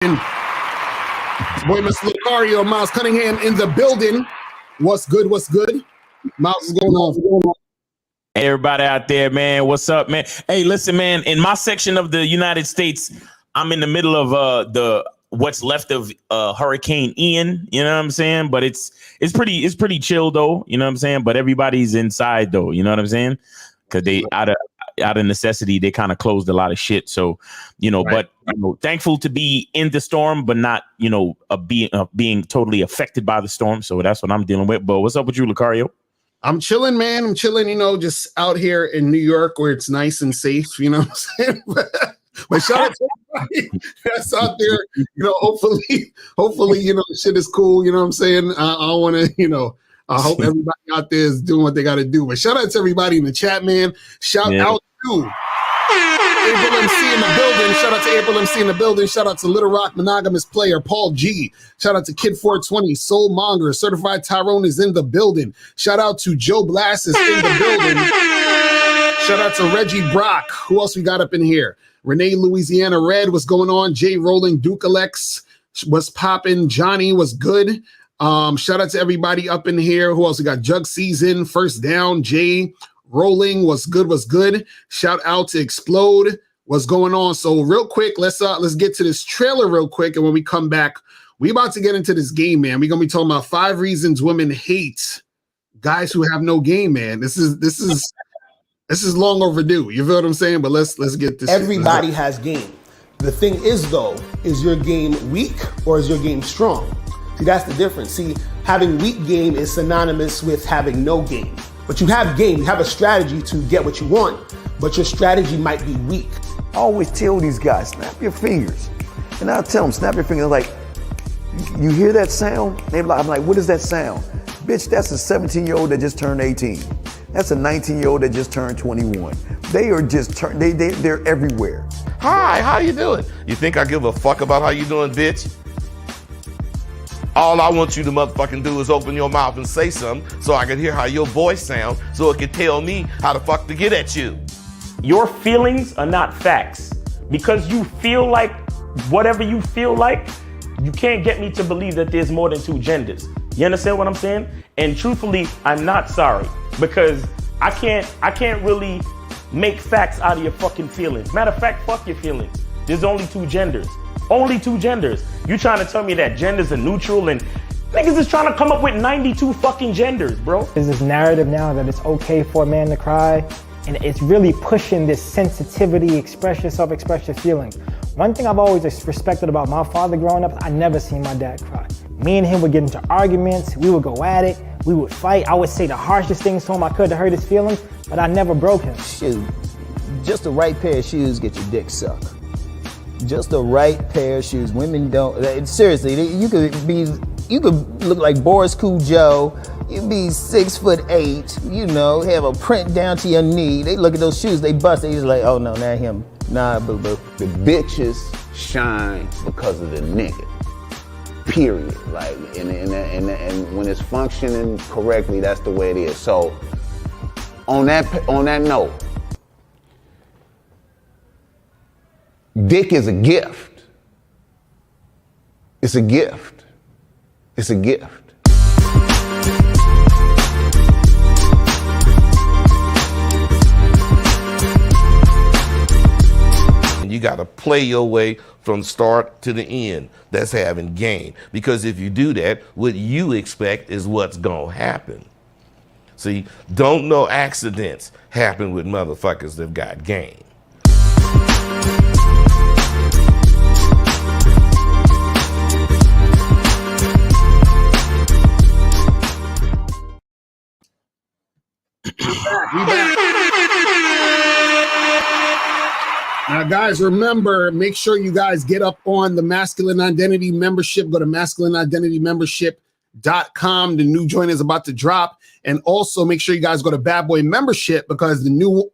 Boy, Mr. Lucario, Miles Cunningham in the building. What's good? What's good? Miles, what's going on? Hey, everybody out there, man. What's up, man? Hey, listen, man. In my section of the United States, I'm in the middle of what's left of Hurricane Ian. You know what I'm saying? But it's pretty chill though. You know what I'm saying? But everybody's inside though. You know what I'm saying? Because they out of necessity, they kind of closed a lot of shit. So, right. But thankful to be in the storm, but not, being totally affected by the storm. So that's what I'm dealing with. But what's up with you, Lucario? I'm chilling, man. I'm chilling, just out here in New York where it's nice and safe. You know what I'm saying? But shout out to everybody that's out there. Hopefully, shit is cool. You know what I'm saying? I want to, I hope everybody out there is doing what they got to do. But shout out to everybody in the chat, man. Shout out to April MC in the building. Shout out to April MC in the building. Shout out to Little Rock Monogamous Player, Paul G. Shout out to Kid 420, Soul Monger, Certified Tyrone is in the building. Shout out to Joe Blass is in the building. Shout out to Reggie Brock. Who else we got up in here? Renee Louisiana Red, what's going on? Jay Rolling, Duke Alex, what's popping? Johnny, was good? Shout out to everybody up in here. Who else? We got Jug Season, First Down, Jay Rolling, what's good? Shout out to Explode, what's going on? So real quick, let's get to this trailer real quick, and when we come back, we about to get into this game, man. We're gonna be talking about 5 reasons women hate guys who have no game, man. This is long overdue. You feel what I'm saying? But let's get this. Everybody has game. The thing is, though, is your game weak or is your game strong? See, that's the difference. See, having weak game is synonymous with having no game. But you have game, you have a strategy to get what you want, but your strategy might be weak. I always tell these guys, snap your fingers. And I'll tell them, snap your fingers. Like, you hear that sound? I'm like, what is that sound? Bitch, that's a 17-year-old that just turned 18. That's a 19-year-old that just turned 21. They are just, they're everywhere. Hi, how you doing? You think I give a fuck about how you doing, bitch? All I want you to motherfucking do is open your mouth and say something so I can hear how your voice sounds so it can tell me how the fuck to get at you. Your feelings are not facts. Because you feel like whatever you feel like, you can't get me to believe that there's more than 2 genders. You understand what I'm saying? And truthfully, I'm not sorry because I can't really make facts out of your fucking feelings. Matter of fact, fuck your feelings. There's only 2 genders. Only 2 genders. You trying to tell me that genders are neutral and niggas is trying to come up with 92 fucking genders, bro. There's this narrative now that it's okay for a man to cry, and it's really pushing this sensitivity, express yourself, express your feelings. One thing I've always respected about my father growing up, I never seen my dad cry. Me and him would get into arguments, we would go at it, we would fight. I would say the harshest things to him I could to hurt his feelings, but I never broke him. Shoot, just the right pair of shoes get your dick sucked. Just the right pair of shoes. Women don't, seriously, you could look like Boris Joe. You be 6'8", have a print down to your knee. They look at those shoes, they bust, they just like, oh no, not him. Nah, boo boo. The bitches shine because of the nigga. Period. Like, and when it's functioning correctly, that's the way it is. So, on that note, dick is a gift. It's a gift. It's a gift. You got to play your way from start to the end. That's having game. Because if you do that, what you expect is what's going to happen. See, don't no accidents happen with motherfuckers that got game. We back. Now, guys, remember, make sure you guys get up on the Masculine Identity membership. Go to masculineidentitymembership.com. The new joint is about to drop. And also make sure you guys go to Bad Boy Membership because the new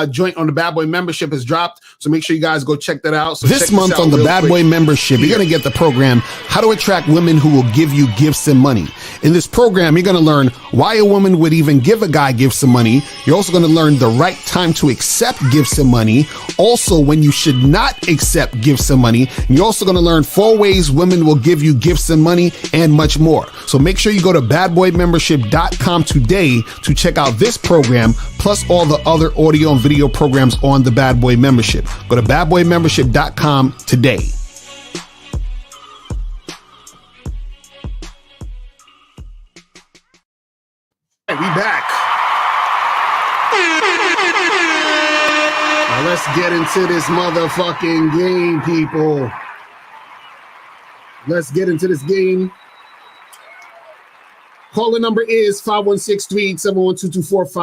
joint on the Bad Boy membership has dropped, so make sure you guys go check that out. So This month on the Bad Boy membership, you're going to get the program, How to Attract Women Who Will Give You Gifts and Money. In this program, you're going to learn why a woman would even give a guy gifts and money. You're also going to learn the right time to accept gifts and money. Also, when you should not accept gifts and money. And you're also going to learn 4 ways women will give you gifts and money and much more. So make sure you go to badboymembership.com today to check out this program, plus all the other audio and video programs on the Bad Boy membership. Go to badboymembership.com today. All right, we back. Now let's get into this motherfucking game, people. Let's get into this game. Caller number is 516-387-1224.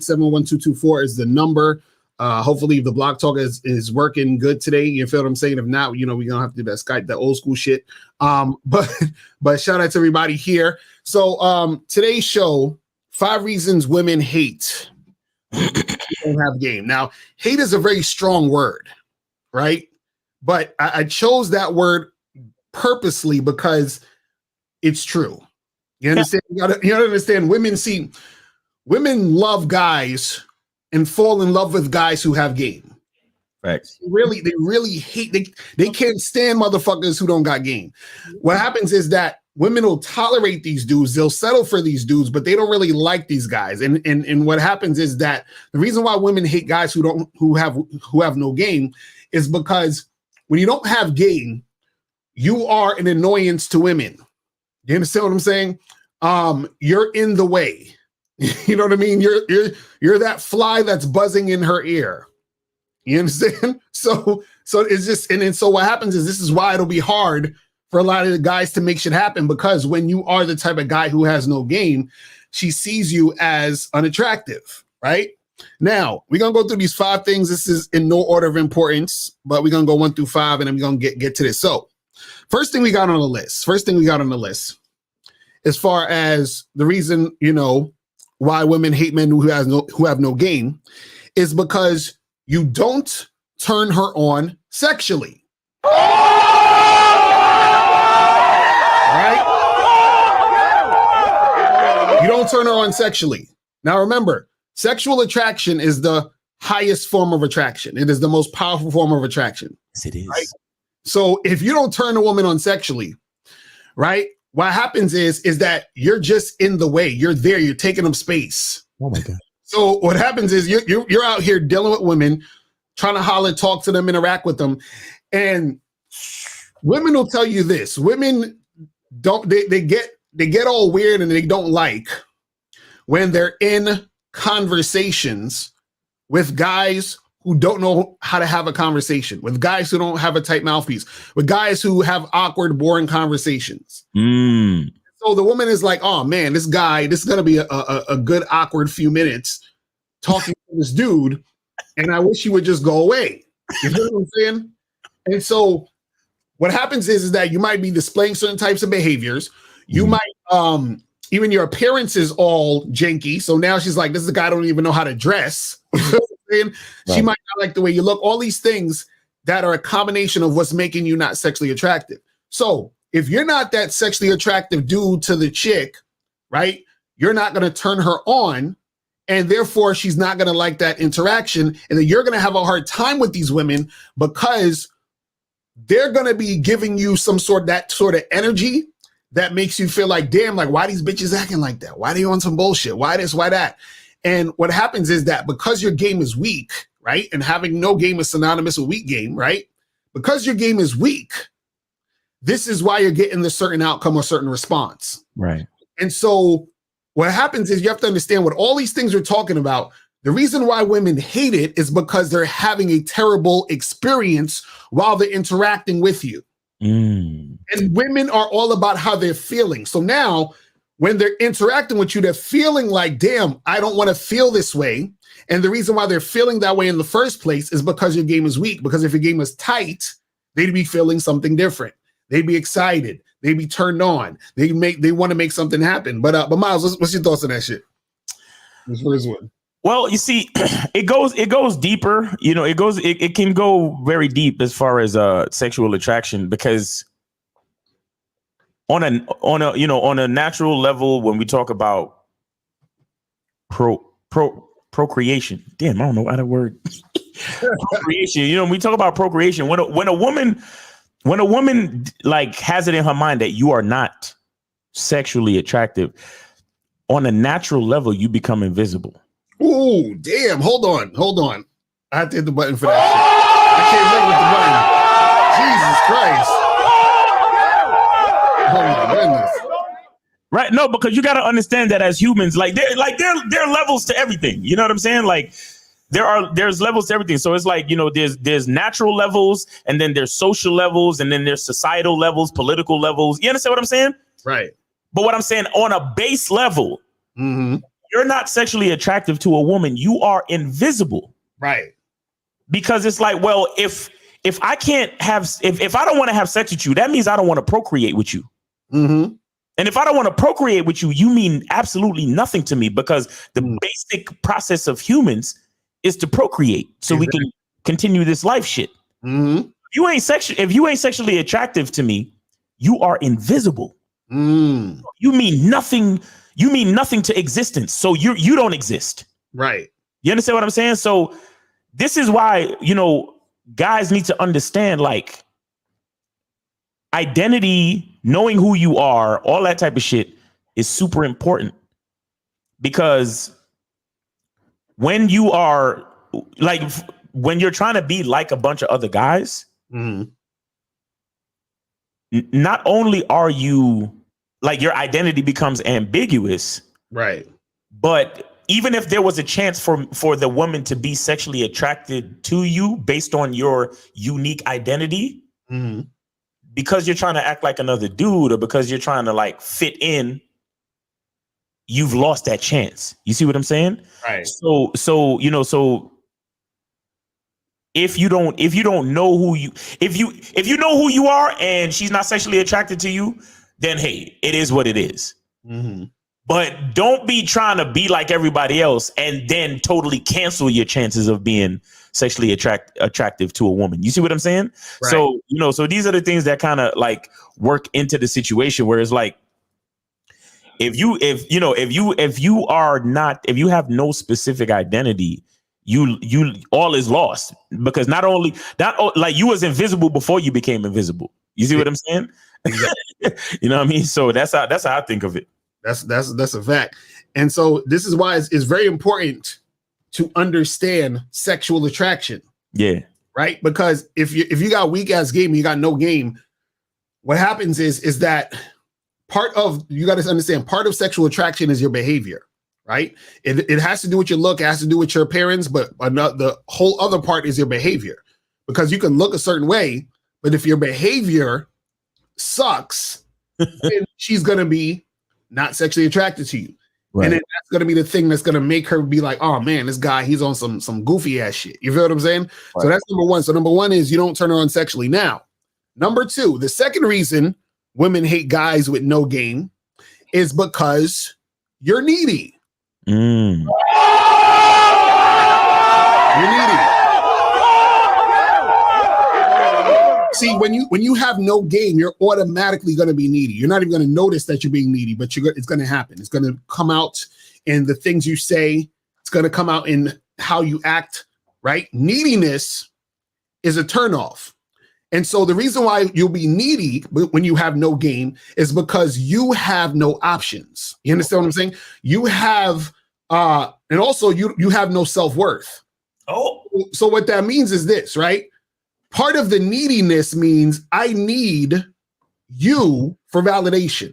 516-387-1224 is the number. Hopefully the Block Talk is working good today. You feel what I'm saying? If not, we're gonna have to do that Skype, that old school shit. But shout out to everybody here. So today's show, 5 reasons women hate don't have game. Now, hate is a very strong word, right? But I chose that word purposely because it's true. You understand? You gotta understand. Women love guys and fall in love with guys who have game. Facts. They really hate. They can't stand motherfuckers who don't got game. What happens is that women will tolerate these dudes. They'll settle for these dudes, but they don't really like these guys. And what happens is that the reason why women hate guys who have no game is because when you don't have game, you are an annoyance to women. You understand what I'm saying? You're in the way. You know what I mean? You're that fly that's buzzing in her ear. You understand? So it's just, and so what happens is this is why it'll be hard for a lot of the guys to make shit happen, because when you are the type of guy who has no game, she sees you as unattractive, right? Now, we're going to go through these 5 things. This is in no order of importance, but we're going to go 1 through 5, and then we're going to get to this. So first thing we got on the list, as far as the reason, why women hate men who have no game, is because you don't turn her on sexually. Right? You don't turn her on sexually. Now remember, sexual attraction is the highest form of attraction. It is the most powerful form of attraction. Yes, it is. Right? So if you don't turn a woman on sexually, right? What happens is that you're just in the way. You're there. You're taking up space. Oh my God. So what happens is you're out here dealing with women, trying to holler, talk to them, interact with them, and women will tell you this: women they get all weird and they don't like when they're in conversations with guys who don't know how to have a conversation, with guys who don't have a tight mouthpiece, with guys who have awkward, boring conversations. So the woman is like, oh man, this is gonna be a good awkward few minutes talking to this dude, and I wish he would just go away. You know what I'm saying? And so what happens is that you might be displaying certain types of behaviors. You might even your appearance is all janky. So now she's like, this is a guy I don't even know how to dress. You know what I'm saying? Right. She might not like the way you look. All these things that are a combination of what's making you not sexually attractive. So if you're not that sexually attractive dude to the chick, right, you're not going to turn her on, and therefore she's not going to like that interaction, and then you're going to have a hard time with these women because they're going to be giving you that sort of energy that makes you feel like, damn, like, why these bitches acting like that? Why they on some bullshit? Why this, why that? And what happens is that because your game is weak, right, and having no game is synonymous with weak game, right? Because your game is weak, this is why you're getting this certain outcome or certain response. Right. And so what happens is you have to understand what all these things we're talking about. The reason why women hate it is because they're having a terrible experience while they're interacting with you. And women are all about how they're feeling. So now when they're interacting with you, they're feeling like, damn, I don't want to feel this way. And the reason why they're feeling that way in the first place is because your game is weak. Because if your game is tight, they'd be feeling something different. They'd be excited. They'd be turned on. They want to make something happen. But Miles, what's your thoughts on that shit? This first one. Well, you see, it goes deeper. You know, it can go very deep as far as sexual attraction, because on a natural level, when we talk about procreation, damn, I don't know how that word procreation. You know, when we talk about procreation, when a woman like has it in her mind that you are not sexually attractive, on a natural level, you become invisible. Ooh, damn. Hold on. I have to hit the button for that shit. I can't live with the button. Jesus Christ. Oh my goodness. Right. No, because you got to understand that as humans, there are levels to everything. You know what I'm saying? Like there's levels to everything. So it's like, you know, there's natural levels, and then there's social levels, and then there's societal levels, political levels. You understand what I'm saying? Right. But what I'm saying, on a base level, you're not sexually attractive to a woman. You are invisible. Right. Because it's like, well, if I can't have, if I don't want to have sex with you, that means I don't want to procreate with you. Mm-hmm. And if I don't want to procreate with you, you mean absolutely nothing to me, because the basic process of humans is to procreate so we can continue this life shit. Mm-hmm. If you ain't sexually attractive to me, you are invisible. Mm. You mean nothing. You mean nothing to existence. So you don't exist. Right. You understand what I'm saying? So this is why, you know, guys need to understand, like, identity, knowing who you are, all that type of shit is super important. Because when you are like, when you're trying to be like a bunch of other guys, not only are you like, your identity becomes ambiguous, right? But even if there was a chance for the woman to be sexually attracted to you based on your unique identity, because you're trying to act like another dude, or because you're trying to like fit in, you've lost that chance. You see what I'm saying? Right. So you know, so if you don't know who you, if you know who you are and she's not sexually attracted to you, then hey, it is what it is. But don't be trying to be like everybody else and then totally cancel your chances of being sexually attractive to a woman. You see what I'm saying? Right. So, you know, so these are the things that kind of like work into the situation where it's like, if you have no specific identity, you all is lost, because not like you was invisible before you became invisible. You see what I'm saying? Exactly. You know what I mean? So that's how I think of it. That's a fact. And so this is why it's very important to understand sexual attraction. Yeah. Right? Because if you got weak ass game, you got no game, what happens is that you got to understand, part of sexual attraction is your behavior, right? It has to do with your look, it has to do with your appearance, but the whole other part is your behavior. Because you can look a certain way, but if your behavior sucks, then she's going to be not sexually attracted to you. Right. And then that's going to be the thing that's going to make her be like, oh man, this guy, he's on some goofy ass shit. You feel what I'm saying? Right. So that's number one. So number one is you don't turn her on sexually. Now, number two, the second reason women hate guys with no game is because you're needy. You're needy. See, when you have no game, you're automatically going to be needy. You're not even going to notice that you're being needy, but it's going to happen. It's going to come out in the things you say. It's going to come out in how you act, right? Neediness is a turnoff. And so the reason why you'll be needy when you have no game is because you have no options. You understand what I'm saying? You have, and also you have no self-worth. Oh. So what that means is this, right? Part of the neediness means I need you for validation.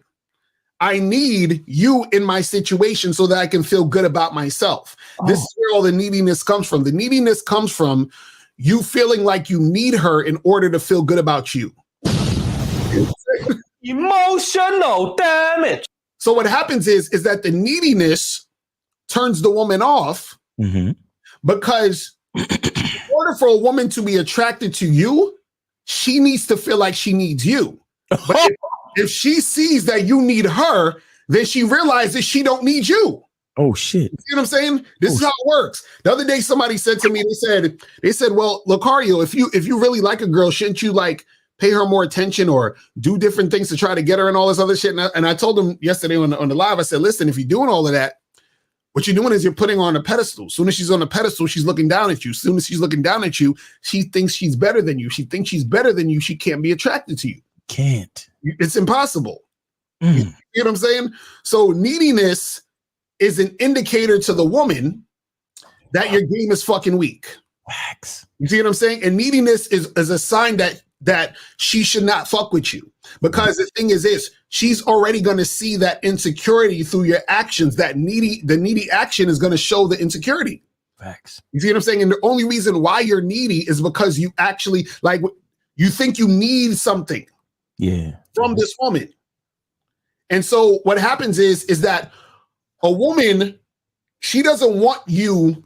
I need you in my situation so that I can feel good about myself. Oh. This is where all the neediness comes from. The neediness comes from you feeling like you need her in order to feel good about you. Emotional damage. So what happens is that the neediness turns the woman off because in order for a woman to be attracted to you, she needs to feel like she needs you. But if she sees that you need her, then she realizes she don't need you. Oh shit. You see what I'm saying? This is how it works. The other day, somebody said to me, they said, well, Lucario, if you really like a girl, shouldn't you like pay her more attention or do different things to try to get her and all this other shit? And I told them yesterday on the live, I said, listen, if you're doing all of that, what you're doing is you're putting her on a pedestal. As soon as she's on a pedestal, she's looking down at you. As soon as she's looking down at you, she thinks she's better than you. She thinks she's better than you. She can't be attracted to you. Can't. It's impossible. You know what I'm saying? So neediness is an indicator to the woman that your game is fucking weak. Wax. You see what I'm saying? And neediness is a sign that she should not fuck with you. Because the thing is this, she's already going to see that insecurity through your actions. The needy action is going to show the insecurity. Facts. You see what I'm saying? And the only reason why you're needy is because you actually like you think you need something from this woman. And so what happens is that a woman, she doesn't want you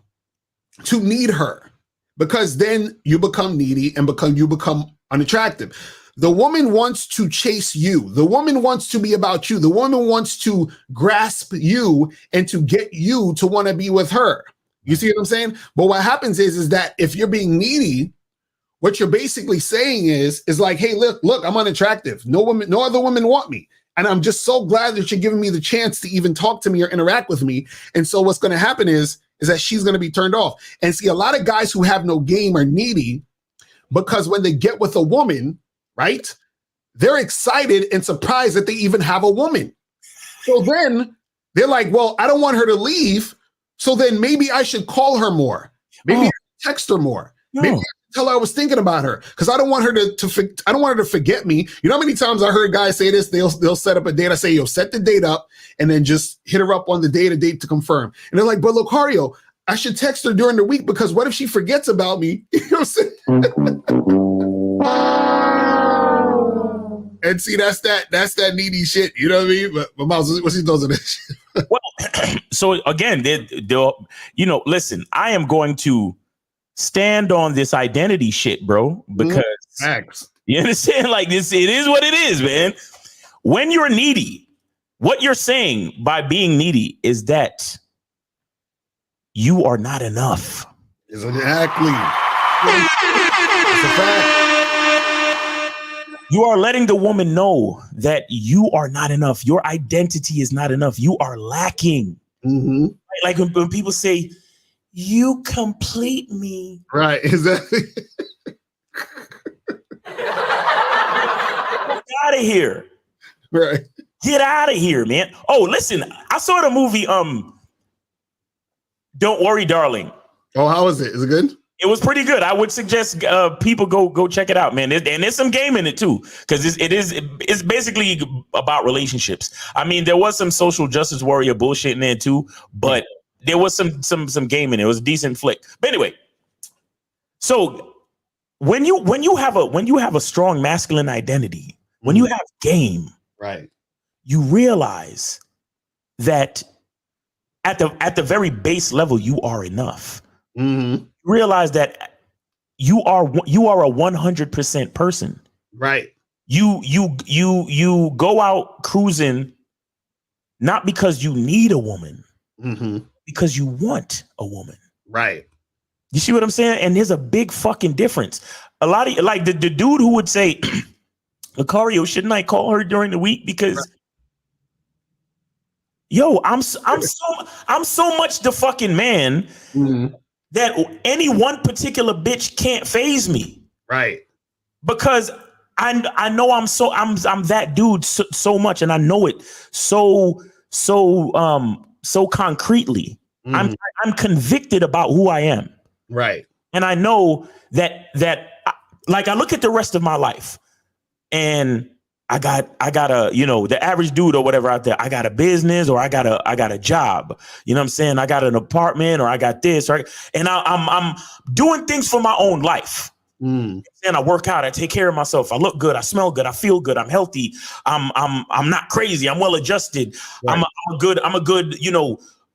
to need her because then you become needy and you become unattractive. The woman wants to chase you. The woman wants to be about you. The woman wants to grasp you and to get you to want to be with her. You see what I'm saying? But what happens is that if you're being needy, what you're basically saying is like, hey, look, I'm unattractive. No other women want me. And I'm just so glad that you're giving me the chance to even talk to me or interact with me. And so what's going to happen is that she's going to be turned off. And see, a lot of guys who have no game are needy because when they get with a woman, right, they're excited and surprised that they even have a woman. So then they're like, well, I don't want her to leave. So then maybe I should call her more. Maybe I should text her more. Maybe I should tell her I was thinking about her because I don't want her I don't want her to forget me. You know how many times I heard guys say this? They'll set up a date. I say, yo, set the date up and then just hit her up on the date to confirm. And they're like, but Lucario, I should text her during the week because what if she forgets about me? You know what I'm saying? And see, that's that needy shit. You know what I mean? But Miles, what's he does with this shit? Well, so again, listen, I am going to stand on this identity shit, bro, because you understand, like this, it is what it is, man. When you're needy, what you're saying by being needy is that you are not enough. Exactly. It's a fact. You are letting the woman know that you are not enough. Your identity is not enough. You are lacking. Mm-hmm. Like when people say, you complete me. Right, exactly. Get out of here. Right. Get out of here, man. Oh, listen, I saw the movie, Don't Worry, Darling. Oh, how is it? Is it good? It was pretty good. I would suggest people go check it out, man. And there's some game in it too, because it's basically about relationships. I mean, there was some social justice warrior bullshit in there too, but there was some game in it. It was a decent flick. But anyway, so when you have a strong masculine identity, when you have game, right, you realize that at the very base level, you are enough. Mm-hmm. Realize that you are a 100% person. Right. You go out cruising not because you need a woman, because you want a woman. Right. You see what I'm saying? And there's a big fucking difference. A lot of like the dude who would say, Lucario, shouldn't I call her during the week? Because yo, I'm so much the fucking man that any one particular bitch can't phase me. Right. Because I know I'm that dude so much, and I know it so concretely. I'm convicted about who I am. Right. And I know that like I look at the rest of my life and I got a, the average dude or whatever out there. I got a business or I got a job. You know what I'm saying? I got an apartment or I got this, right? And I'm doing things for my own life. And I work out. I take care of myself. I look good. I smell good. I feel good. I'm healthy. I'm not crazy. I'm well adjusted. Right.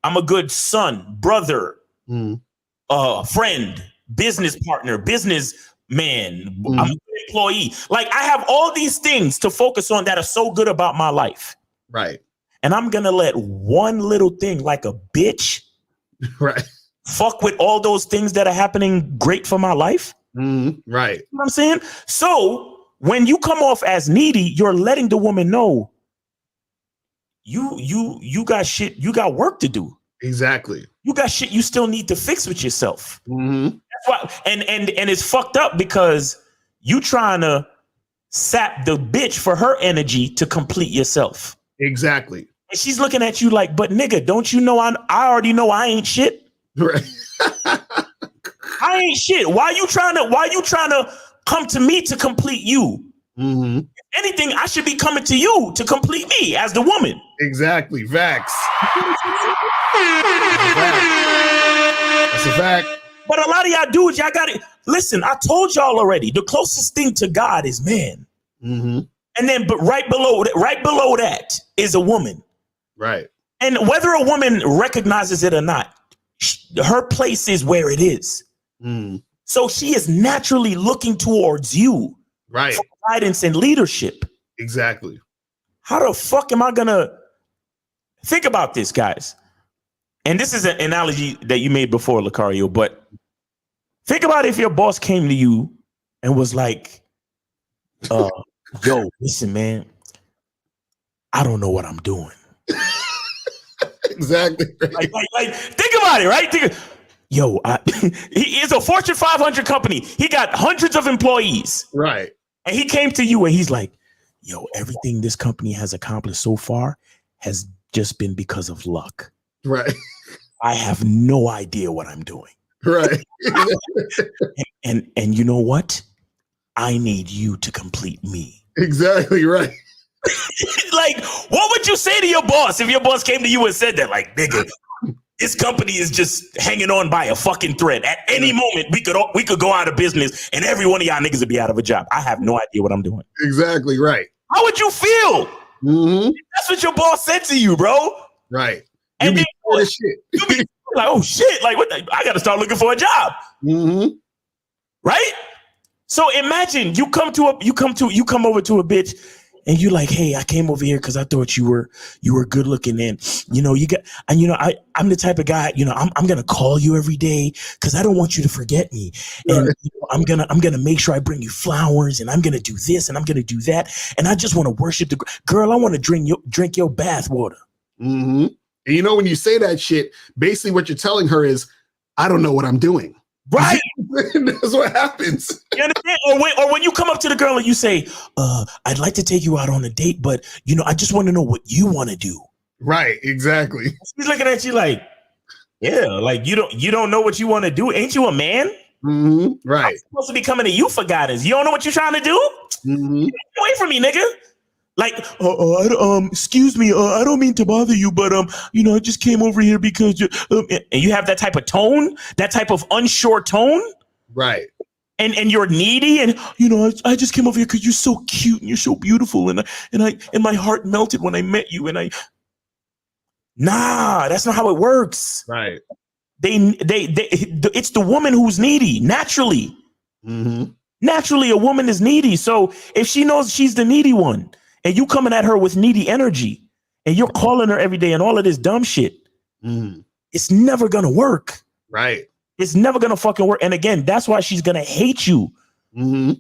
I'm a good son, brother, friend, business partner, business man. I'm a good employee. Like I have all these things to focus on that are so good about my life. Right. and I'm gonna let one little thing like a bitch Right. fuck with all those things that are happening great for my life. Right. You know what I'm saying? So when you come off as needy, you're letting the woman know you got shit, you got work to do. Exactly. You got shit you still need to fix with yourself. Mm-hmm. That's why, and it's fucked up because you trying to sap the bitch for her energy to complete yourself. Exactly. And she's looking at you like, but nigga, don't you know I already know I ain't shit. Right. I ain't shit. Why you trying to come to me to complete you? Mm-hmm. If anything, I should be coming to you to complete me as the woman. Exactly. Facts. That's a fact. But a lot of y'all dudes, y'all got it. Listen, I told y'all already, the closest thing to God is man. Mm-hmm. And then, but right below that is a woman. Right. And whether a woman recognizes it or not, her place is where it is. Mm. So she is naturally looking towards you, Right. for guidance and leadership. Exactly. How the fuck am I gonna think about this, guys? And this is an analogy that you made before, Lucario, but think about if your boss came to you and was like, yo, listen, man, I don't know what I'm doing. Exactly. Like, think about it, right? Yo, he is a Fortune 500 company. He got hundreds of employees. Right. And he came to you and he's like, yo, everything this company has accomplished so far has just been because of luck. Right. I have no idea what I'm doing. Right. and you know what? I need you to complete me. Exactly right. Like, what would you say to your boss if your boss came to you and said that? Like, nigga, this company is just hanging on by a fucking thread. At any moment, we could go out of business and every one of y'all niggas would be out of a job. I have no idea what I'm doing. Exactly right. How would you feel? Mm-hmm. That's what your boss said to you, bro. Right. And then shit. you be like, oh shit, like what I gotta start looking for a job. Mm-hmm. Right? So imagine you come over to a bitch and you like, hey, I came over here because I thought you were good looking, and I'm the type of guy, I'm gonna call you every day because I don't want you to forget me. And I'm gonna make sure I bring you flowers, and I'm gonna do this and I'm gonna do that. And I just want to worship the girl. I want to drink your bath water. Mm-hmm. And when you say that shit, basically what you're telling her is, I don't know what I'm doing. Right. That's what happens. You understand? Or when you come up to the girl and you say, I'd like to take you out on a date, but I just want to know what you want to do. Right, exactly. She's looking at you like, yeah, like you don't know what you want to do. Ain't you a man? Mm-hmm. Right. I'm supposed to be coming to you for guidance. You don't know what you're trying to do? Mm-hmm. Get away from me, nigga. Like, excuse me, I don't mean to bother you, but I just came over here because and you have that type of tone, that type of unsure tone, right? And you're needy, and I just came over here because you're so cute and you're so beautiful, and my heart melted when I met you, nah, that's not how it works. Right? It's the woman who's needy naturally. Mm-hmm. Naturally, a woman is needy, so if she knows she's the needy one, and you coming at her with needy energy, and you're calling her every day and all of this dumb shit, it's never gonna work. Right. It's never gonna fucking work. And again, that's why she's gonna hate you. Mm-hmm.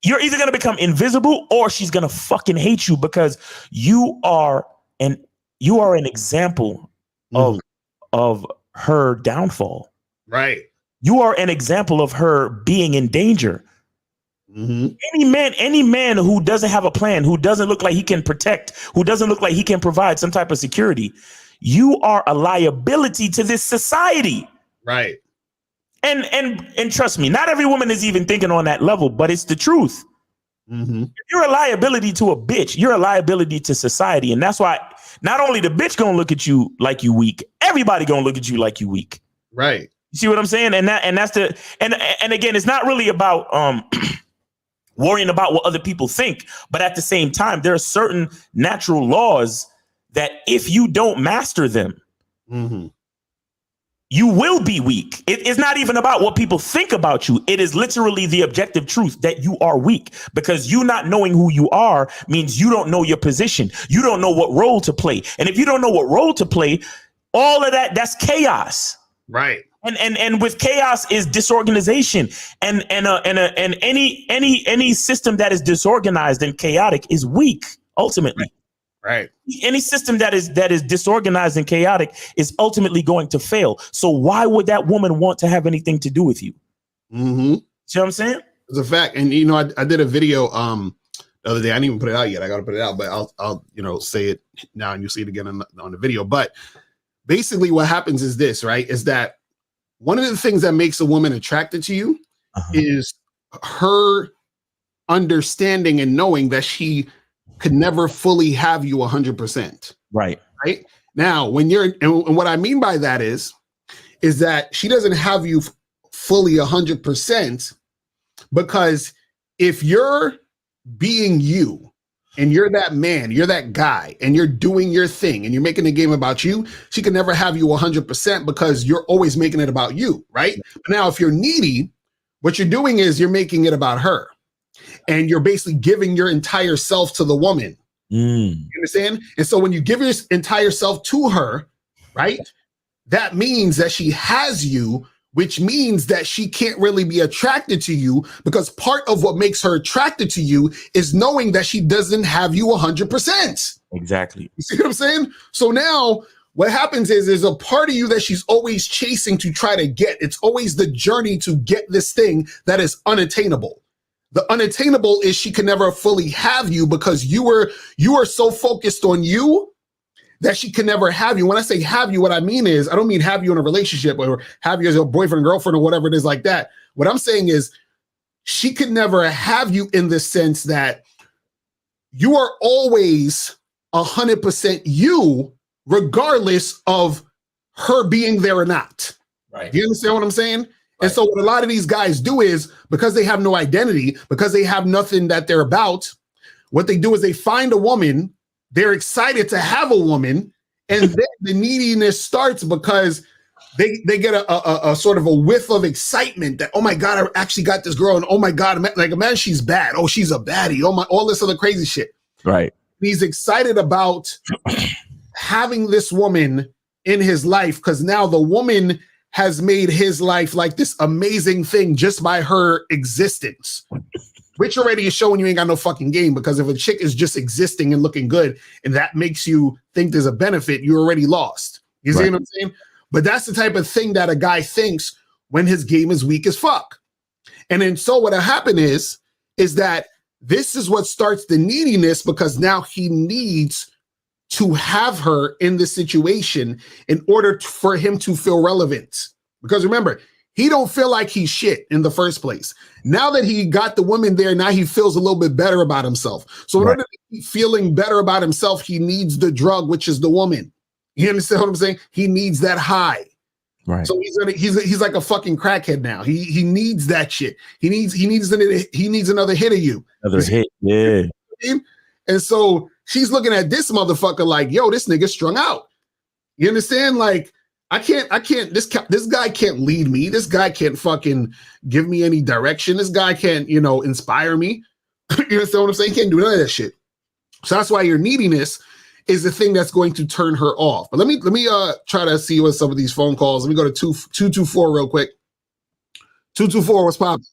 You're either gonna become invisible or she's gonna fucking hate you because you are an example of her downfall. Right. You are an example of her being in danger. Mm-hmm. Any man who doesn't have a plan, who doesn't look like he can protect, who doesn't look like he can provide some type of security, you are a liability to this society. Right. And trust me, not every woman is even thinking on that level, but it's the truth. Mm-hmm. If you're a liability to a bitch, you're a liability to society. And that's why not only the bitch gonna look at you like you weak, everybody gonna look at you like you weak. Right. You see what I'm saying? And again, it's not really about worrying about what other people think. But at the same time, there are certain natural laws that if you don't master them, you will be weak. It's not even about what people think about you. It is literally the objective truth that you are weak, because you not knowing who you are means you don't know your position. You don't know what role to play. And if you don't know what role to play, all of that's chaos. Right. And with chaos is disorganization. And any system that is disorganized and chaotic is weak ultimately. Right. Any system that is disorganized and chaotic is ultimately going to fail. So why would that woman want to have anything to do with you? Mm-hmm. See what I'm saying? It's a fact. And you know, I did a video the other day. I didn't even put it out yet. I got to put it out, but I'll say it now and you'll see it again on the video. But basically what happens is this, right? Is that one of the things that makes a woman attracted to you is her understanding and knowing that she could never fully have you 100%. Right. Right. Now, when you're, and what I mean by that is that she doesn't have you fully 100%, because if you're being you and you're that man, you're that guy, and you're doing your thing and you're making the game about you, she can never have you 100% because you're always making it about you. Right. But now, if you're needy, what you're doing is you're making it about her. And you're basically giving your entire self to the woman. You understand? And so when you give your entire self to her, right, that means that she has you, which means that she can't really be attracted to you, because part of what makes her attracted to you is knowing that she doesn't have you 100%. Exactly. You see what I'm saying? So now what happens is there's a part of you that she's always chasing to try to get. It's always the journey to get this thing that is unattainable. The unattainable is she can never fully have you because you are so focused on you that she can never have you. When I say have you, what I mean is, I don't mean have you in a relationship or have you as a boyfriend, girlfriend, or whatever it is like that. What I'm saying is she could never have you in the sense that you are always 100% you, regardless of her being there or not. Right. Do you understand what I'm saying? And so what a lot of these guys do is, because they have no identity, because they have nothing that they're about, what they do is they find a woman, they're excited to have a woman, and then the neediness starts because they get a sort of a whiff of excitement that, oh my God, I actually got this girl, and oh my God, like, imagine she's bad. Oh, she's a baddie. Oh my, all this other crazy shit. Right. He's excited about having this woman in his life because now the woman has made his life like this amazing thing just by her existence, which already is showing you ain't got no fucking game, because if a chick is just existing and looking good and that makes you think there's a benefit, you're already lost. You see what I'm saying? But that's the type of thing that a guy thinks when his game is weak as fuck. And then so what'll happen is that this is what starts the neediness, because now he needs to have her in this situation in order for him to feel relevant. Because remember, he don't feel like he's shit in the first place. Now that he got the woman there, now he feels a little bit better about himself. So in order to be feeling better about himself, he needs the drug, which is the woman. You understand what I'm saying? He needs that high. Right. So he's like a fucking crackhead now. He needs that shit. He needs another hit of you. Another hit. Yeah. And so she's looking at this motherfucker like, yo, this nigga strung out. You understand? Like, I can't, this guy can't lead me. This guy can't fucking give me any direction. This guy can't, inspire me. You understand what I'm saying? He can't do none of that shit. So that's why your neediness is the thing that's going to turn her off. But let me try to see what some of these phone calls. Let me go to 224 real quick. 224, what's poppin'?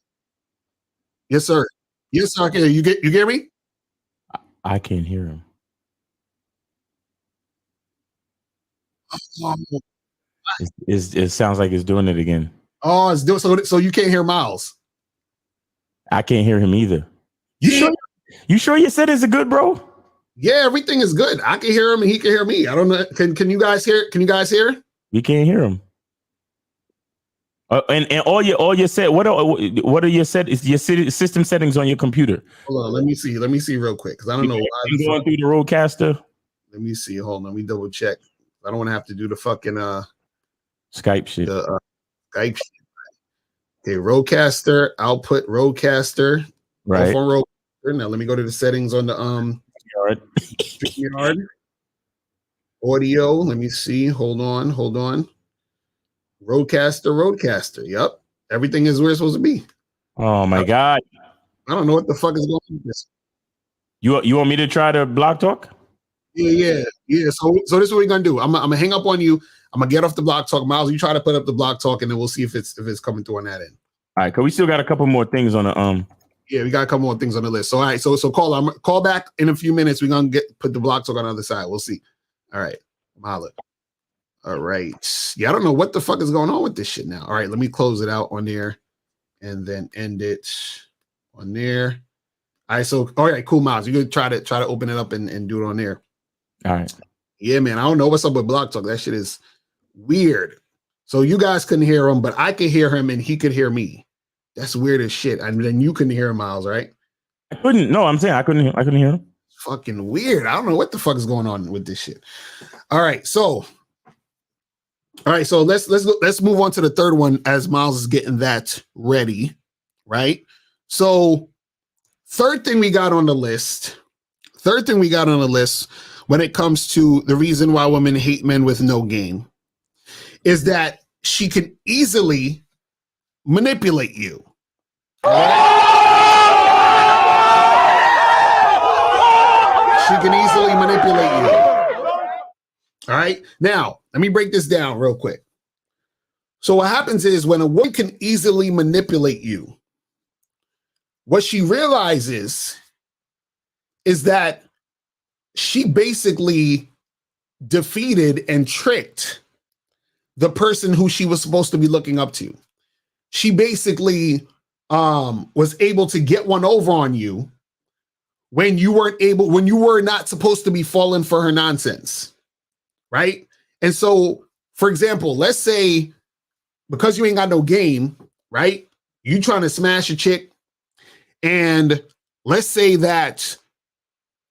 Yes, sir. Yes, sir. Okay, you get me? I can't hear him. It sounds like it's doing it again. Oh, it's doing so you can't hear Miles. I can't hear him either. You sure your set is good, bro? Yeah, everything is good. I can hear him and he can hear me. I don't know. Can you guys hear? Can you guys hear? We can't hear him. And all your set. What are your system settings on your computer? Hold on, let me see real quick, because I don't know why I'm going through the Rodecaster. Let me see. Hold on, let me double check. I don't want to have to do the fucking Skype shit. Skype shit. Okay, Rodecaster output. Rodecaster. Right. Phone Rodecaster. Now let me go to the settings on the StreamYard. Audio. Let me see. Hold on. Roadcaster. Yep. Everything is where it's supposed to be. Oh my God. I don't know what the fuck is going on with this. You want me to try to block talk? Yeah. So this is what we're gonna do. I'm gonna hang up on you. I'm gonna get off the block talk. Miles, you try to put up the block talk, and then we'll see if it's coming through on that end. All right, cause we still got a couple more things on the Yeah, we got a couple more things on the list. So all right, so call back in a few minutes. We're gonna put the block talk on the other side. We'll see. All right, Mala. All right. Yeah, I don't know what the fuck is going on with this shit now. All right, let me close it out on there and then end it on there. All right, so all right, cool, Miles. You're gonna try to open it up and do it on there. All right. Yeah, man. I don't know what's up with block talk. That shit is weird. So you guys couldn't hear him, but I could hear him and he could hear me. That's weird as shit. And then you couldn't hear him, Miles, right? I couldn't. No, I'm saying I couldn't hear him. Fucking weird. I don't know what the fuck is going on with this shit. All right, so let's move on to the third one as Miles is getting that ready, right? So third thing we got on the list when it comes to the reason why women hate men with no game is that she can easily manipulate you. She can easily manipulate you. All right. Now, let me break this down real quick. So what happens is when a woman can easily manipulate you, what she realizes is that she basically defeated and tricked the person who she was supposed to be looking up to. She basically was able to get one over on you when you were not supposed to be falling for her nonsense, right? And so, for example, let's say because you ain't got no game, right? You trying to smash a chick, and let's say that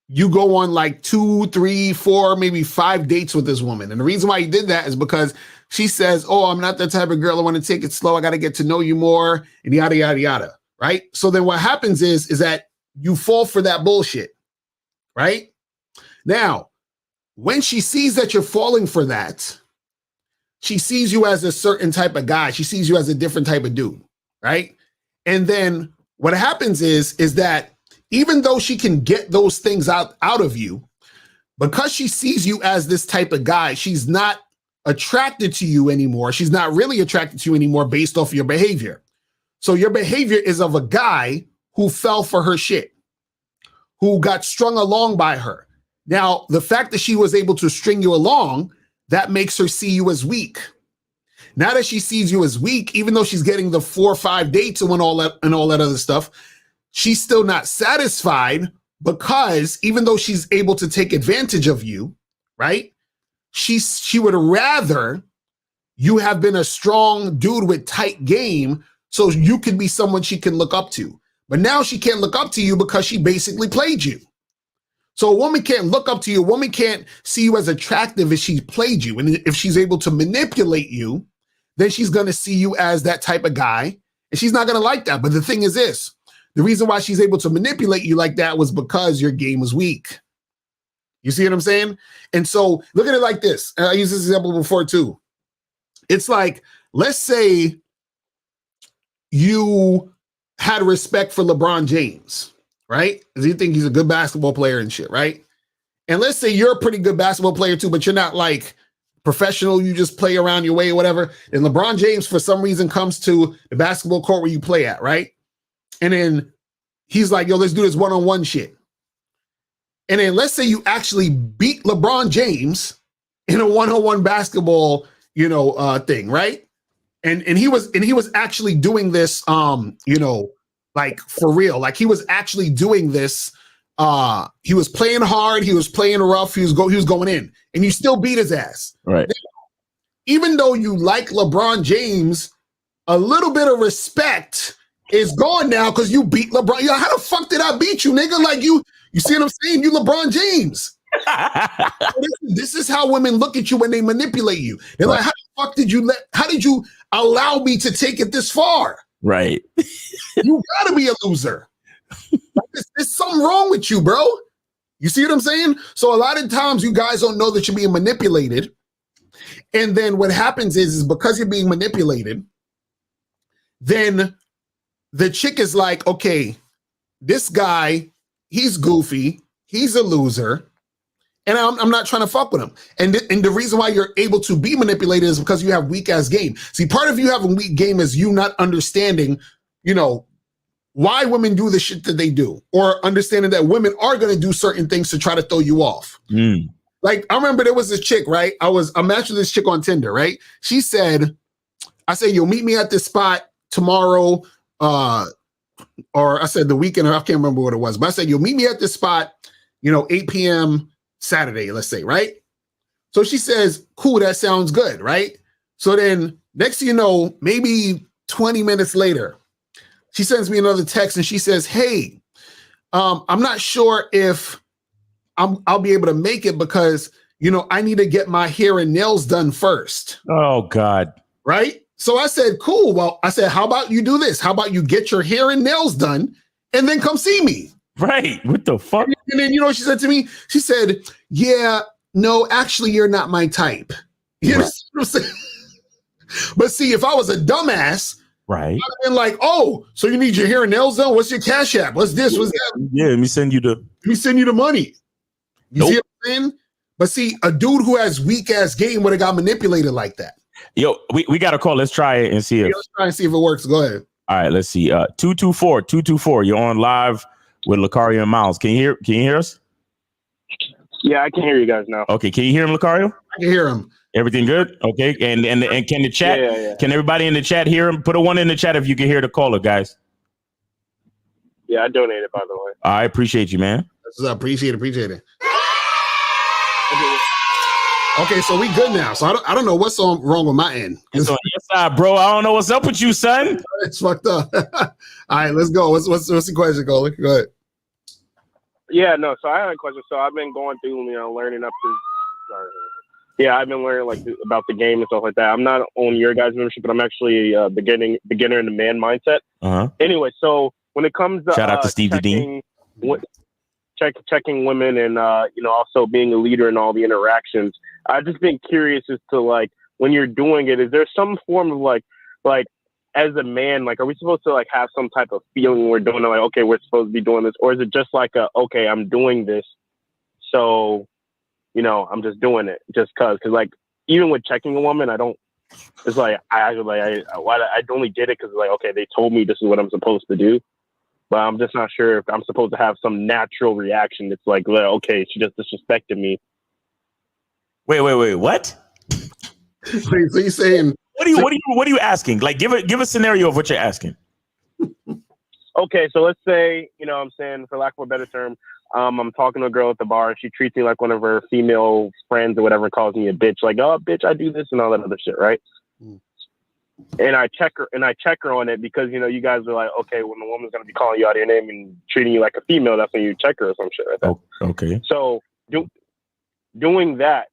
you go on like 2, 3, 4, maybe 5 dates with this woman. And the reason why you did that is because she says, oh, I'm not that type of girl. I want to take it slow. I got to get to know you more and yada, yada, yada. Right. So then what happens is that you fall for that bullshit. Right. Now, when she sees that you're falling for that, she sees you as a certain type of guy. She sees you as a different type of dude. Right. And then what happens is that even though she can get those things out of you, because she sees you as this type of guy, she's not attracted to you anymore. She's not really attracted to you anymore based off your behavior. So your behavior is of a guy who fell for her shit, who got strung along by her. Now, the fact that she was able to string you along, that makes her see you as weak. Now that she sees you as weak, even though she's getting the 4 or 5 dates and all that other stuff, she's still not satisfied because even though she's able to take advantage of you, right? She would rather you have been a strong dude with tight game so you could be someone she can look up to. But now she can't look up to you because she basically played you. So a woman can't look up to you. A woman can't see you as attractive if she played you. And if she's able to manipulate you, then she's going to see you as that type of guy. And she's not going to like that. But the thing is this. The reason why she's able to manipulate you like that was because your game was weak. You see what I'm saying? And so look at it like this. I used this example before too. It's like, let's say you had respect for LeBron James, right? Because you think he's a good basketball player and shit, right? And let's say you're a pretty good basketball player too, but you're not like professional. You just play around your way or whatever. And LeBron James, for some reason, comes to the basketball court where you play at, right? And then he's like, yo, let's do this one-on-one shit. And then let's say you actually beat LeBron James in a one-on-one basketball, thing, right? And he was actually doing this, like for real. Like he was actually doing this. He was playing hard. He was playing rough. He was going in, and you still beat his ass. Right. Even though you like LeBron James, a little bit of respect is gone now because you beat LeBron. Yo, how the fuck did I beat you, nigga? Like you see what I'm saying? You LeBron James. This is how women look at you when they manipulate you. They're like, how the fuck did you allow me to take it this far? Right. You gotta be a loser. There's something wrong with you, bro. You see what I'm saying? So a lot of times you guys don't know that you're being manipulated. And then what happens is because you're being manipulated, then the chick is like, okay, this guy, he's goofy, he's a loser, and I'm not trying to fuck with him. And the reason why you're able to be manipulated is because you have weak ass game. See, part of you having weak game is you not understanding, why women do the shit that they do, or understanding that women are going to do certain things to try to throw you off. Like, I remember there was this chick, right? I matched with this chick on Tinder, right? She said, I said, you'll meet me at this spot tomorrow, or I said the weekend, or I can't remember what it was, but I said, you'll meet me at this spot, 8 p.m. Saturday, let's say, right? So she says, cool, that sounds good, right? So then next thing you know, maybe 20 minutes later, she sends me another text and she says, hey, I'm not sure if I'll be able to make it because, I need to get my hair and nails done first. Oh, God. Right? So I said, cool. Well, I said, how about you do this? How about you get your hair and nails done and then come see me? Right. What the fuck? And then, what she said to me? She said, yeah, no, actually, you're not my type. You know what I'm saying? But see, if I was a dumbass, right, I'd have been like, oh, so you need your hair and nails done? What's your Cash App? What's this? What's that? Yeah, let me send you the money. You see what I'm saying? But see, a dude who has weak ass game would have got manipulated like that. Yo, we got a call. Let's try it and see if let's try and see if it works. Go ahead. All right, let's see. 224. You're on live with Lucario and Miles. Can you hear us? Yeah, I can hear you guys now. Okay, can you hear him, Lucario? I can hear him. Everything good? Okay, and can the chat? Yeah. Can everybody in the chat hear him? Put a 1 in the chat if you can hear the caller, guys. Yeah, I donated, by the way. I appreciate you, man. I appreciate it. Okay, so we good now. So I don't know what's wrong with my end. It's on your side, bro. I don't know what's up with you, son. It's fucked up. All right, let's go. What's the question, Cole? Go ahead. Yeah, no. So I had a question. So I've been going through, learning up to. Sorry. Yeah, I've been learning about the game and stuff like that. I'm not on your guys' membership, but I'm actually a beginner in the man mindset. Anyway, so when it comes to shout out to Steve Dean. Checking women and also being a leader in all the interactions, I've just been curious as to when you're doing it, is there some form of like as a man, are we supposed to have some type of feeling we're doing it, okay, we're supposed to be doing this, or is it just okay, I'm doing this, so I'm just doing it just because even with checking a woman, I don't. It's I only did it because okay, they told me this is what I'm supposed to do. But I'm just not sure if I'm supposed to have some natural reaction. It's okay, she just disrespected me. Wait, what? So you're saying what are you asking? Give a scenario of what you're asking. Okay, so let's say, I'm saying, for lack of a better term, I'm talking to a girl at the bar and she treats me like one of her female friends or whatever, calls me a bitch, oh bitch, I do this and all that other shit, right? And I check her on it because, you guys are okay, when the woman's going to be calling you out of your name and treating you like a female, that's when you check her or some shit like that. Oh, okay. So doing that,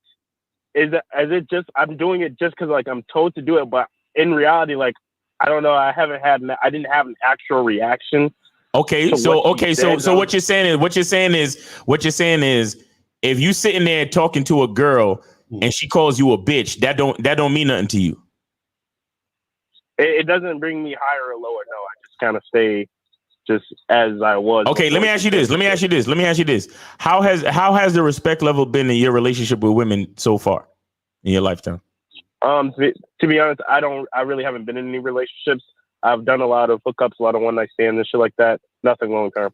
I'm doing it just because I'm told to do it, but in reality, I don't know, I didn't have an actual reaction. Okay, so what you're saying is if you sitting there talking to a girl and she calls you a bitch, that don't mean nothing to you. It doesn't bring me higher or lower. No, I just kind of stay just as I was. Okay, let me ask you this. How has the respect level been in your relationship with women so far in your lifetime? To be honest, I really haven't been in any relationships. I've done a lot of hookups, a lot of one night stands and shit like that. Nothing long term.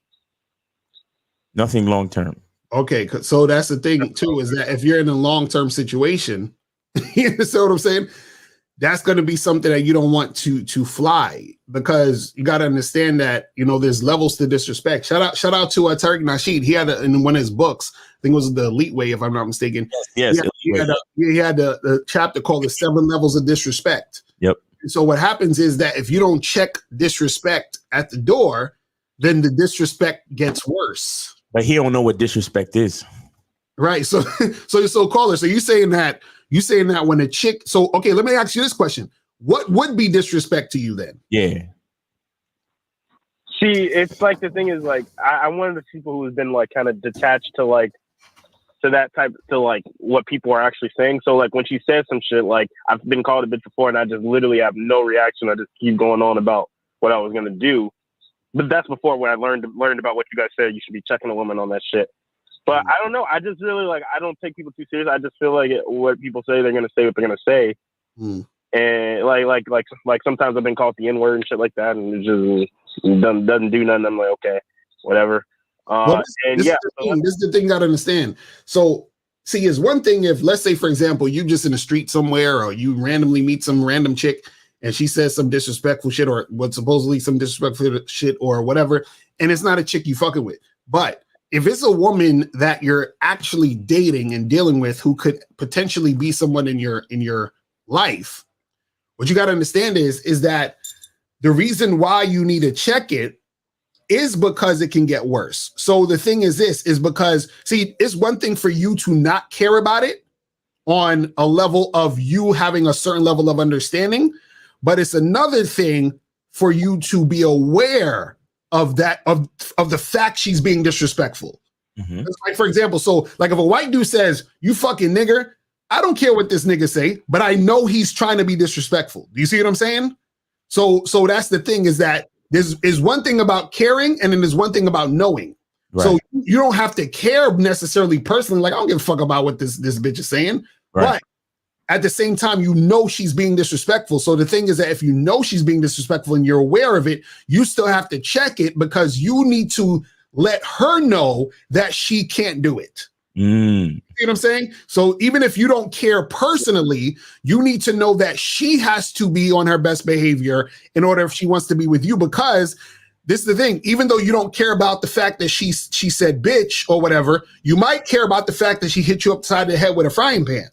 Nothing long term. Okay, so that's the thing too, is that if you're in a long term situation, you understand what I'm saying? That's going to be something that you don't want to fly, because you got to understand that, there's levels to disrespect. Shout out to Tariq Nasheed. He had in one of his books, I think it was The Elite Way, if I'm not mistaken. Yes. He had a chapter called The 7 Levels of Disrespect. Yep. And so what happens is that if you don't check disrespect at the door, then the disrespect gets worse. But he don't know what disrespect is. Right. So caller, so you saying that when a chick, so okay, let me ask you this question. What would be disrespect to you then? Yeah. See, it's the thing is I'm one of the people who's been kind of detached to to that type, to like what people are actually saying. So like when she says some shit, like I've been called a bitch before and I just literally have no reaction. I just keep going on about what I was going to do. But that's before when I learned about what you guys said. You should be checking a woman on that shit. But I don't know. I just really like, I don't take people too serious. I just feel like what people say, they're going to say what they're going to say. And like sometimes I've been called the N-word and shit like that. And it just doesn't do nothing. I'm like, okay, whatever. This is the thing you got to understand. So see, it's one thing if, let's say, for example, you just in the street somewhere or you randomly meet some random chick and she says some disrespectful shit or what supposedly some disrespectful shit or whatever, and it's not a chick you fucking with. But if it's a woman that you're actually dating and dealing with who could potentially be someone in your life, what you got to understand is that the reason why you need to check it is because it can get worse. So the thing is because, see, it's one thing for you to not care about it on a level of you having a certain level of understanding, but it's another thing for you to be aware of that, of the fact she's being disrespectful. Like, for example, so like if a white dude says, "You fucking nigger," I don't care what this nigga say, but I know he's trying to be disrespectful. Do you see what I'm saying? So that's the thing, is that there's one thing about caring and then there's one thing about knowing. Right. So you don't have to care necessarily personally. Like, I don't give a fuck about what this bitch is saying. Right. But at the same time, you know she's being disrespectful. So the thing is that if you know she's being disrespectful and you're aware of it, you still have to check it because you need to let her know that she can't do it. You know what I'm saying? So even if you don't care personally, you need to know that she has to be on her best behavior in order if she wants to be with you, because this is the thing, even though you don't care about the fact that she said bitch or whatever, you might care about the fact that she hit you upside the head with a frying pan.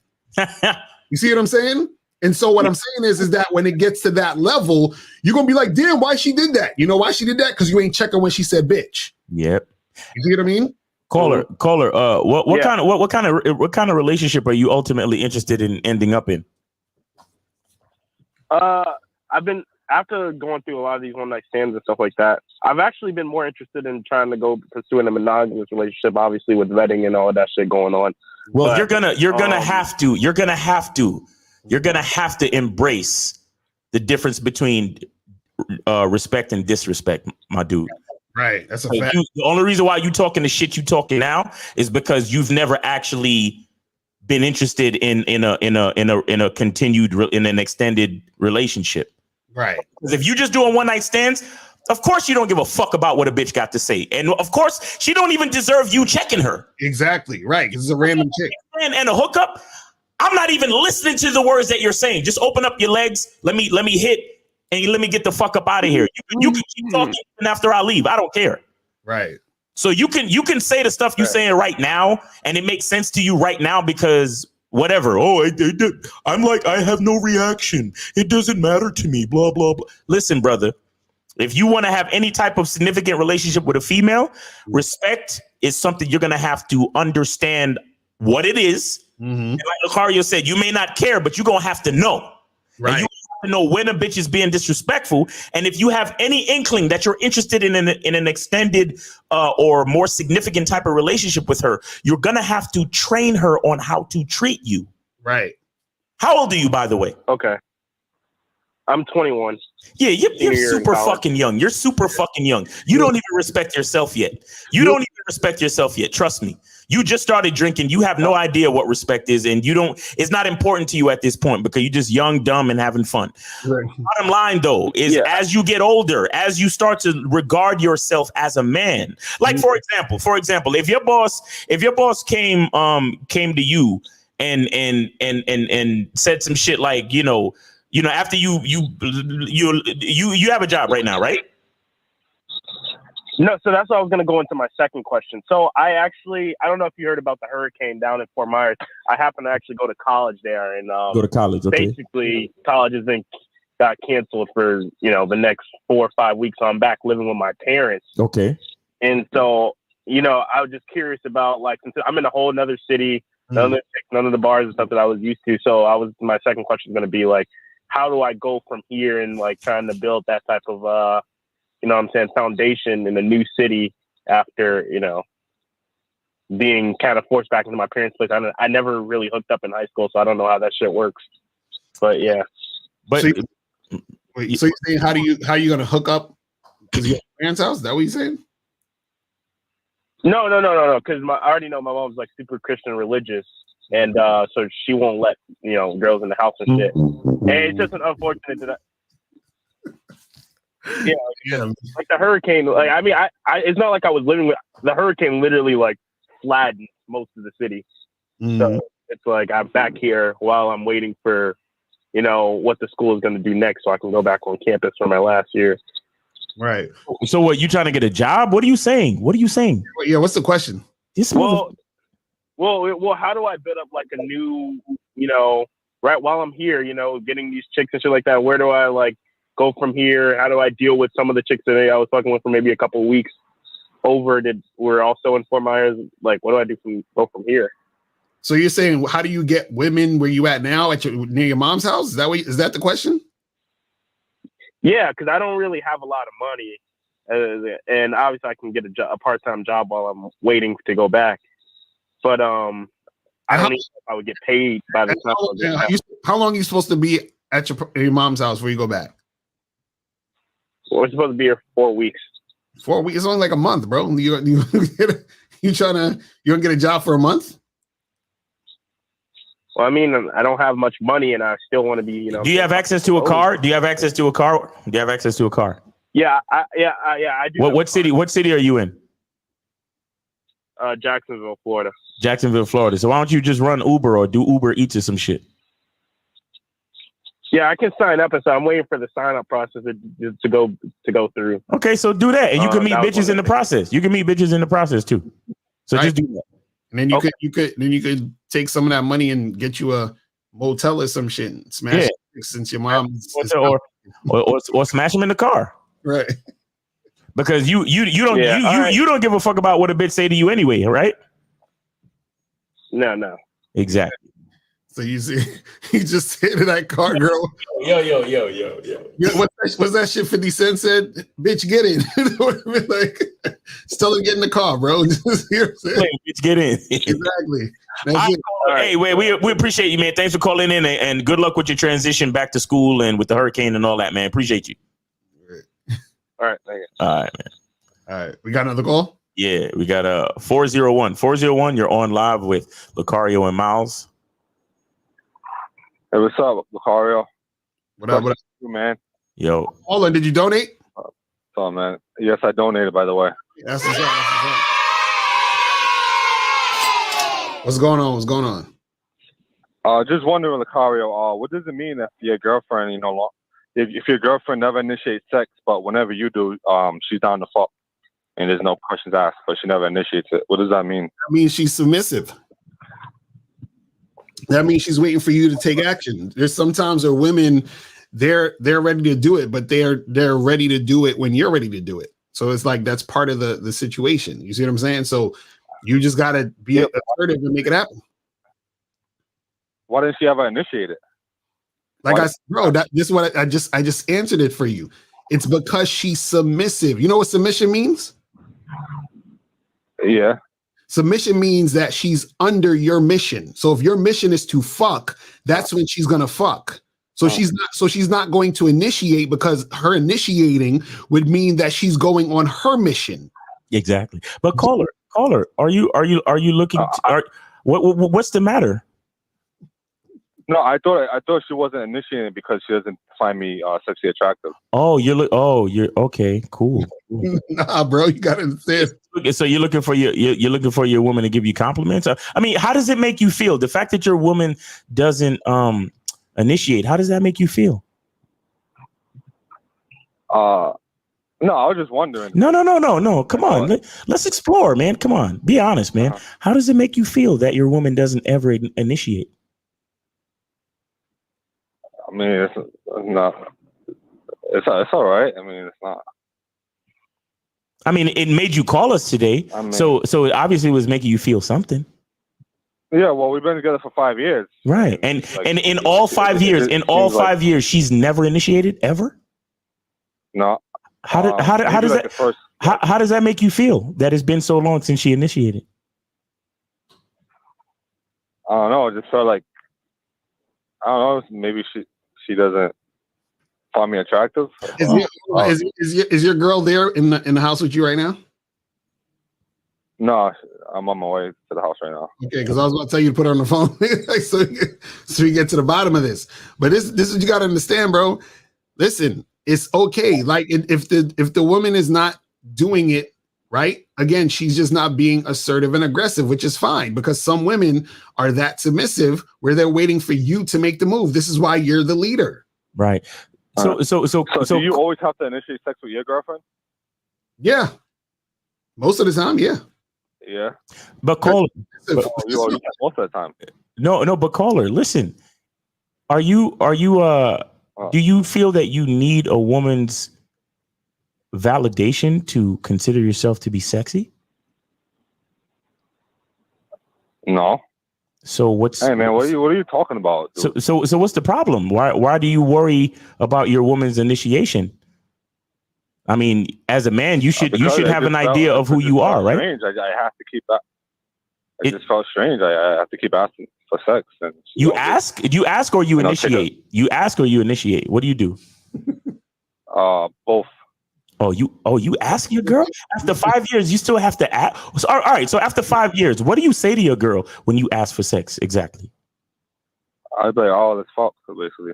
You see what I'm saying? And so what I'm saying is that when it gets to that level, you're going to be like, damn, why she did that? You know why she did that? Because you ain't checking when she said bitch. Yep. You see what I mean? Caller. What kind of relationship are you ultimately interested in ending up in? I've been, after going through a lot of these one night stands and stuff like that, I've actually been more interested in trying to go pursuing a monogamous relationship, obviously with vetting and all of that shit going on. Well, but, you're gonna have to embrace the difference between respect and disrespect, my dude. Right, that's a fact. The only reason why you talking the shit you talking now is because you've never actually been interested in a continued in an extended relationship. Right. Because if you just doing one night stands, of course you don't give a fuck about what a bitch got to say, and of course she don't even deserve you checking her. Exactly right. This is a random chick and a hookup. I'm not even listening to the words that you're saying. Just open up your legs. Let me hit. And let me get the fuck up out of here. You can keep talking after I leave. I don't care. Right. So you can say the stuff you're saying right now, and it makes sense to you right now because whatever. Oh, I'm like, I have no reaction. It doesn't matter to me. Blah, blah, blah. Listen, brother, if you want to have any type of significant relationship with a female, respect is something you're going to have to understand what it is. And like Lucario said, you may not care, but you're going to have to know. Right. And you to know when a bitch is being disrespectful, and if you have any inkling that you're interested in an extended or more significant type of relationship with her, you're gonna have to train her on how to treat you. Right. How old are you, by the way? Okay, I'm 21. Yeah, you're super fucking young. You're super fucking young. You don't even respect yourself yet. You don't even respect yourself yet. Trust me. You just started drinking. You have no idea what respect is, and it's not important to you at this point because you're just young, dumb, and having fun. Right. Bottom line, though, is as you get older, as you start to regard yourself as a man, like for example, if your boss came to you and said some shit like, after you have a job right now, right? No, so that's why I was going to go into my second question. So I don't know if you heard about the hurricane down in Fort Myers. I happen to actually go to college there, and go to college. Okay. Basically, college has got canceled for the next 4 or 5 weeks. So I'm back living with my parents. Okay. And so I was just curious about, like, since I'm in a whole other city, none of the bars and stuff that I was used to. So my second question is going to be like, how do I go from here and like trying to build that type of foundation in a new city after, being kind of forced back into my parents' place. I never really hooked up in high school, so I don't know how that shit works. But yeah. But So you're saying how you gonna hook up? Because your parents' house? Is that what you're saying? No. Because I already know my mom's like super Christian religious, and so she won't let girls in the house and shit. And it's just an unfortunate that. Yeah, like the hurricane. Like I mean, I it's not like I was living with the hurricane. Literally, like flattened most of the city. So it's like I'm back here while I'm waiting for, what the school is going to do next, so I can go back on campus for my last year. Right. So what? You trying to get a job? What are you saying? Yeah. What's the question? Well, how do I build up like a new, right while I'm here, getting these chicks and shit like that? Where do I like go from here? How do I deal with some of the chicks that I was fucking with for maybe a couple of weeks over that were also in Fort Myers? Like, what do I do go from here? So you're saying, how do you get women where you at now near your mom's house? Is that the question? Yeah, because I don't really have a lot of money, and obviously I can get a part-time job while I'm waiting to go back. But I don't know if I would get paid by the time. How long are you supposed to be at your mom's house before you go back? Well, we're supposed to be here for 4 weeks. 4 weeks? It's only like a month, bro. You gonna get a job for a month? Well, I mean, I don't have much money, and I still want to be, Do you have access to a car? Yeah, I do. What city are you in? Jacksonville, Florida. So why don't you just run Uber or do Uber Eats or some shit? Yeah, I can sign up, and so I'm waiting for the sign up process to go through. Okay, so do that, and you can meet bitches in the process. You can meet bitches in the process too. So just do that. And then you could take some of that money and get you a motel or some shit and smash it since your mom or smash them in the car. Right. Because you don't give a fuck about what a bitch say to you anyway, right? No. Exactly. So you see, he just hit that car, girl. Yo. What's that shit 50 Cent said? Bitch, get in. Like, still get in the car, bro. Bitch, get in. Exactly. Hey, we appreciate you, man. Thanks for calling in, and good luck with your transition back to school and with the hurricane and all that, man. Appreciate you. All right, thank you. All right, man. All right, we got another call? Yeah, we got 401. 401, you're on live with Lucario and Miles. Hey, what's up, Lucario? What up, man? Yo. Hold on, did you donate? What's up, man? Yes, I donated, by the way. That's what's up. What's going on? Just wondering, Lucario, what does it mean if your girlfriend, if your girlfriend never initiates sex, but whenever you do, she's down to fuck, and there's no questions asked, but she never initiates it? What does that mean? That means she's submissive. That means she's waiting for you to take action. There's sometimes where women, they're ready to do it, but they're ready to do it when you're ready to do it. So it's like that's part of the situation. You see what I'm saying? So you just gotta be assertive and make it happen. Why didn't she ever initiate it? Like I said, bro, this is what I just answered it for you. It's because she's submissive. You know what submission means? Yeah. Submission means that she's under your mission. So if your mission is to fuck, that's when she's gonna fuck. So she's not going to initiate, because her initiating would mean that she's going on her mission. Exactly. But caller, are you looking? What's the matter? No, I thought she wasn't initiating because she doesn't find me sexually attractive. Oh, you're okay. Cool. Nah, bro, you gotta understand. So you're looking for your woman to give you compliments. I mean, how does it make you feel? The fact that your woman doesn't initiate, how does that make you feel? No, I was just wondering. No. Come on, let's explore, man. Come on, be honest, man. How does it make you feel that your woman doesn't ever initiate? I mean, it's not. It's all right. I mean, it's not. I mean, it made you call us today, so it obviously was making you feel something. Yeah, well, we've been together for 5 years, right? And in all 5 years, years, she's never initiated ever. No. How does that make you feel that it's been so long since she initiated? I don't know. I just felt like, I don't know. Maybe she doesn't find me attractive. Is your girl there in the house with you right now? No, I'm on my way to the house right now. Okay, because I was about to tell you to put her on the phone so you get to the bottom of this. But this is what you got to understand, bro. Listen, it's okay. Like if the woman is not doing it right, again, she's just not being assertive and aggressive, which is fine because some women are that submissive where they're waiting for you to make the move. This is why you're the leader. Right. So do you always have to initiate sex with your girlfriend? Yeah. Most of the time, yeah. Yeah. But caller, you most of the time. No, but caller, listen. Are you do you feel that you need a woman's validation to consider yourself to be sexy? No. So what's Hey man, what are you talking about? Dude? So what's the problem? Why do you worry about your woman's initiation? I mean, as a man, you should have an idea of who you are, right? Strange. I have to keep that. It just felt strange. I have to keep asking for sex. And you ask? Do you ask or you initiate? You ask or you initiate? What do you do? Both. Oh, you ask your girl? After 5 years, you still have to ask. So, all right. So after 5 years, what do you say to your girl when you ask for sex? Exactly. I'd be like, oh, let's fuck, basically.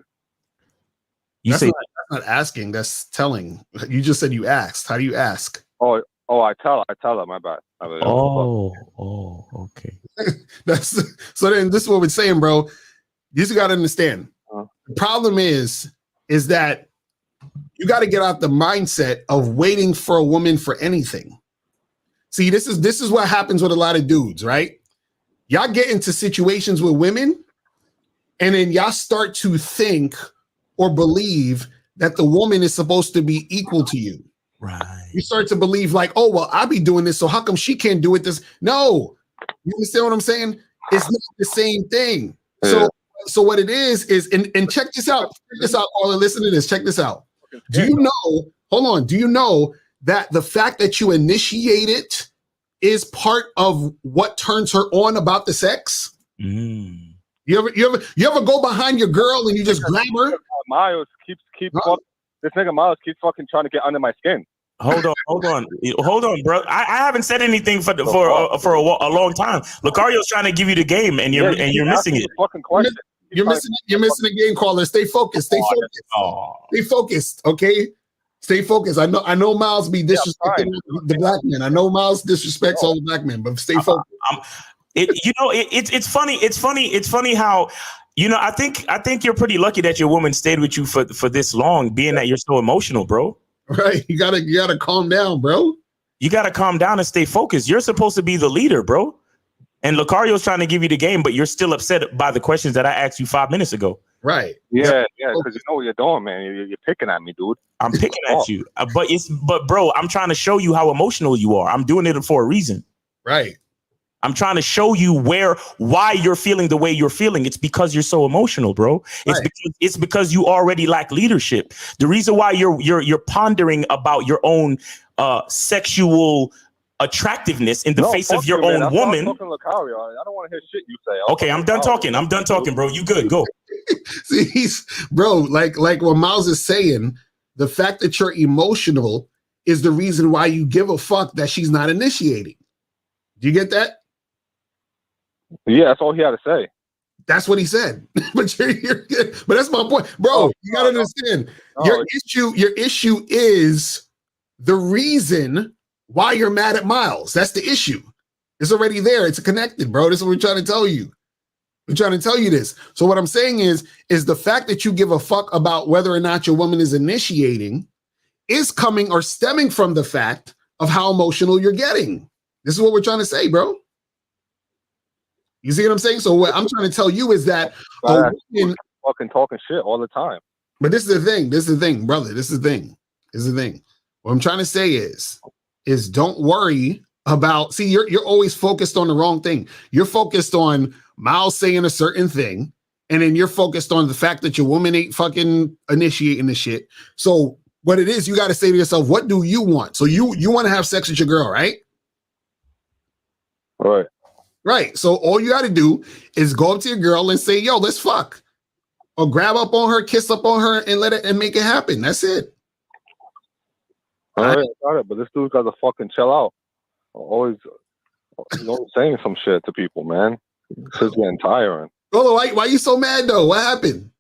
That's not asking. That's telling. You just said you asked. How do you ask? Oh, I tell her. My bad. Okay. So then this is what we're saying, bro. You just got to understand. The problem is that you got to get out the mindset of waiting for a woman for anything. See, this is what happens with a lot of dudes, right? Y'all get into situations with women, and then y'all start to think or believe that the woman is supposed to be equal to you. Right. You start to believe like, oh, well, I'll be doing this, so how come she can't do it? No. You understand what I'm saying? It's not the same thing. So what it is, and check this out. Check this out, Paula. Listen to this. Check this out. Do you know that the fact that you initiate it is part of what turns her on about the sex? Mm. You ever go behind your girl and you just grab her? Miles keeps this nigga Miles keeps fucking trying to get under my skin. Hold on, bro. I haven't said anything for a long time. Lucario's trying to give you the game, and you're missing it. You're missing the game, caller. Stay focused. Stay focused. Okay, stay focused. I know Miles be disrespecting the black men. I know Miles disrespects all the black men, but stay focused. It's funny. It's funny how. I think you're pretty lucky that your woman stayed with you for this long, being that you're so emotional, bro. Right. You gotta calm down, bro. You gotta calm down and stay focused. You're supposed to be the leader, bro. And Lucario's trying to give you the game, but you're still upset by the questions that I asked you 5 minutes ago. Right. Yeah, because you know what you're doing, man. You're picking at me, dude. I'm picking at you. But bro, I'm trying to show you how emotional you are. I'm doing it for a reason. Right. I'm trying to show you why you're feeling the way you're feeling. It's because you're so emotional, bro. It's because you already lack leadership. The reason why you're pondering about your own sexual attractive-ness in the face of your own woman. I don't want to hear shit you say. Okay, I'm done talking, bro. You good? Go. See, bro, like what Miles is saying, the fact that you're emotional is the reason why you give a fuck that she's not initiating. Do you get that? Yeah, that's all he had to say. That's what he said. But but that's my point, bro. You gotta understand. Your issue is the reason why you're mad at Miles. That's the issue. It's already there. It's connected, bro. This is what we're trying to tell you. We're trying to tell you this. So what I'm saying is the fact that you give a fuck about whether or not your woman is initiating is coming or stemming from the fact of how emotional you're getting. This is what we're trying to say, bro. You see what I'm saying? So what I'm trying to tell you is that fucking talking shit all the time. But this is the thing. This is the thing, brother. This is the thing. What I'm trying to say is don't worry about. See, you're always focused on the wrong thing. You're focused on Miles saying a certain thing, and then you're focused on the fact that your woman ain't fucking initiating the shit. So what it is, you got to say to yourself, what do you want? So you want to have sex with your girl, right? Right. Right. So all you got to do is go up to your girl and say, yo, let's fuck. Or grab up on her, kiss up on her, and let it and make it happen. That's it. All right, got it. But this dude got to fucking chill out. Always saying some shit to people, man. It's just getting tiring. Golo, why you so mad though? What happened?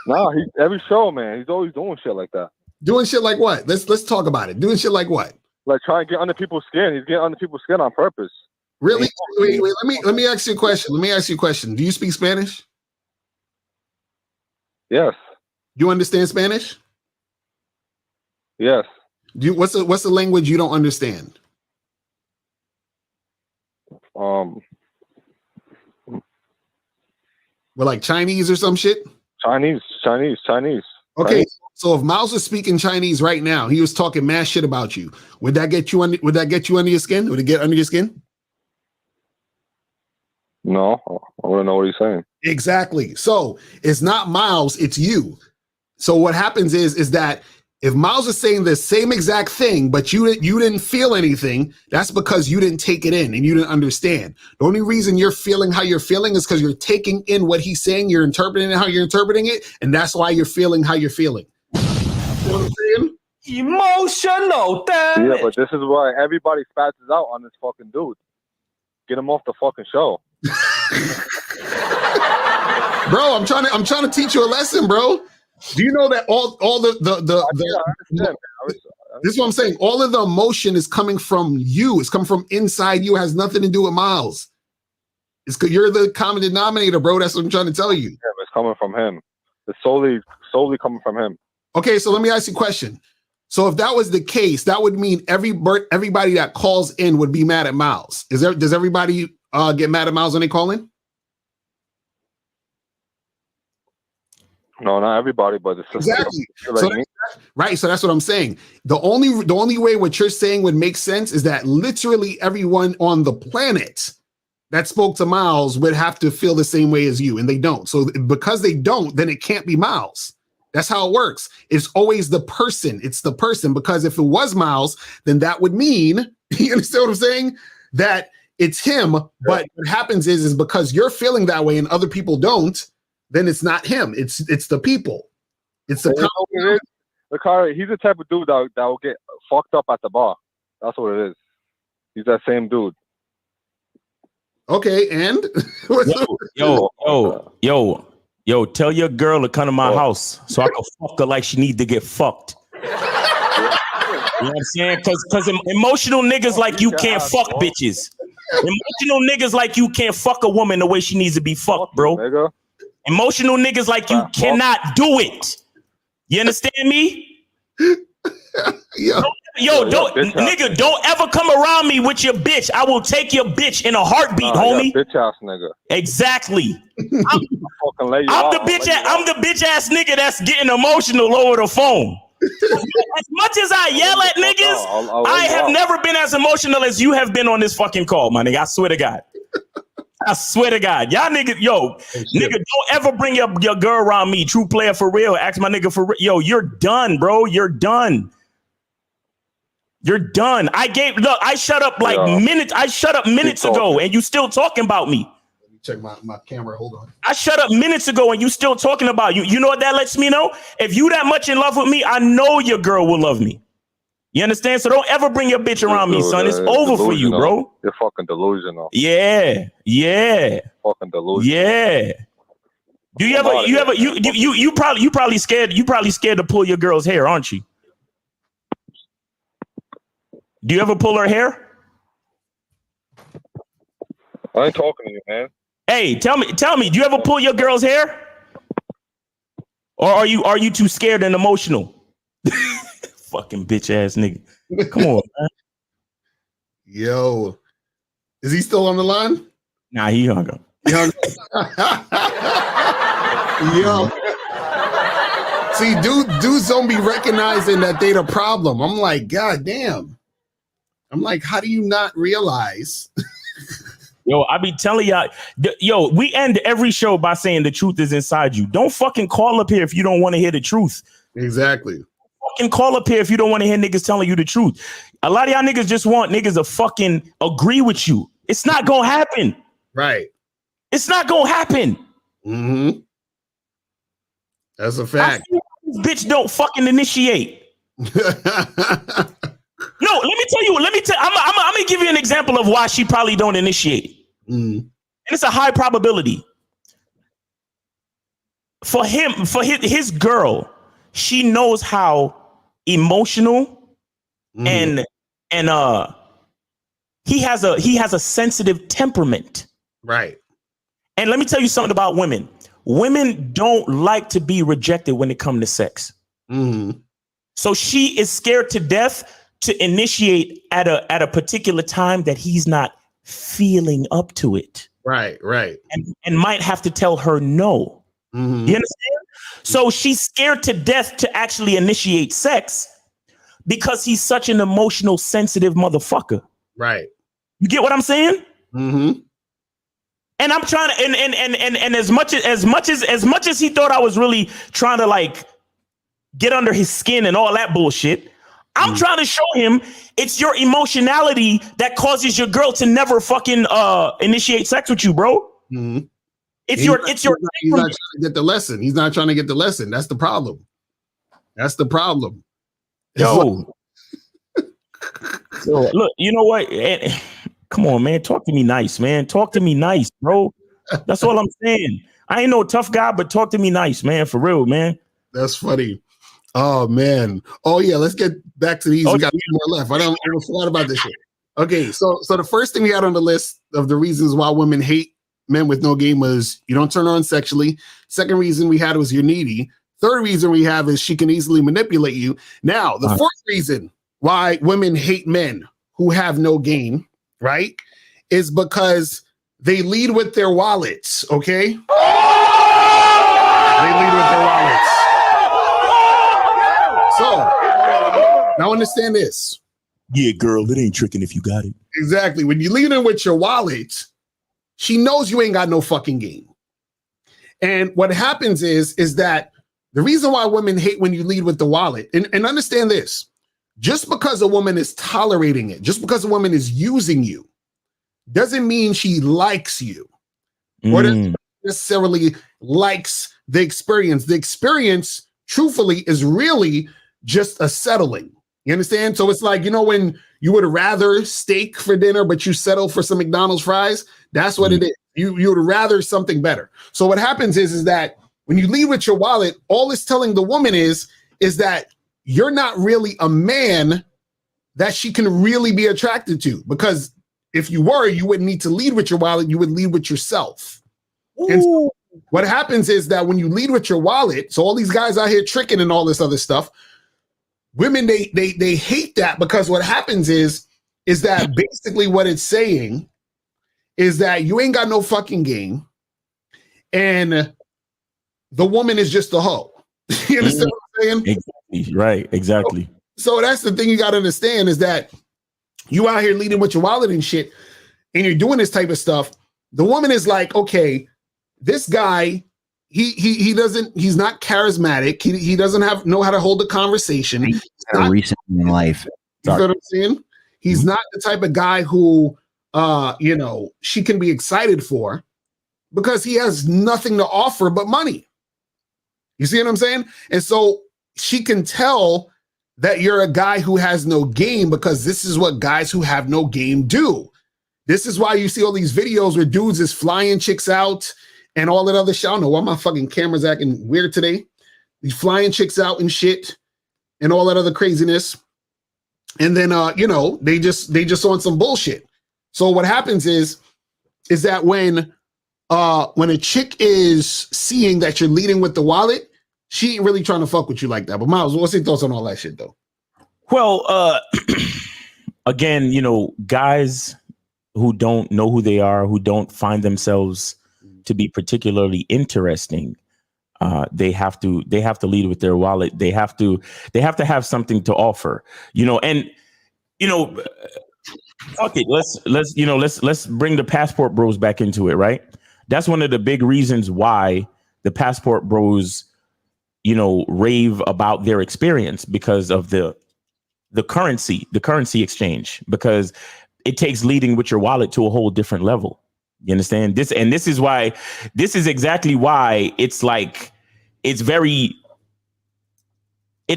Nah, every show, man, he's always doing shit like that. Doing shit like what? Let's talk about it. Doing shit like what? Like trying to get under people's skin. He's getting under people's skin on purpose. Really? Wait. Let me ask you a question. Do you speak Spanish? Yes. Do you understand Spanish? Yes. What's the language you don't understand? Well, like Chinese or some shit? Chinese. Okay, so if Miles was speaking Chinese right now, he was talking mad shit about you. Would that get you under your skin? Would it get under your skin? No, I wouldn't know what he's saying. Exactly. So it's not Miles, it's you. So what happens is that if Miles is saying the same exact thing, but you didn't feel anything, that's because you didn't take it in and you didn't understand. The only reason you're feeling how you're feeling is because you're taking in what he's saying, you're interpreting it how you're interpreting it, and that's why you're feeling how you're feeling. You know what I'm saying? Emotional damage. Yeah, but this is why everybody spazzes out on this fucking dude. Get him off the fucking show. Bro, I'm trying to teach you a lesson, bro. Do you know that all the this is what I'm saying. All of the emotion is coming from you. It's coming from inside you. It has nothing to do with Miles. It's because you're the common denominator, bro. That's what I'm trying to tell you. Yeah, it's coming from him. It's solely coming from him. Okay, so let me ask you a question. So if that was the case, that would mean everybody that calls in would be mad at Miles. Does everybody get mad at Miles when they call in? No, not everybody, but it's just exactly. Like Right. So that's what I'm saying. The only way what you're saying would make sense is that literally everyone on the planet that spoke to Miles would have to feel the same way as you, and they don't. So because they don't, then it can't be Miles. That's how it works. It's always the person. It's the person, because if it was Miles, then that would mean, you understand what I'm saying? That it's him. But what happens is because you're feeling that way and other people don't, then it's not him. It's the people. It's the he's the type of dude that will get fucked up at the bar. That's what it is. He's that same dude. Okay, and yo, tell your girl to come to my house so I can fuck her like she need to get fucked. You know what I'm saying? Because emotional niggas like you can't fuck bitches. Emotional niggas like you can't fuck a woman the way she needs to be fucked, bro. Emotional niggas like you cannot do it. You understand me? Don't ever come around me with your bitch. I will take your bitch in a heartbeat, homie. Bitch ass nigga. Exactly. I'm the bitch ass nigga that's getting emotional over the phone. As much as I yell at niggas, I have never been as emotional as you have been on this fucking call, my nigga. I swear to God. I swear to God. Y'all niggas, nigga, don't ever bring your girl around me. True player for real. Ask my nigga for real. Yo, you're done, bro. You're done. You're done. I shut up minutes ago and you still talking about me. Let me check my camera. Hold on. I shut up minutes ago and you still talking about you. You know what that lets me know? If you that much in love with me, I know your girl will love me. You understand? So don't ever bring your bitch around me, son. It's over for you, bro. You're fucking delusional. Yeah. Fucking delusional. Yeah. Do you probably scared to pull your girl's hair, aren't you? Do you ever pull her hair? I ain't talking to you, man. Hey, tell me, do you ever pull your girl's hair? Or are you too scared and emotional? Fucking bitch ass nigga. Come on, man. Yo. Is he still on the line? Nah, he hung up. Yo. See, dudes don't be recognizing that they the problem. I'm like, God damn. I'm like, how do you not realize? Yo, I be telling y'all, we end every show by saying the truth is inside you. Don't fucking call up here if you don't want to hear the truth. Exactly. Fucking call up here if you don't want to hear niggas telling you the truth. A lot of y'all niggas just want niggas to fucking agree with you. It's not gonna happen. Right. It's not gonna happen. Mm-hmm. That's a fact. This bitch don't fucking initiate. No, let me tell. I'm gonna give you an example of why she probably don't initiate. And it's a high probability. For his girl, she knows how emotional and he has a sensitive temperament. Right. And let me tell you something about women. Women don't like to be rejected when it comes to sex. So she is scared to death to initiate at a particular time that he's not feeling up to it. Right. And might have to tell her no. You understand? So she's scared to death to actually initiate sex because he's such an emotional, sensitive motherfucker. Right. You get what I'm saying? And I'm trying to, and as much as he thought I was really trying to like get under his skin and all that bullshit, I'm trying to show him it's your emotionality that causes your girl to never fucking initiate sex with you, bro. He's not trying to get the lesson. He's not trying to get the lesson. That's the problem. Yo. So, look, you know what? Come on, man. Talk to me nice, man. Talk to me nice, bro. That's all I'm saying. I ain't no tough guy, but talk to me nice, man. For real, man. That's funny. Oh, man. Oh, yeah. Let's get back to these. We got more left. I forgot about this shit. Okay. So the first thing we had on the list of the reasons why women hate men with no game was you don't turn on sexually. Second reason we had was you're needy. Third reason we have is she can easily manipulate you. Now, the fourth reason why women hate men who have no game, right, is because they lead with their wallets, okay? They lead with their wallets. So, now understand this. Yeah, girl, it ain't tricking if you got it. Exactly. When you lead in with your wallet, she knows you ain't got no fucking game. And what happens is that the reason why women hate when you lead with the wallet, and understand this, just because a woman is tolerating it, just because a woman is using you, doesn't mean she likes you or doesn't necessarily likes the experience. The experience, truthfully, is really just a settling. You understand? So it's like, you know, when you would rather steak for dinner, but you settle for some McDonald's fries, that's what it is. You would rather something better. So what happens is that when you leave with your wallet, all it's telling the woman is that you're not really a man that she can really be attracted to, because if you were, you wouldn't need to lead with your wallet. You would lead with yourself. And so what happens is that when you lead with your wallet, so all these guys out here tricking and all this other stuff, women, they hate that, because what happens is that basically what it's saying is that you ain't got no fucking game and the woman is just a hoe. You understand what I'm saying? Exactly. Right. Exactly. So that's the thing you got to understand, is that you out here leading with your wallet and shit, and you're doing this type of stuff. The woman is like, okay, this guy, he's not charismatic. He doesn't know how to hold a conversation. He's not recent in life. You know what I'm saying? He's not the type of guy who, she can be excited for, because he has nothing to offer but money. You see what I'm saying? And so she can tell that you're a guy who has no game, because this is what guys who have no game do. This is why you see all these videos where dudes is flying chicks out and all that other shit. I don't know why my fucking camera's acting weird today. These flying chicks out and shit and all that other craziness. And then, they just on some bullshit. So what happens is that when a chick is seeing that you're leading with the wallet, she ain't really trying to fuck with you like that. But Miles, what's your thoughts on all that shit, though? Well, again, guys who don't know who they are, who don't find themselves to be particularly interesting, they have to lead with their wallet. They have to have something to offer, and fuck it. Let's bring the passport bros back into it, right? That's one of the big reasons why the passport bros, rave about their experience, because of the currency exchange, because it takes leading with your wallet to a whole different level. You understand this? And this is exactly why it's like, it's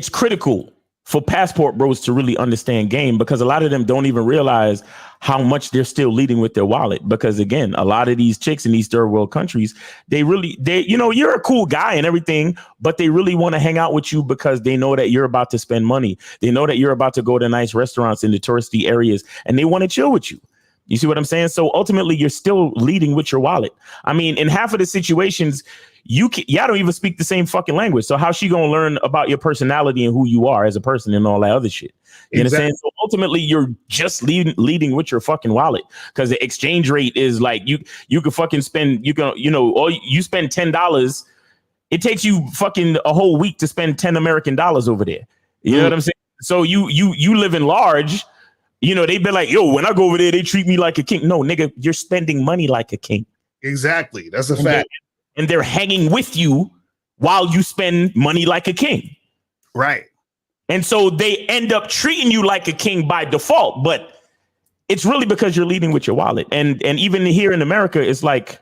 critical for passport bros to really understand game, because a lot of them don't even realize how much they're still leading with their wallet. Because again, a lot of these chicks in these third world countries, they you're a cool guy and everything, but they really want to hang out with you because they know that you're about to spend money. They know that you're about to go to nice restaurants in the touristy areas, and they want to chill with you. You see what I'm saying? So ultimately, you're still leading with your wallet. I mean, in half of the situations, y'all don't even speak the same fucking language. So how's she gonna learn about your personality and who you are as a person and all that other shit? You understand? So ultimately, you're just leading with your fucking wallet, because the exchange rate is like you could fucking spend you spend $10. It takes you fucking a whole week to spend 10 American dollars over there. You know what I'm saying? So you live in large. They've been like, yo, when I go over there, they treat me like a king. No, nigga, you're spending money like a king. Exactly. That's a fact. And they're hanging with you while you spend money like a king. Right. And so they end up treating you like a king by default, but it's really because you're leading with your wallet. And even here in America, it's like,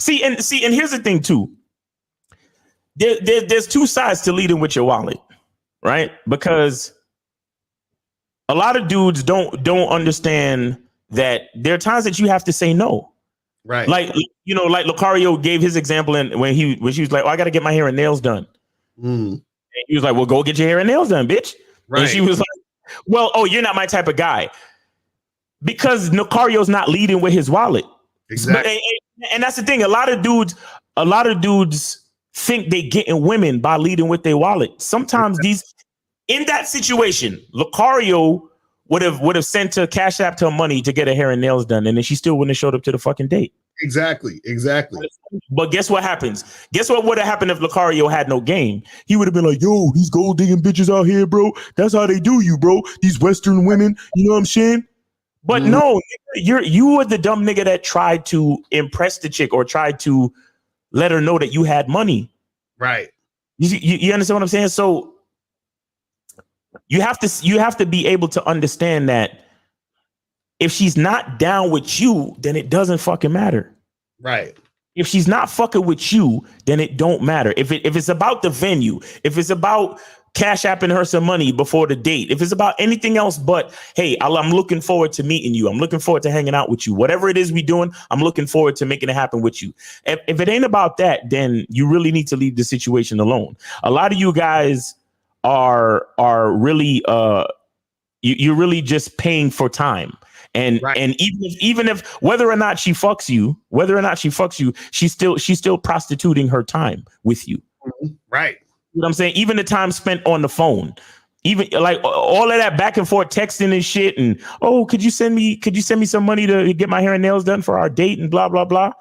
and here's the thing too. There's two sides to leading with your wallet, right? Because a lot of dudes don't understand that there are times that you have to say no. Right. Like Lucario gave his example, and when she was like, oh, I got to get my hair and nails done. And he was like, well, go get your hair and nails done, bitch. Right. And she was like, well, oh, you're not my type of guy. Because Lucario's not leading with his wallet. Exactly. And that's the thing. A lot of dudes think they getting women by leading with their wallet. Sometimes in that situation, Lucario would have sent her Cash App to her money to get her hair and nails done, and then she still wouldn't have showed up to the fucking date. Exactly. But guess what happens? Guess what would have happened if Lucario had no game? He would have been like, yo, these gold digging bitches out here, bro. That's how they do you, bro. These Western women, you know what I'm saying? But no, you were the dumb nigga that tried to impress the chick or tried to let her know that you had money. Right. You understand what I'm saying? So you have to be able to understand that if she's not down with you, then it doesn't fucking matter. Right. If she's not fucking with you, then it don't matter. If it's about the venue, if it's about Cash Apping her some money before the date, if it's about anything else but, hey, I'm looking forward to meeting you. I'm looking forward to hanging out with you. Whatever it is we doing, I'm looking forward to making it happen with you. If it ain't about that, then you really need to leave the situation alone. A lot of you guys are really you're really just paying for time. And even if whether or not she fucks you, she's still prostituting her time with you. Right. You know what I'm saying? Even the time spent on the phone, even like all of that back and forth texting and shit. And, oh, could you send me some money to get my hair and nails done for our date and blah, blah, blah. Right.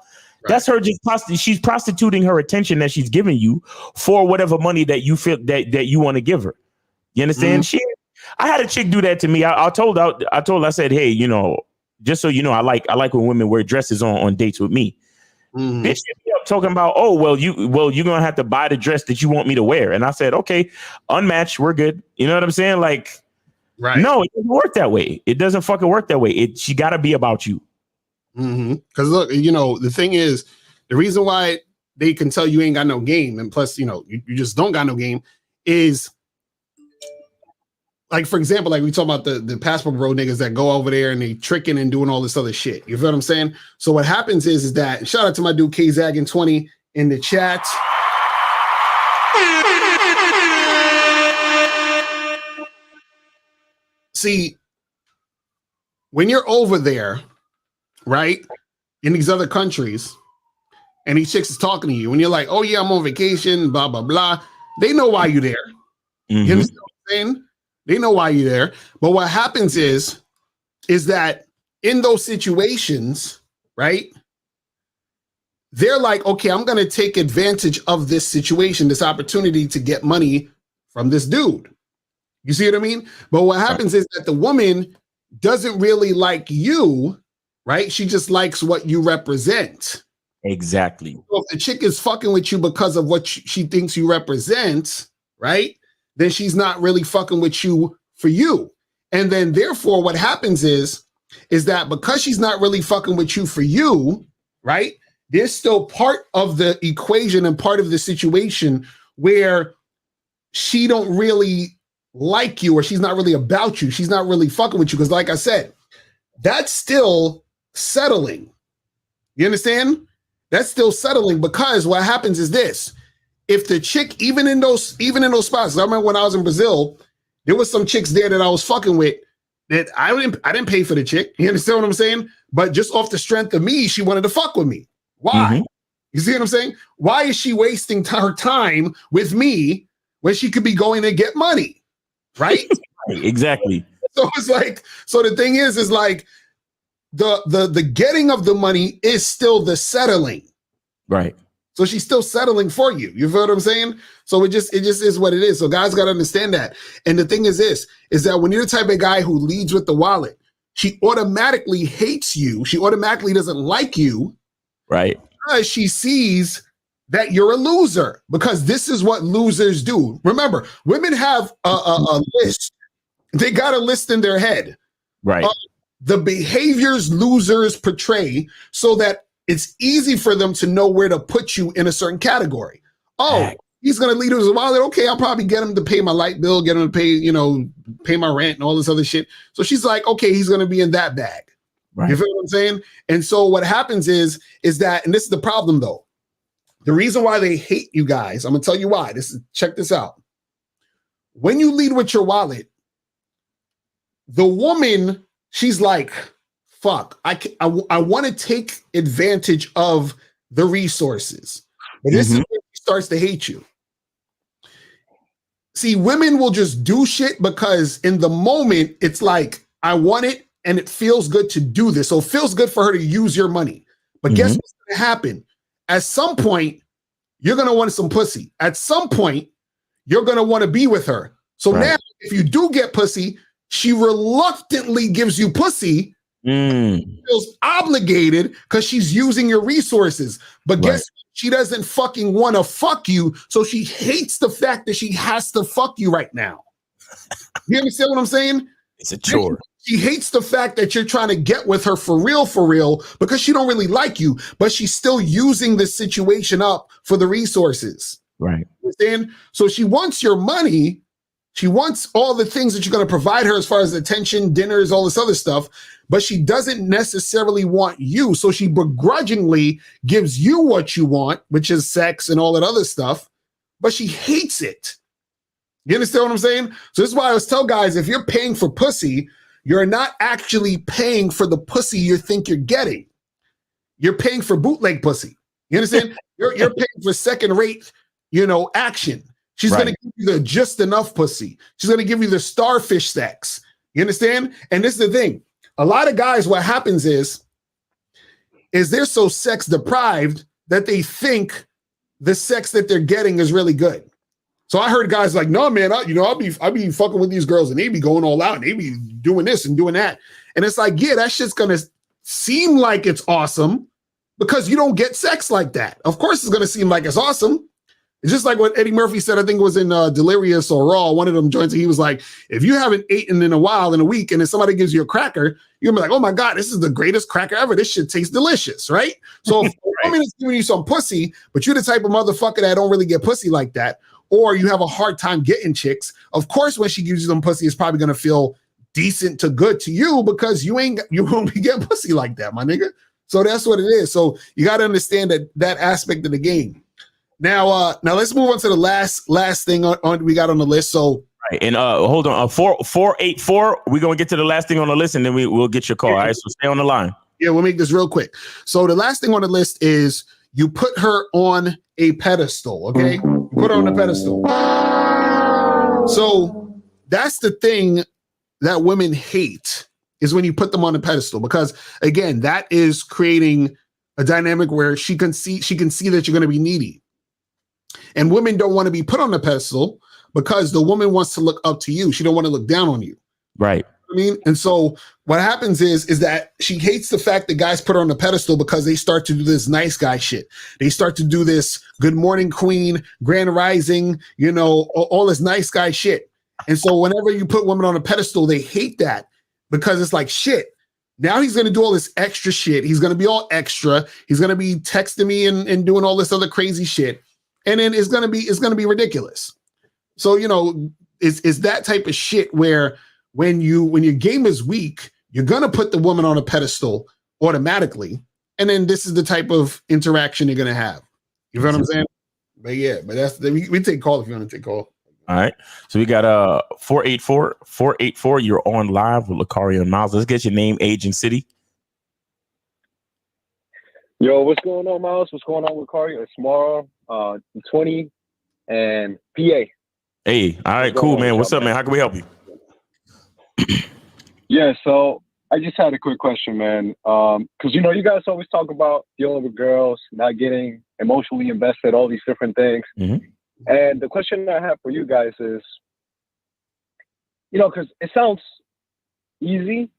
That's her she's prostituting her attention that she's giving you for whatever money that you feel that you want to give her. You understand? I had a chick do that to me. I told her, I said, hey, just so you know, I like when women wear dresses on dates with me. Bitch hit me up talking about, oh, well, you're gonna have to buy the dress that you want me to wear. And I said, okay, unmatched, we're good. You know what I'm saying? Like, right. No, it doesn't work that way. It doesn't fucking work that way. She gotta be about you. Because look, the thing is, the reason why they can tell you ain't got no game, and plus, you just don't got no game, is like, for example, like we talk about the passport bro niggas that go over there and they tricking and doing all this other shit. You feel what I'm saying? So what happens is that, shout out to my dude KZaggin20 in the chat. See, when you're over there, right, in these other countries, and these chicks is talking to you, and you're like, oh yeah, I'm on vacation, blah, blah, blah. They know why you're there. You understand what I'm saying? They know why you're there. But what happens is that in those situations, right, they're like, okay, I'm going to take advantage of this situation, this opportunity to get money from this dude. You see what I mean? But what happens is that the woman doesn't really like you, right? She just likes what you represent. Exactly. So if the chick is fucking with you because of what she thinks you represent, right, then she's not really fucking with you for you. And then therefore what happens is is that because she's not really fucking with you for you, right? There's still part of the equation and part of the situation where she don't really like you, or she's not really about you. She's not really fucking with you. Because like I said, that's still settling. You understand? That's still settling, because what happens is this. If the chick, even in those spots, I remember when I was in Brazil, there was some chicks there that I was fucking with that I didn't pay for the chick. You understand what I'm saying? But just off the strength of me, she wanted to fuck with me. Why? Mm-hmm. You see what I'm saying? Why is she wasting her time with me when she could be going to get money? Right? Exactly. So it's like, so the thing is like the getting of the money is still the settling. Right. So she's still settling for you. You feel what I'm saying? So it just is what it is. So guys got to understand that. And the thing is this, is that when you're the type of guy who leads with the wallet, she automatically hates you. She automatically doesn't like you. Right. Because she sees that you're a loser, because this is what losers do. Remember, women have a list. They got a list in their head. Right. The behaviors losers portray, so that it's easy for them to know where to put you in a certain category. Oh, he's going to lead us a wallet. Okay, I'll probably get him to pay my light bill, get him to pay, pay my rent and all this other shit. So she's like, okay, he's going to be in that bag. Right. You feel what I'm saying? And so what happens is that, and this is the problem though, the reason why they hate you guys, I'm going to tell you why. Check this out. When you lead with your wallet, the woman, she's like, fuck, I want to take advantage of the resources. But this is when she starts to hate you. See, women will just do shit because in the moment, it's like, I want it and it feels good to do this. So it feels good for her to use your money. But guess what's going to happen? At some point, you're going to want some pussy. At some point, you're going to want to be with her. So now, if you do get pussy, she reluctantly gives you pussy. Feels obligated because she's using your resources. But guess what? She doesn't fucking want to fuck you. So she hates the fact that she has to fuck you right now. You understand what I'm saying? It's a chore. She hates the fact that you're trying to get with her for real, because she don't really like you, but she's still using the situation up for the resources. Right. You understand? So she wants your money. She wants all the things that you're going to provide her as far as attention, dinners, all this other stuff, but she doesn't necessarily want you. So she begrudgingly gives you what you want, which is sex and all that other stuff, but she hates it. You understand what I'm saying? So this is why I always tell guys, if you're paying for pussy, you're not actually paying for the pussy you think you're getting. You're paying for bootleg pussy. You understand? You're paying for second-rate, action. She's going to give you the just enough pussy. She's going to give you the starfish sex. You understand? And this is the thing. A lot of guys, what happens is they're so sex deprived that they think the sex that they're getting is really good. So I heard guys like, no, man, I'll be fucking with these girls and they be going all out and they be doing this and doing that. And it's like, yeah, that shit's going to seem like it's awesome because you don't get sex like that. Of course it's going to seem like it's awesome. It's just like what Eddie Murphy said, I think it was in Delirious or Raw, one of them joints. He was like, if you haven't eaten in a week, and then somebody gives you a cracker, you're gonna be like, oh my God, this is the greatest cracker ever. This shit tastes delicious, right? So if a woman is giving you some pussy, but you're the type of motherfucker that don't really get pussy like that, or you have a hard time getting chicks, of course, when she gives you some pussy, it's probably gonna feel decent to good to you because you won't be getting pussy like that, my nigga. So that's what it is. So you got to understand that aspect of the game. Now let's move on to the last thing on we got on the list. So and hold on, 484. We're gonna get to the last thing on the list, and then we'll get your call. All right, so stay on the line. Yeah, we'll make this real quick. So the last thing on the list is you put her on a pedestal. Okay, you put her on a pedestal. So that's the thing that women hate is when you put them on a pedestal, because again, that is creating a dynamic where she can see that you're going to be needy. And women don't want to be put on a pedestal because the woman wants to look up to you. She don't want to look down on you. Right. I mean, and so what happens is that she hates the fact that guys put her on the pedestal because they start to do this nice guy shit. They start to do this good morning queen, grand rising, all this nice guy shit. And so whenever you put women on a pedestal, they hate that because it's like, shit, Now he's going to do all this extra shit. He's going to be all extra. He's going to be texting me and doing all this other crazy shit. And then it's going to be ridiculous. So, you know, it's that type of shit where when your game is weak, you're going to put the woman on a pedestal automatically. And then this is the type of interaction you're going to have. You know what I'm saying? But yeah, but we take call if you want to take call. All right. So we got 484. You're on live with Lucario and Miles. Let's get your name, age, and city. Yo, what's going on, Miles? What's going on, Lucario? It's Mara, 20, and PA. Hey, all right, cool, man. What's up, man? How can we help you? Yeah, so I just had a quick question, man. Because, you know, you guys always talk about dealing with girls, not getting emotionally invested, all these different things. Mm-hmm. And the question I have for you guys is, you know, because it sounds easy,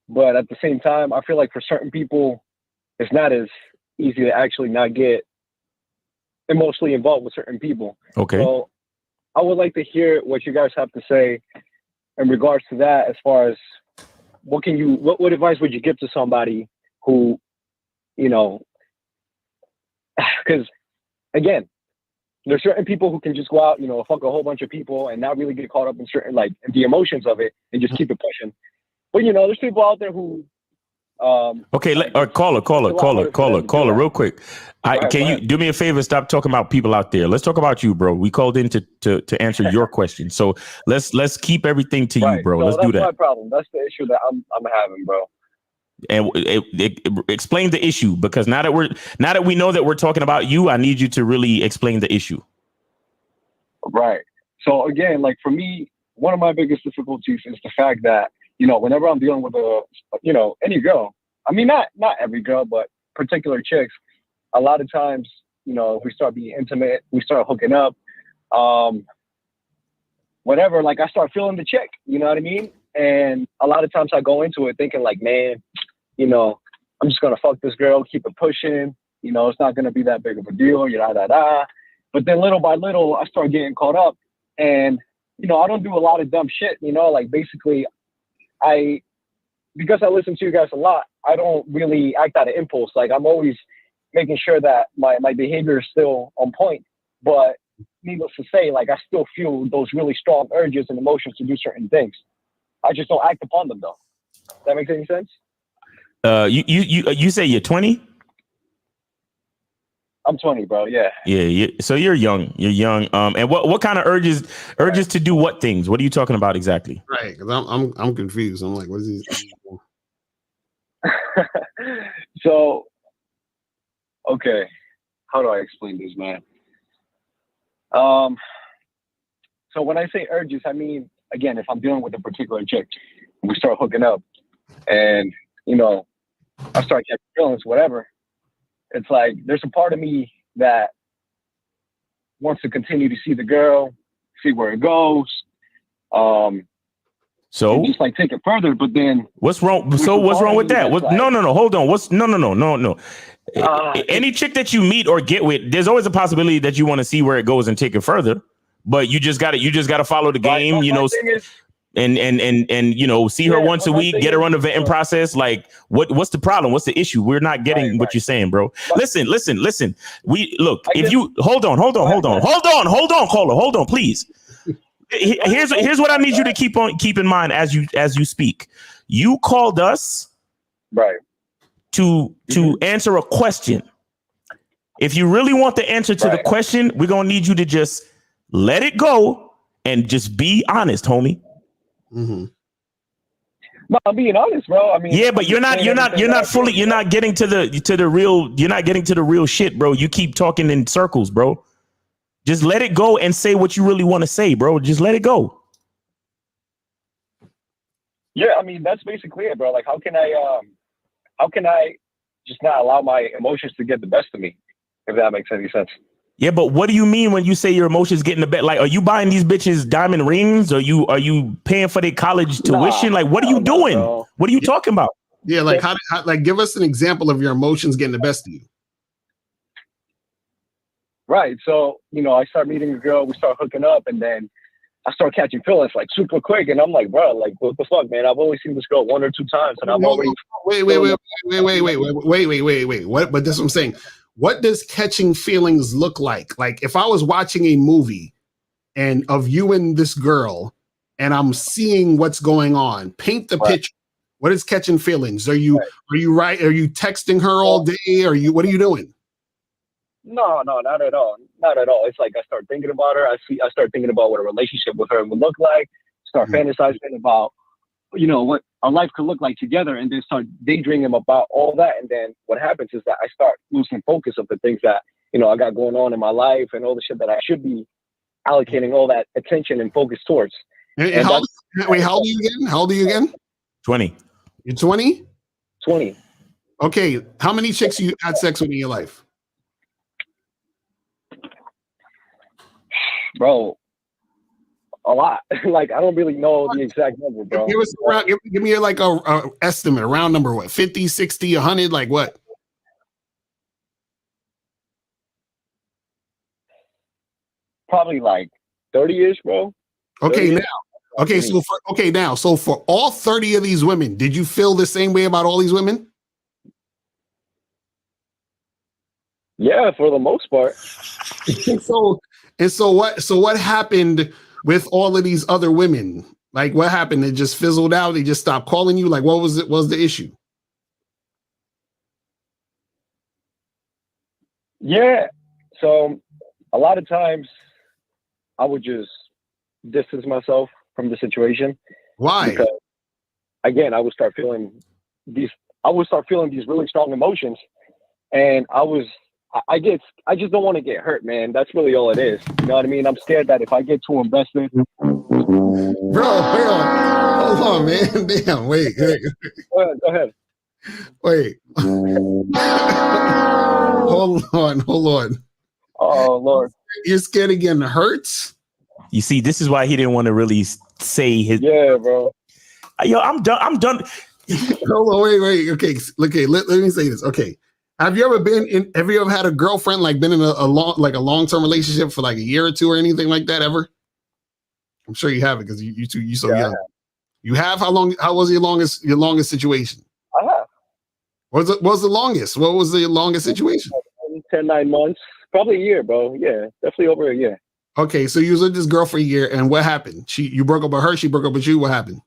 but at the same time, I feel like for certain people, it's not as easy to actually not get emotionally involved with certain people. Okay. So I would like to hear what you guys have to say in regards to that, as far as what advice would you give to somebody who, you know, because again, there's certain people who can just go out, you know, fuck a whole bunch of people and not really get caught up in certain, like, the emotions of it and just keep it pushing. But, you know, there's people out there who, okay, caller, real quick. Can you do me a favor? Stop talking about people out there. Let's talk about you, bro. We called in to answer your question. So let's keep everything to you, bro. So let's do that. That's my problem. That's the issue that I'm having, bro. And explain the issue, because now that we know that we're talking about you, I need you to really explain the issue. Right. So again, like for me, one of my biggest difficulties is the fact that, you know, whenever I'm dealing with any girl, I mean, not every girl, but particular chicks, a lot of times, you know, if we start being intimate, we start hooking up, whatever, like I start feeling the chick, you know what I mean? And a lot of times I go into it thinking like, man, you know, I'm just going to fuck this girl, keep it pushing, you know, it's not going to be that big of a deal, But then little by little, I start getting caught up, and, you know, I don't do a lot of dumb shit, you know, like basically because I listen to you guys a lot, I don't really act out of impulse. Like I'm always making sure that my behavior is still on point, but needless to say, like I still feel those really strong urges and emotions to do certain things. I just don't act upon them though. Does that make any sense? You say you're 20? I'm 20, bro. Yeah. Yeah. So you're young. And what kind of urges to do what things? What are you talking about exactly? Right. Because I'm confused. I'm like, what is this? So, okay. How do I explain this, man? So when I say urges, I mean, again, if I'm dealing with a particular chick, we start hooking up, and, you know, I start catching feelings, whatever. It's like there's a part of me that wants to continue to see the girl, see where it goes, so just like take it further. But then what's wrong? So what's wrong with that? No. Hold on. No. Any chick that you meet or get with, there's always a possibility that you want to see where it goes and take it further. But you just gotta follow the game, you know. And you know, see her once a week, get her on the vetting process. Like, what's the problem? What's the issue? We're not getting what you're saying, bro. Listen. We look. If you hold on, caller, please. Here's what I need you to keep in mind as you speak. You called us, right, to answer a question. If you really want the answer to the question, we're gonna need you to just let it go and just be honest, homie. Mm-hmm. No, I'm being honest, bro. I mean, yeah, but you're not getting to the real shit, bro. You keep talking in circles, bro. Just let it go and say what you really want to say, bro. Just let it go. Yeah, I mean, that's basically it, bro. Like, how can I just not allow my emotions to get the best of me, if that makes any sense? Yeah, but what do you mean when you say your emotions getting the best? Like, are you buying these bitches diamond rings? Are you paying for their college tuition? Like, what are you doing? What are you talking about? Yeah, like how like give us an example of your emotions getting the best of you. Right. So, you know, I start meeting a girl, we start hooking up, and then I start catching feelings like super quick, and I'm like, bro, like what the fuck, man? I've only seen this girl 1 or 2 times, and I'm already Wait. What? But this is what I'm saying. What does catching feelings look like? Like if I was watching a movie and of you and this girl, and I'm seeing what's going on, paint the picture. What is catching feelings? Are you right? Are you texting her all day? What are you doing? No, not at all. Not at all. It's like I start thinking about her. I start thinking about what a relationship with her would look like. Start fantasizing about, what our life could look like together, and then start daydreaming about all that. And then what happens is that I start losing focus of the things that I got going on in my life and all the shit that I should be allocating all that attention and focus towards. And how old are you again? How old are you again? 20. You're 20? 20. Okay. How many chicks you had sex with in your life? Bro, a lot. Like, I don't really know the exact number, bro. Give me like a estimate, a round number. What, 50, 60, 100? Like what? Probably like 30-ish, bro. Okay, now. So for all 30 of these women, did you feel the same way about all these women? Yeah, for the most part. So what happened with all of these other women? Like what happened? It just fizzled out. They just stopped calling you. Like what was it? Was the issue? Yeah. So a lot of times I would just distance myself from the situation. Why? Because again, I would start feeling these really strong emotions, and I just don't want to get hurt, man. That's really all it is. You know what I mean? I'm scared that if I get too invested. Bro, hold on, man. Damn, wait. Go ahead. Wait. Hold on. Oh, Lord. You're scared of getting hurt? You see, this is why he didn't want to really say his. Yeah, bro. Yo, I'm done. Hold on, wait. Okay, let me say this. Okay. Have you ever had a girlfriend, like been in a long-term relationship for like a year or two or anything like that ever? I'm sure you have it because you so young. You have? How was your longest situation? I have. What was the longest? What was the longest situation? 9 months, probably a year, bro. Yeah, definitely over a year. Okay, so you was with this girl for a year, and what happened? You broke up with her, she broke up with you. What happened?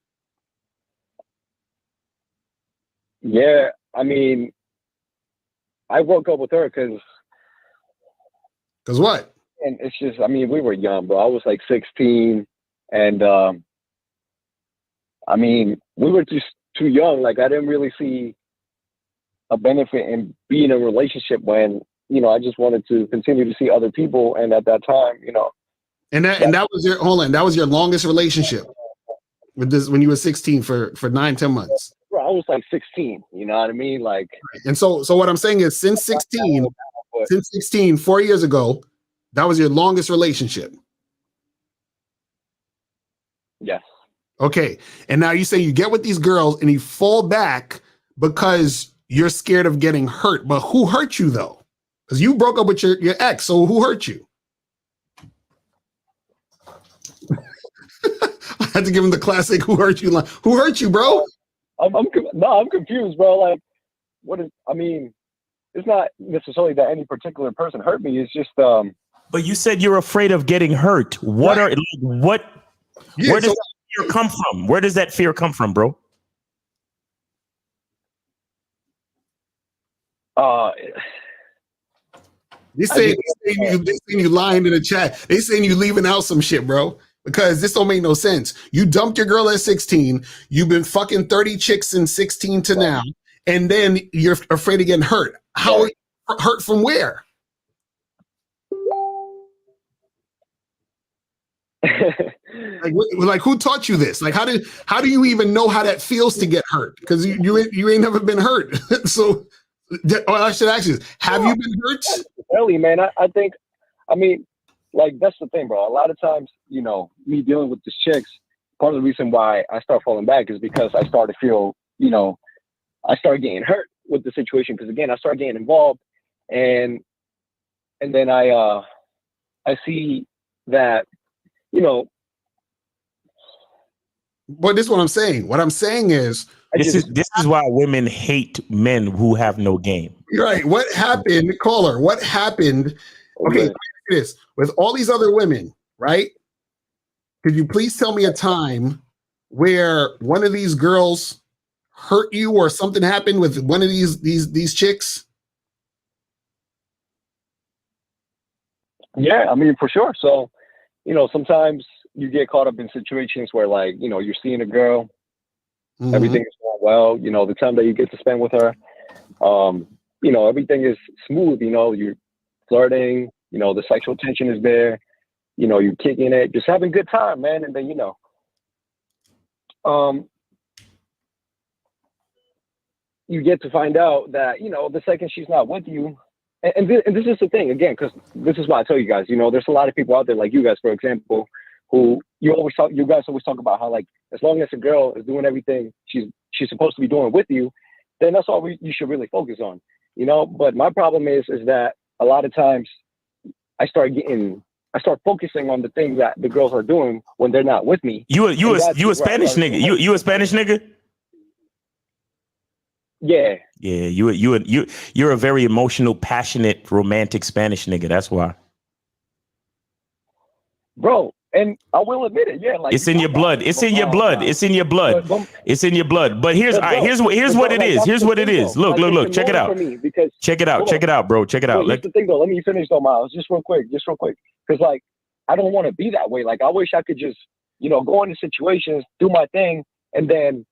Yeah, I mean, I broke up with her because what? And it's just, I mean, we were young, bro. I was like 16, and I mean, we were just too young. Like, I didn't really see a benefit in being in a relationship when, I just wanted to continue to see other people. And at that time, And that was your longest relationship with this when you were 16 for 9-10 months. Bro, I was like 16, you know what I mean? Like, and so what I'm saying is since 16, 4 years ago, that was your longest relationship. Yes. Okay. And now you say you get with these girls and you fall back because you're scared of getting hurt. But who hurt you though? Because you broke up with your ex. So who hurt you? I had to give him the classic "Who hurt you?" line. Who hurt you, bro? I'm confused, bro. Like, it's not necessarily that any particular person hurt me. It's just But you said you're afraid of getting hurt. Where does that fear come from? Where does that fear come from, bro? They saying you lying in the chat. They saying you leaving out some shit, bro. Because this don't make no sense. You dumped your girl at 16. You've been fucking 30 chicks since 16 to now, and then you're afraid of getting hurt. How hurt from where? like who taught you this? Like how do you even know how that feels to get hurt? Because you ain't never been hurt. So I should ask you this. Have you been hurt? Really, man. I think, like, that's the thing, bro. A lot of times, me dealing with these chicks, part of the reason why I start falling back is because I start to feel, I start getting hurt with the situation. Because again, I start getting involved, and then I see that, But this is what I'm saying. What I'm saying is this is why women hate men who have no game. Right. What happened, caller? What happened? Okay, let me ask you this. With all these other women, right? Could you please tell me a time where one of these girls hurt you or something happened with one of these chicks? Yeah, I mean, for sure. So, sometimes you get caught up in situations where, like, you're seeing a girl, everything is going well, the time that you get to spend with her, everything is smooth, you're flirting, the sexual tension is there, you're kicking it, just having a good time, man. And then, you get to find out that, the second she's not with you, and this is the thing, again, because this is why I tell you guys, there's a lot of people out there like you guys, for example, who you guys always talk about how, like, as long as a girl is doing everything she's supposed to be doing with you, then that's all you should really focus on, But my problem is that a lot of times I start focusing on the things that the girls are doing when they're not with me. You a Spanish nigga? You a Spanish nigga? Yeah. Yeah, you're a very emotional, passionate, romantic Spanish nigga. That's why. Bro, and I will admit it, yeah. Like, it's in your blood. It's in your blood. It's in your blood. It's in your blood. But here's what it is. Here's what it is. Look. Check it out. Check it out. Check it out, bro. Check it out. Here's the thing, though. Let me finish, though, Miles. Just real quick. Because, like, I don't want to be that way. Like, I wish I could just, go into situations, do my thing, and then,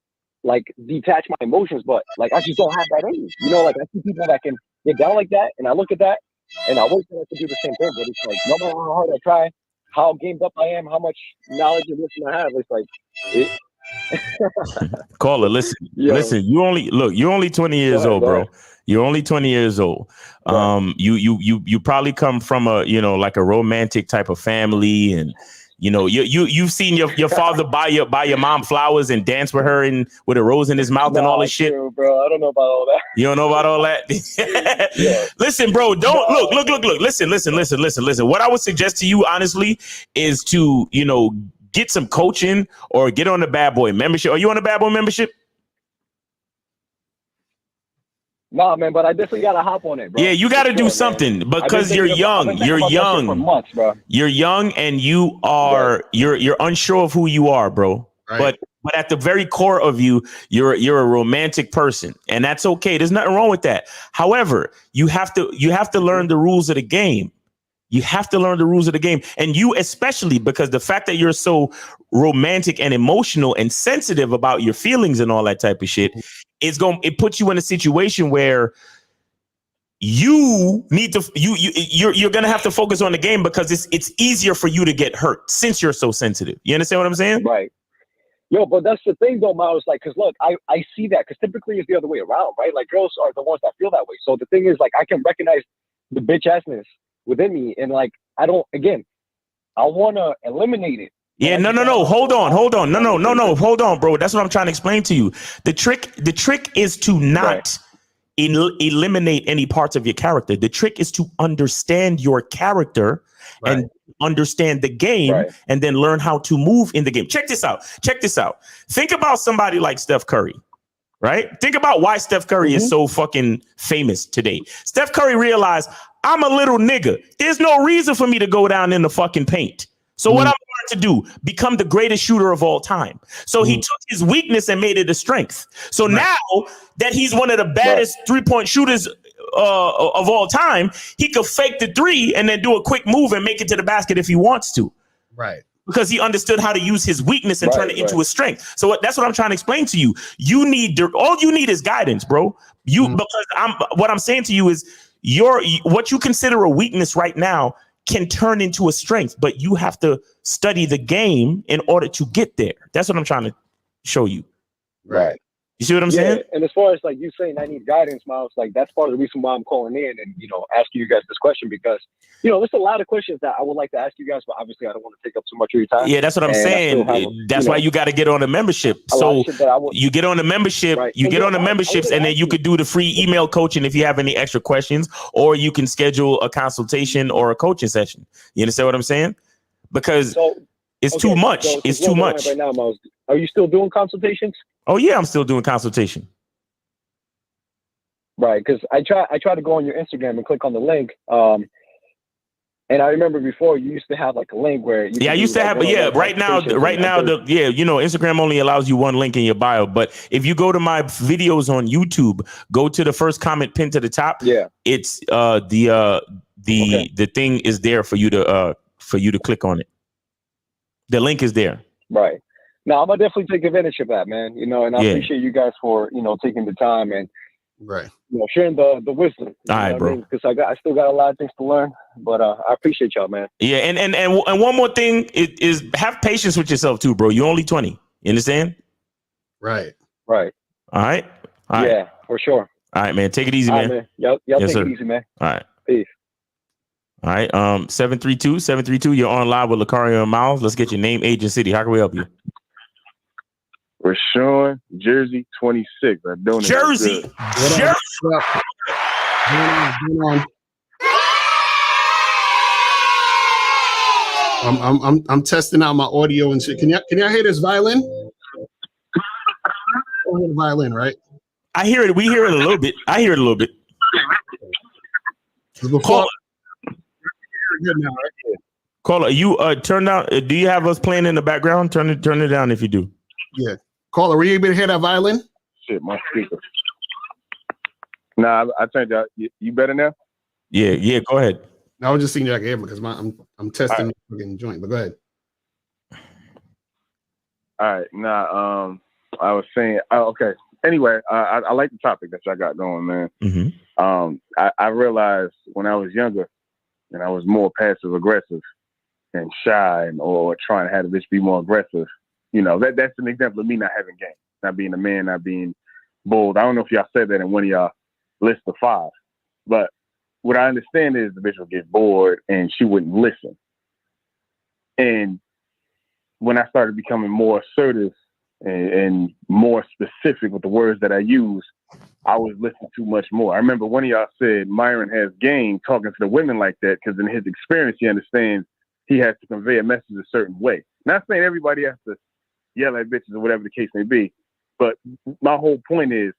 like, detach my emotions. But, like, I just don't have that in me. Like, I see people that can get down like that, and I look at that, and I wish that I could do the same thing. But it's like, no matter how hard I try, how gamed up I am, how much knowledge and wisdom I have, it's like Caller, listen. You're only 20 years old, bro. You're only 20 years old. Right. You probably come from a like a romantic type of family, and you've seen your father buy your mom flowers and dance with her and with a rose in his mouth and all this shit. True, bro. I don't know about all that. You don't know about all that? Yeah. Listen, bro, don't look. Listen. What I would suggest to you, honestly, is to, get some coaching or get on the Bad Boy membership. Are you on the Bad Boy membership? Nah, man, but I definitely gotta hop on it, bro. Yeah, you gotta do something, man. Because you're young. You're young. For months, bro. You're young, and you are you're unsure of who you are, bro. Right. But at the very core of you, you're a romantic person, and that's okay. There's nothing wrong with that. However, you have to learn the rules of the game. You have to learn the rules of the game, and you especially, because the fact that you're so romantic and emotional and sensitive about your feelings and all that type of shit, it puts you in a situation where you need to you're gonna have to focus on the game, because it's easier for you to get hurt since you're so sensitive. You understand what I'm saying? Right. Yo, but that's the thing, though, Miles. Like, because look, I see that, because typically it's the other way around, right? Like, girls are the ones that feel that way. So the thing is, like, I can recognize the bitch assness within me, and like, I want to eliminate it. Yeah, no. Hold on. No. Hold on, bro. That's what I'm trying to explain to you. The trick is to not eliminate any parts of your character. The trick is to understand your character and understand the game, and then learn how to move in the game. Check this out. Think about somebody like Steph Curry. Right? Think about why Steph Curry is so fucking famous today. Steph Curry realized, I'm a little nigga. There's no reason for me to go down in the fucking paint. So what I'm going to do, become the greatest shooter of all time. So he took his weakness and made it a strength. So now that he's one of the baddest 3-point shooters of all time, he could fake the three and then do a quick move and make it to the basket if he wants to. Right. Because he understood how to use his weakness and turn it into a strength. So that's what I'm trying to explain to you. All you need is guidance, bro. Because what I'm saying to you is what you consider a weakness right now can turn into a strength, but you have to study the game in order to get there. That's what I'm trying to show you. Right. You see what I'm saying? And as far as like you saying I need guidance, Miles, like that's part of the reason why I'm calling in and, asking you guys this question, because, there's a lot of questions that I would like to ask you guys, but obviously I don't want to take up too much of your time. Yeah, that's what I'm saying. That's why you got to get on the membership. So you get on the membership, you get on the memberships, and then you could do the free email coaching if you have any extra questions, or you can schedule a consultation or a coaching session. You understand what I'm saying? Because It's too much. So it's since too we're on much. right now, Miles, are you still doing consultations? Oh yeah, I'm still doing consultation. Right, because I try to go on your Instagram and click on the link. And I remember before you used to have like a link where you I used to have, but yeah, right now, Instagram only allows you one link in your bio. But if you go to my videos on YouTube, go to the first comment pinned to the top. Yeah, it's the thing is there for you to click on it. The link is there. Right. Now I'm gonna definitely take advantage of that, man. You know, and I Yeah. appreciate you guys for taking the time and Right. sharing the wisdom. All right, bro. Because I still got a lot of things to learn, but I appreciate y'all, man. Yeah, and one more thing is have patience with yourself too, bro. You're only 20. You understand? Right. Right. All right. All right. Yeah, for sure. All right, man. Take it easy, All man. right, man. Y'all Yes, take sir. it easy, man. All right. Peace. All right. 732. You're on live with Lucario and Miles. Let's get your name, age, and city. How can we help you? Rashawn, Jersey, 26. I don't know. Jersey. What up? Going on? I'm testing out my audio and shit. Can y'all hear this violin? I hear the violin, right? I hear it. We hear it a little bit. I hear it a little bit. Before, Good now, right? Caller, you turn down. Do you have us playing in the background? Turn it down if you do. Yeah. Caller, were you able to hear that violin? Shit, my speaker. Nah, I turned out. You better now? Yeah. Go ahead. I was just seeing if I can hear because I'm testing the fucking joint. But go ahead. All right. Nah, I was saying. Okay. Anyway, I like the topic that y'all got going, man. Mm-hmm. I realized when I was younger and I was more passive aggressive and shy or trying to have a bitch be more aggressive. That's an example of me not having game, not being a man, not being bold. I don't know if y'all said that in one of y'all list of 5, but what I understand is the bitch would get bored and she wouldn't listen. And when I started becoming more assertive and more specific with the words that I use, I was listening too much more. I remember one of y'all said Myron has game talking to the women like that because in his experience, he understands he has to convey a message a certain way. Not saying everybody has to yell at bitches or whatever the case may be, but my whole point is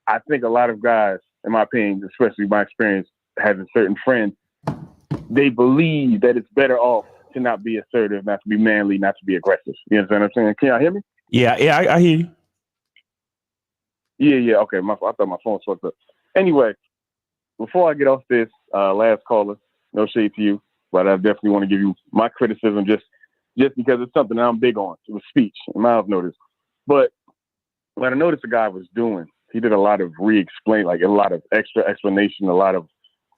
I think a lot of guys, in my opinion, especially my experience having certain friends, they believe that it's better off to not be assertive, not to be manly, not to be aggressive. You understand what I'm saying? Can y'all hear me? Yeah, I hear you. Yeah. Okay, I thought my phone was fucked up. Anyway, before I get off this, last caller, no shade to you, but I definitely want to give you my criticism just because it's something that I'm big on. It was speech, and Miles noticed. But what I noticed the guy was doing, he did a lot of re-explain, like a lot of extra explanation, a lot of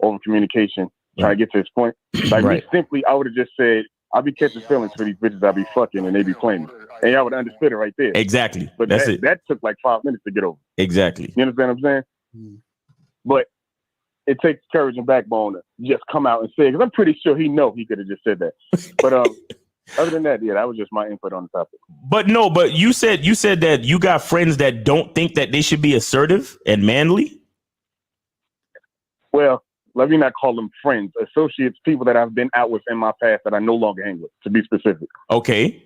over communication, trying to get to his point. Like me, simply, I would have just said, I'll be catching feelings for these bitches I be fucking and they be playing me. And y'all would have understood it right there. Exactly. But that took like 5 minutes to get over. Exactly. You understand what I'm saying? But it takes courage and backbone to just come out and say it. Because I'm pretty sure he could have just said that. But other than that, that was just my input on the topic. But you said that you got friends that don't think that they should be assertive and manly? Well, let me not call them friends, associates, people that I've been out with in my past that I no longer hang with, to be specific. Okay.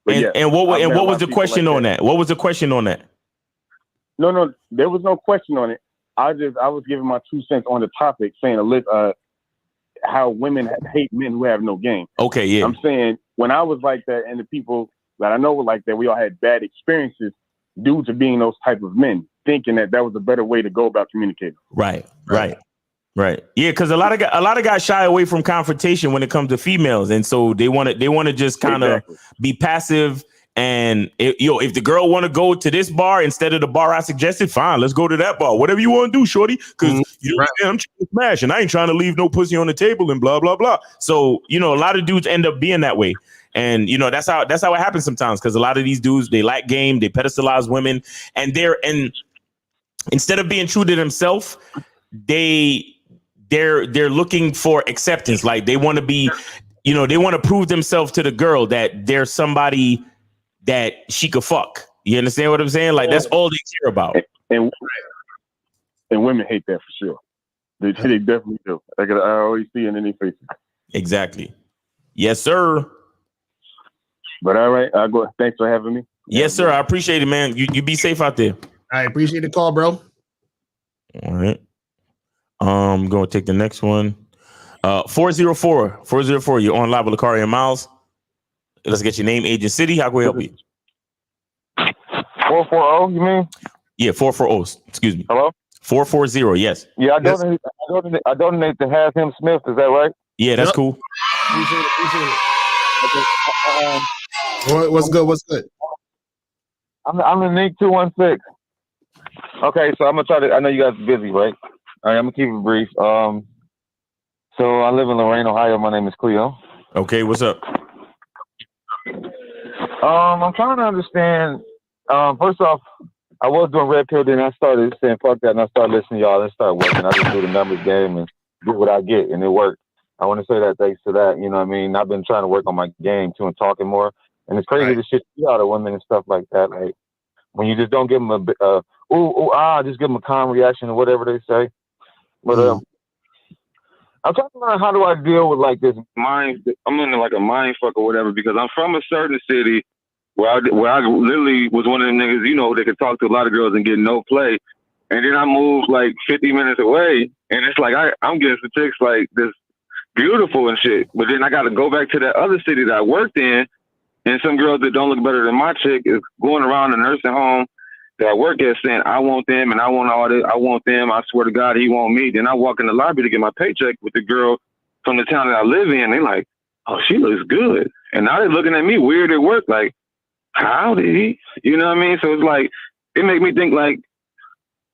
But and what was the question on that? What was the question on that? No, there was no question on it. I was giving my 2 cents on the topic, saying how women hate men who have no game. Okay, yeah. I'm saying when I was like that, and the people that I know were like that, we all had bad experiences due to being those type of men, thinking that was a better way to go about communicating. Right. Yeah, because a lot of guys shy away from confrontation when it comes to females, and so they want to just kind of be passive. And if the girl want to go to this bar instead of the bar I suggested, fine, let's go to that bar. Whatever you want to do, shorty. Because I'm trying to smash, and I ain't trying to leave no pussy on the table and blah blah blah. So a lot of dudes end up being that way, and that's how it happens sometimes. Because a lot of these dudes, they lack game, they pedestalize women, and instead of being true to themselves, they're looking for acceptance. Like they want to be, they want to prove themselves to the girl that they're somebody that she could fuck. You understand what I'm saying? Like that's all they care about. And women hate that for sure. They definitely do. I always see it in their faces. Exactly. Yes, sir. But all right, I'll go. Thanks for having me. Yes, sir. I appreciate it, man. You be safe out there. I appreciate the call, bro. All right. Going to take the next one. 404. You're on live with Lakari and Miles. Let's get your name, age, and city. How can we help you? 440, you mean? Yeah, 440. Excuse me. Hello? 440, yes. Yeah, I donate to Have Him Smith. Is that right? Yeah, that's cool. Appreciate it. Okay. What's good? I'm in Nick 216. Okay, so I'm gonna try to. I know you guys are busy, right? All right, I'm gonna keep it brief. So I live in Lorain, Ohio. My name is Cleo. Okay, what's up? I'm trying to understand. First off, I was doing red pill, then I started saying fuck that, and I started listening to y'all and started working. I just do the numbers game and get what I get, and it worked. I want to say that thanks to that, you know what I mean? I've been trying to work on my game too and talking more, and it's crazy to shit out of women and stuff like that. Like when you just don't give them just give them a calm reaction or whatever they say. But I'm trying to learn how do I deal with like this mind. I'm in like a mind fuck or whatever because I'm from a certain city where I literally was one of them niggas, you know, that could talk to a lot of girls and get no play. And then I moved like 50 minutes away, and it's like I'm getting some chicks like this beautiful and shit. But then I got to go back to that other city that I worked in, and some girls that don't look better than my chick is going around the nursing home that I work at saying, I want them and I want all this. I want them. I swear to God, he want me. Then I walk in the lobby to get my paycheck with the girl from the town that I live in. They like, oh, she looks good. And now they're looking at me weird at work. Like, how did he? You know what I mean? So it's like, it made me think like,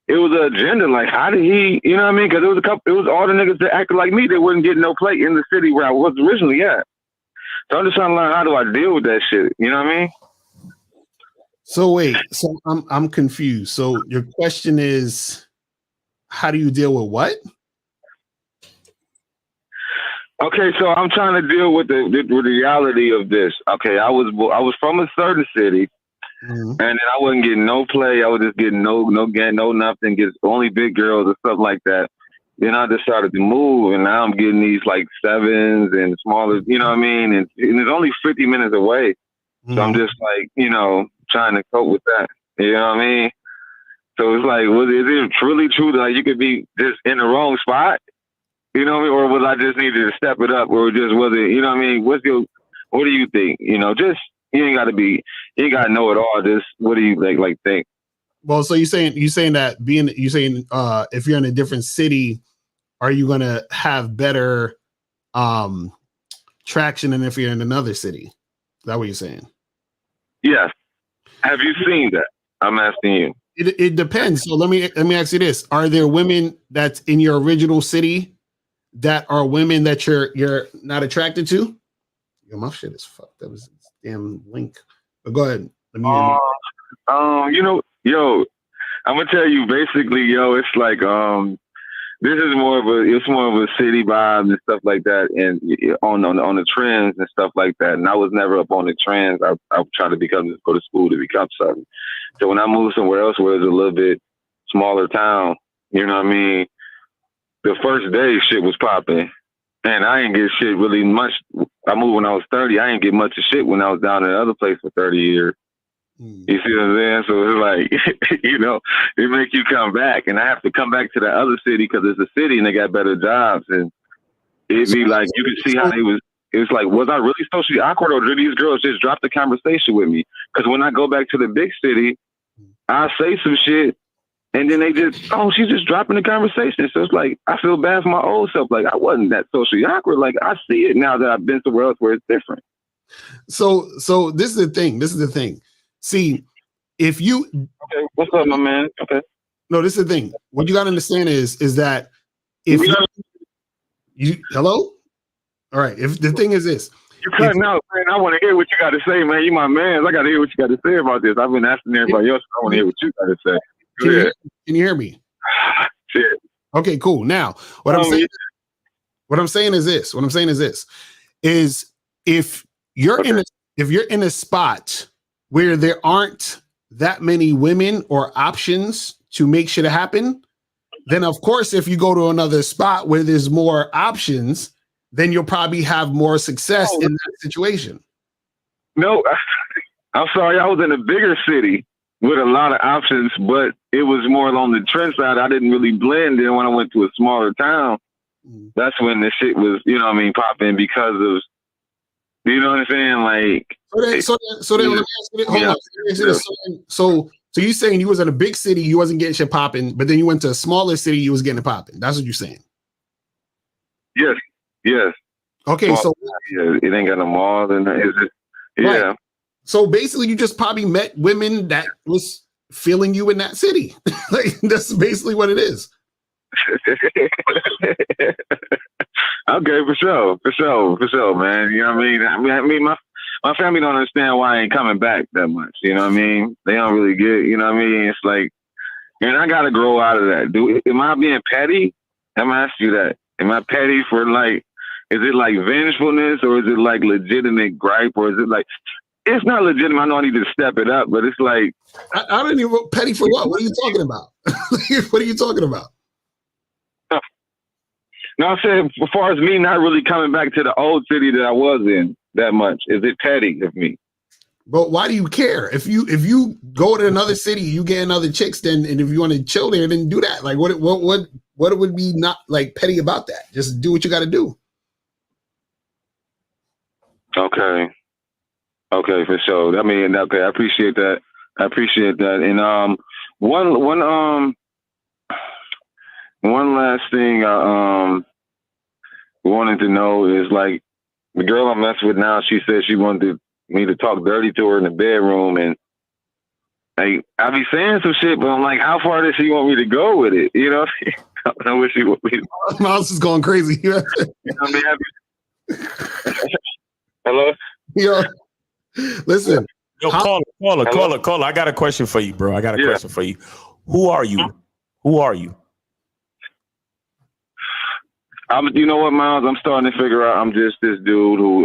it was an agenda. Like, how did he, you know what I mean? Because it was all the niggas that acted like me that wouldn't get no play in the city where I was originally at. So I'm just trying to learn how do I deal with that shit. You know what I mean? So wait, so I'm confused. So your question is, how do you deal with what? Okay, so I'm trying to deal with the reality of this. Okay, I was from a certain city, and then I wasn't getting no play. I was just getting no nothing. Get only big girls and stuff like that. Then I decided to move, and now I'm getting these like sevens and smaller. You know what I mean? And it's only 50 minutes away, so I'm just like, you know, trying to cope with that. You know what I mean? So it's like, is it truly true that like, you could be just in the wrong spot? You know what I mean? Or was I just needed to step it up, or just was it? You know what I mean? What do you think? You know, just you ain't got to know it all. Just what do you like think? Well, so you're saying that if you're in a different city, are you gonna have better traction than if you're in another city? Is that what you're saying? Yes. Have you seen that? I'm asking you. It depends. So let me ask you this: are there women that's in your original city that are women that you're not attracted to? Yo, my shit is fucked. That was this damn link. But go ahead. Let me you know, yo, I'm gonna tell you basically, yo, it's like this is more of a city vibe and stuff like that, and on the trends and stuff like that. And I was never up on the trends. I tried to go to school to become something. So when I moved somewhere else where it's a little bit smaller town, you know what I mean? The first day shit was popping, and I didn't get shit really much. I moved when I was 30. I didn't get much of shit when I was down in the other place for 30 years. You see what I'm saying? So it's like, you know, it makes you come back, and I have to come back to that other city because it's a city and they got better jobs, and it'd be like you could see how they was. It's like, was I really socially awkward, or did these girls just drop the conversation with me? Because when I go back to the big city, I say some shit, and then they just, she's just dropping the conversation. So it's like, I feel bad for my old self. Like, I wasn't that socially awkward. Like, I see it now that I've been somewhere else where it's different. So this is the thing. See, if you... Okay, what's up, my man? Okay. No, this is the thing. What you got to understand is that if you... Hello? All right. If the thing is this... You're cutting out, man. I want to hear what you got to say, man. You my man. I got to hear what you got to say about this. I've been asking everybody else. I want to hear what you got to say. Can you hear me? Shit. Okay, cool. Now, what I'm saying is this. Is if you're in a spot where there aren't that many women or options to make shit happen, then of course, if you go to another spot where there's more options, then you'll probably have more success in that situation. No, I'm sorry. I was in a bigger city with a lot of options, but it was more on the trend side. I didn't really blend in. When I went to a smaller town, that's when the shit was, popping because of, you know what I'm saying? Like, so then let me ask you this. Hold on. Let me ask you this. So you saying you was in a big city, you wasn't getting shit popping, but then you went to a smaller city, you was getting it popping. That's what you're saying. Yes. Okay, Well, so it ain't got no malls and is it? Yeah. Right. So basically, you just probably met women that was feeling you in that city. Like that's basically what it is. Okay, for sure, man. You know what I mean? My family don't understand why I ain't coming back that much. You know what I mean? They don't really get. You know what I mean? It's like, and I gotta grow out of that. Am I being petty? I'm gonna ask you that. Am I petty for like? Is it like vengefulness or is it like legitimate gripe or is it like? It's not legitimate. I know I need to step it up, but it's like I don't even petty for what? What are you talking about? What are you talking about? No, I said as far as me not really coming back to the old city that I was in that much, is it petty of me? But why do you care? If you go to another city, you get another chicks, then and if you want to chill there, then do that. Like what would be not like petty about that? Just do what you got to do. Okay, for sure. I mean, okay, I appreciate that. And one last thing I wanted to know is like the girl I'm messing with now. She said she wanted me to talk dirty to her in the bedroom, and I be saying some shit, but I'm like, how far does she want me to go with it? You know, I don't know what she want me to. Mouse is going crazy. Hello? Yo, listen. Yo, caller. I got a question for you, bro. I got a question for you. Who are you? You know what, Miles? I'm starting to figure out I'm just this dude who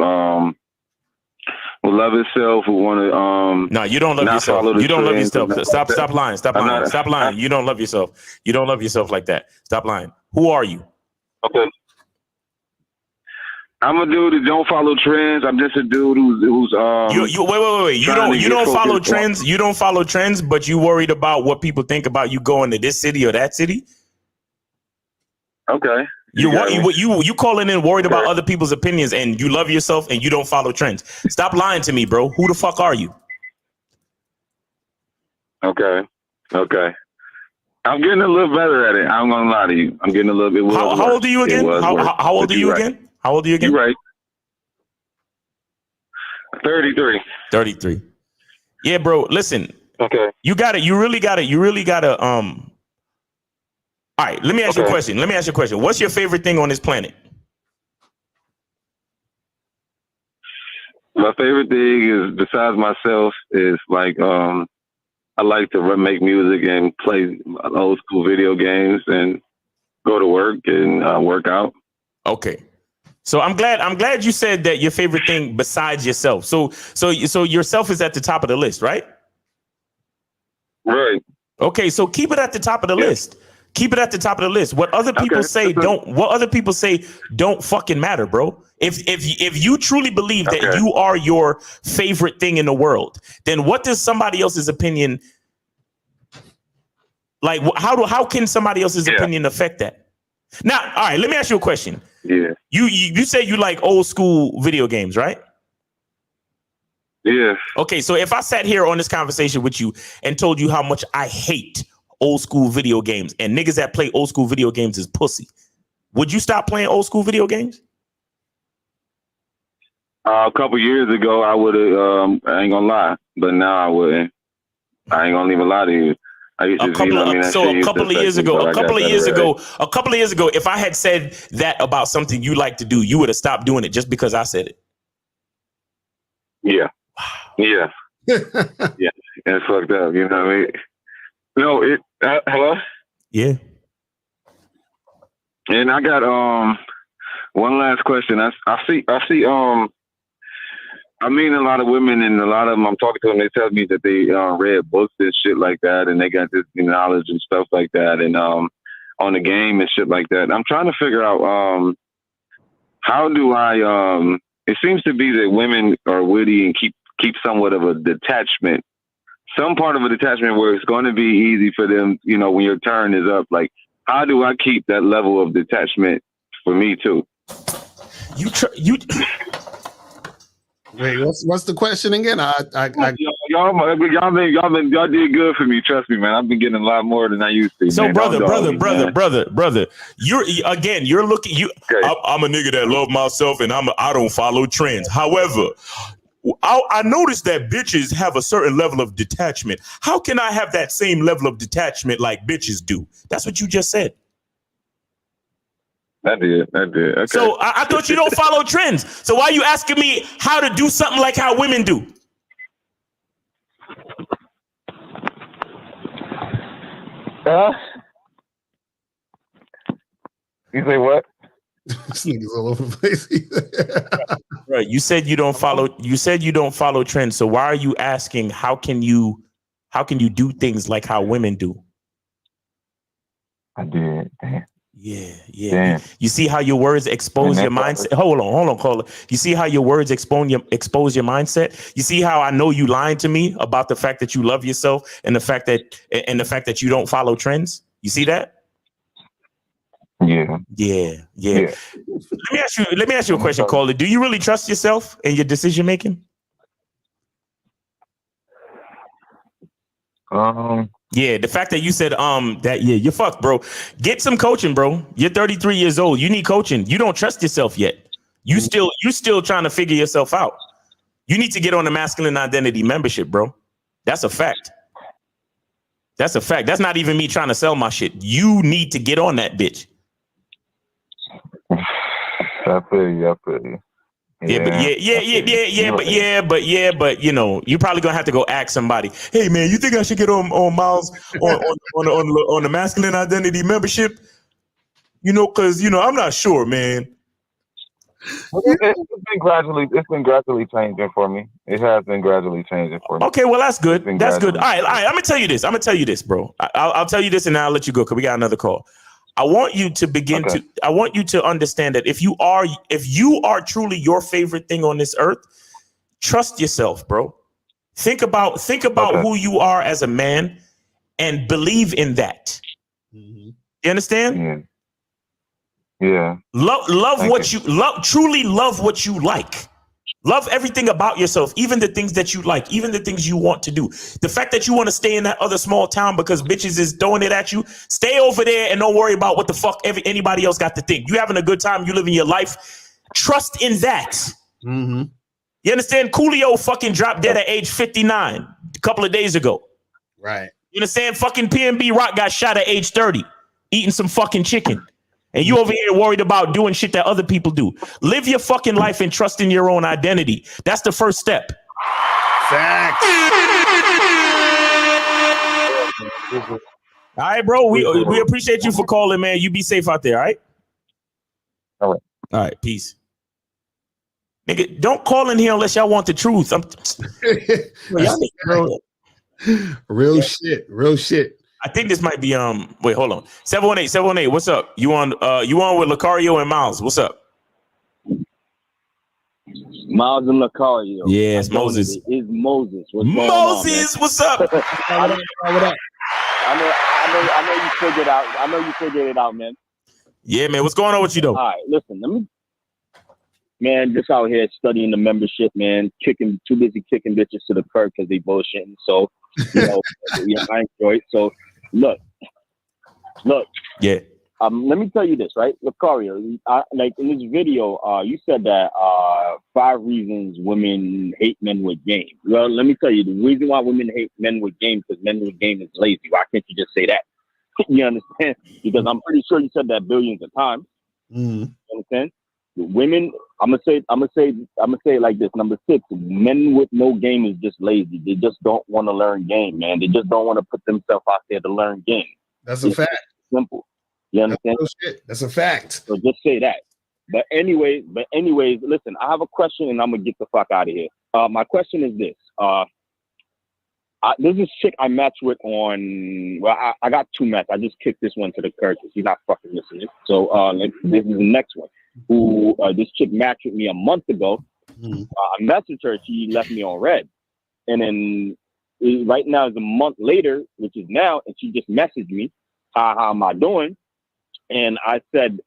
love himself, who want to No, you don't love yourself. You don't love yourself. Stop lying. Stop lying. You don't love yourself. You don't love yourself like that. Stop lying. Who are you? Okay. I'm a dude that don't follow trends. I'm just a dude who's wait. You don't follow trends. You don't follow trends, but you worried about what people think about you going to this city or that city. Okay. You calling in worried about other people's opinions, and you love yourself and you don't follow trends. Stop lying to me, bro. Who the fuck are you? Okay. I'm getting a little better at it. I'm gonna lie to you. I'm getting a little bit. How old are you again? How old are you again? How old are you again? You're right. 33. 33. Yeah, bro. Listen. Okay. You got it. You really got to. All right. Let me ask you a question. What's your favorite thing on this planet? My favorite thing is, besides myself, is like I like to make music and play old school video games and go to work and work out. Okay. So I'm glad you said that your favorite thing besides yourself. So yourself is at the top of the list, right? Right. Okay, so keep it at the top of the list. Keep it at the top of the list. What other people say don't fucking matter, bro. If you truly believe that you are your favorite thing in the world, then what does somebody else's opinion, like how can somebody else's opinion affect that? Now, all right, let me ask you a question. Yeah. You say you like old school video games, right? Yeah. Okay, so if I sat here on this conversation with you and told you how much I hate old school video games and niggas that play old school video games is pussy, would you stop playing old school video games? A couple years ago, I would have. I ain't gonna lie, but now I wouldn't. I ain't gonna even lie to you. A couple of years ago, if I had said that about something you like to do, you would have stopped doing it just because I said it. Yeah. Yeah. Yeah. It's fucked up. You know what I mean? No, hello? Yeah. And I got one last question. I see I mean, a lot of women and a lot of them I'm talking to them, they tell me that they read books and shit like that, and they got this knowledge and stuff like that, and on the game and shit like that. I'm trying to figure out how do I it seems to be that women are witty and keep keep somewhat of a detachment, some part of a detachment where it's going to be easy for them, you know, when your turn is up. Like, how do I keep that level of detachment for me too? Wait, what's the question again? Y'all did good for me. Trust me, man. I've been getting a lot more than I used to. So, man. brother, Brother. You're looking. I'm a nigga that love myself, and I don't follow trends. However, I noticed that bitches have a certain level of detachment. How can I have that same level of detachment like bitches do? That's what you just said. I did. Okay. So I thought you don't follow trends. So why are you asking me how to do something like how women do? You say what? This nigga's all over the place. Right. You said you don't follow. You said you don't follow trends. So why are you asking how can you do things like how women do? I did. Damn. Yeah. Damn. You see how your words expose your mindset? Hold on, caller. You see how your words expose your mindset? You see how I know you lying to me about the fact that you love yourself and the fact that you don't follow trends? You see that? Yeah. Let me ask you a question, caller. Do you really trust yourself and your decision making? Yeah, the fact that you said you're fucked, bro. Get some coaching, bro. You're 33 years old. You need coaching. You don't trust yourself yet. You still trying to figure yourself out. You need to get on the masculine identity membership, bro. That's a fact. That's a fact. That's not even me trying to sell my shit. You need to get on that bitch. I feel you. But you know, you're probably gonna have to go ask somebody. Hey man, you think I should get on Miles on the masculine identity membership? You know, because you know, I'm not sure, man. It's been gradually changing for me. It has been gradually changing for me. Okay, well that's good. That's good. All right. I'm gonna tell you this. Bro. I'll tell you this, and then I'll let you go because we got another call. I want you to I want you to understand that if you are truly your favorite thing on this earth, trust yourself, bro. Think about who you are as a man and believe in that. You understand? Yeah. Truly love what you like. Love everything about yourself, even the things that you like, even the things you want to do. The fact that you want to stay in that other small town because bitches is throwing it at you, stay over there and don't worry about what the fuck anybody else got to think. You having a good time, you living your life. Trust in that. Mm-hmm. You understand? Coolio fucking dropped dead at age 59 a couple of days ago. Right. You understand? Fucking PNB Rock got shot at age 30, eating some fucking chicken. And you over here worried about doing shit that other people do. Live your fucking life and trust in your own identity. That's the first step. Facts. All right, bro. We appreciate you for calling, man. You be safe out there, all right? All right, peace. Nigga, don't call in here unless y'all want the truth. Real shit. I think this might be wait, hold on. 718, what's up? You on with Lucario and Miles. What's up? Miles and Lucario. Yes, Moses. It is Moses. What's up? I know you figured out. I know you figured it out, man. Yeah, man. What's going on with you though? All right, listen, man, just out here studying the membership, man, too busy kicking bitches to the curb because they bullshitting. So, you know, I enjoy it. So, look. Yeah. Let me tell you this, right? Lucario, like in this video, you said that 5 reasons women hate men with game. Well, let me tell you, the reason why women hate men with game because men with game is lazy. Why can't you just say that? You understand? Because I'm pretty sure you said that billions of times. You understand? Women, I'm gonna say it like this. Number 6, men with no game is just lazy. They just don't want to learn game, man. They just don't want to put themselves out there to learn game. That's a fact. Simple. You understand? That's a fact. So just say that. But anyways, listen, I have a question and I'm gonna get the fuck out of here. My question is this. There's this chick I matched with on, well, I got 2 matches. I just kicked this one to the curb because he's not fucking listening. So this is the next one. Who this chick matched with me a month ago, I messaged her. She left me on red. And then right now is a month later, which is now, and she just messaged me, how am I doing? And I said,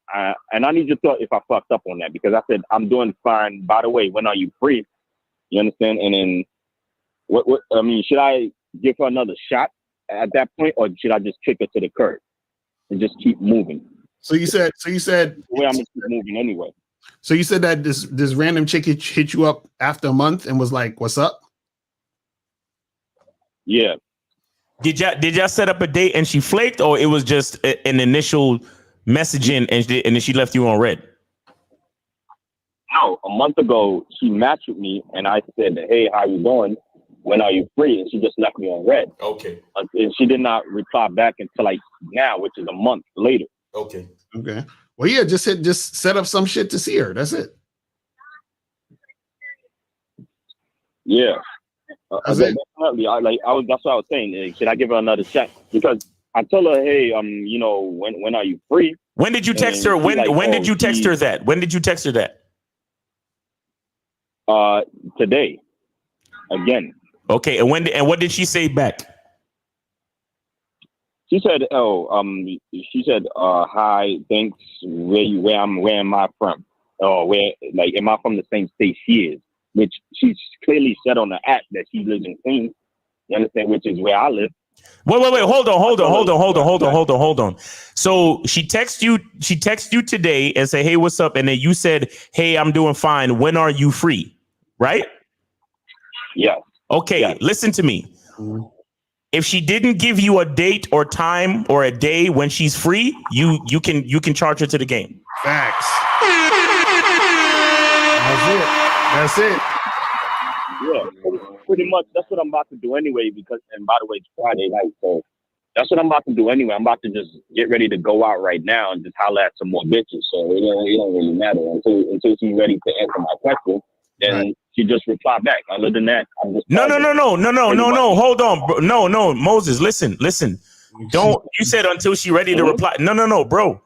and I need your thought if I fucked up on that, because I said, I'm doing fine. By the way, when are you free? You understand? And then I mean, should I give her another shot at that point, or should I just kick her to the curb and just keep moving? So you said the way I'm gonna keep moving anyway. So you said that this random chick hit you up after a month and was like, "What's up?" Yeah. Did y'all set up a date and she flaked, or it was just an initial messaging and then she left you on red? No, a month ago she matched with me and I said, "Hey, how you doing? When are you free?" And she just left me on red. Okay. And she did not reply back until like now, which is a month later. Okay. Okay. Well, yeah, just set up some shit to see her. That's it. Yeah. That's it. Definitely. That's what I was saying. Should I give her another shot? Because I told her, "Hey, you know, when are you free?" When did you text her? When did you text her that? When did you text her that? Today. Again. Okay, and what did she say back? She said, "Hi, thanks. Where am I from? Oh, am I from the same state she is?" Which she's clearly said on the app that she lives in Queens. You understand? Which is where I live. Wait, hold on. So she texts you today and say, "Hey, what's up?" And then you said, "Hey, I'm doing fine. When are you free?" Right? Yeah. Okay, yes. Listen to me. If she didn't give you a date or time or a day when she's free, you can charge her to the game. Facts. That's it. Yeah, pretty much. That's what I'm about to do anyway. And by the way, it's Friday night, so that's what I'm about to do anyway. I'm about to just get ready to go out right now and just holler at some more bitches. So it don't really matter until she's ready to answer my question. Then she just reply back. Other than that, I'm just no. Hold on, bro. No, Moses. Listen. Don't. You said until she ready to reply. No, bro.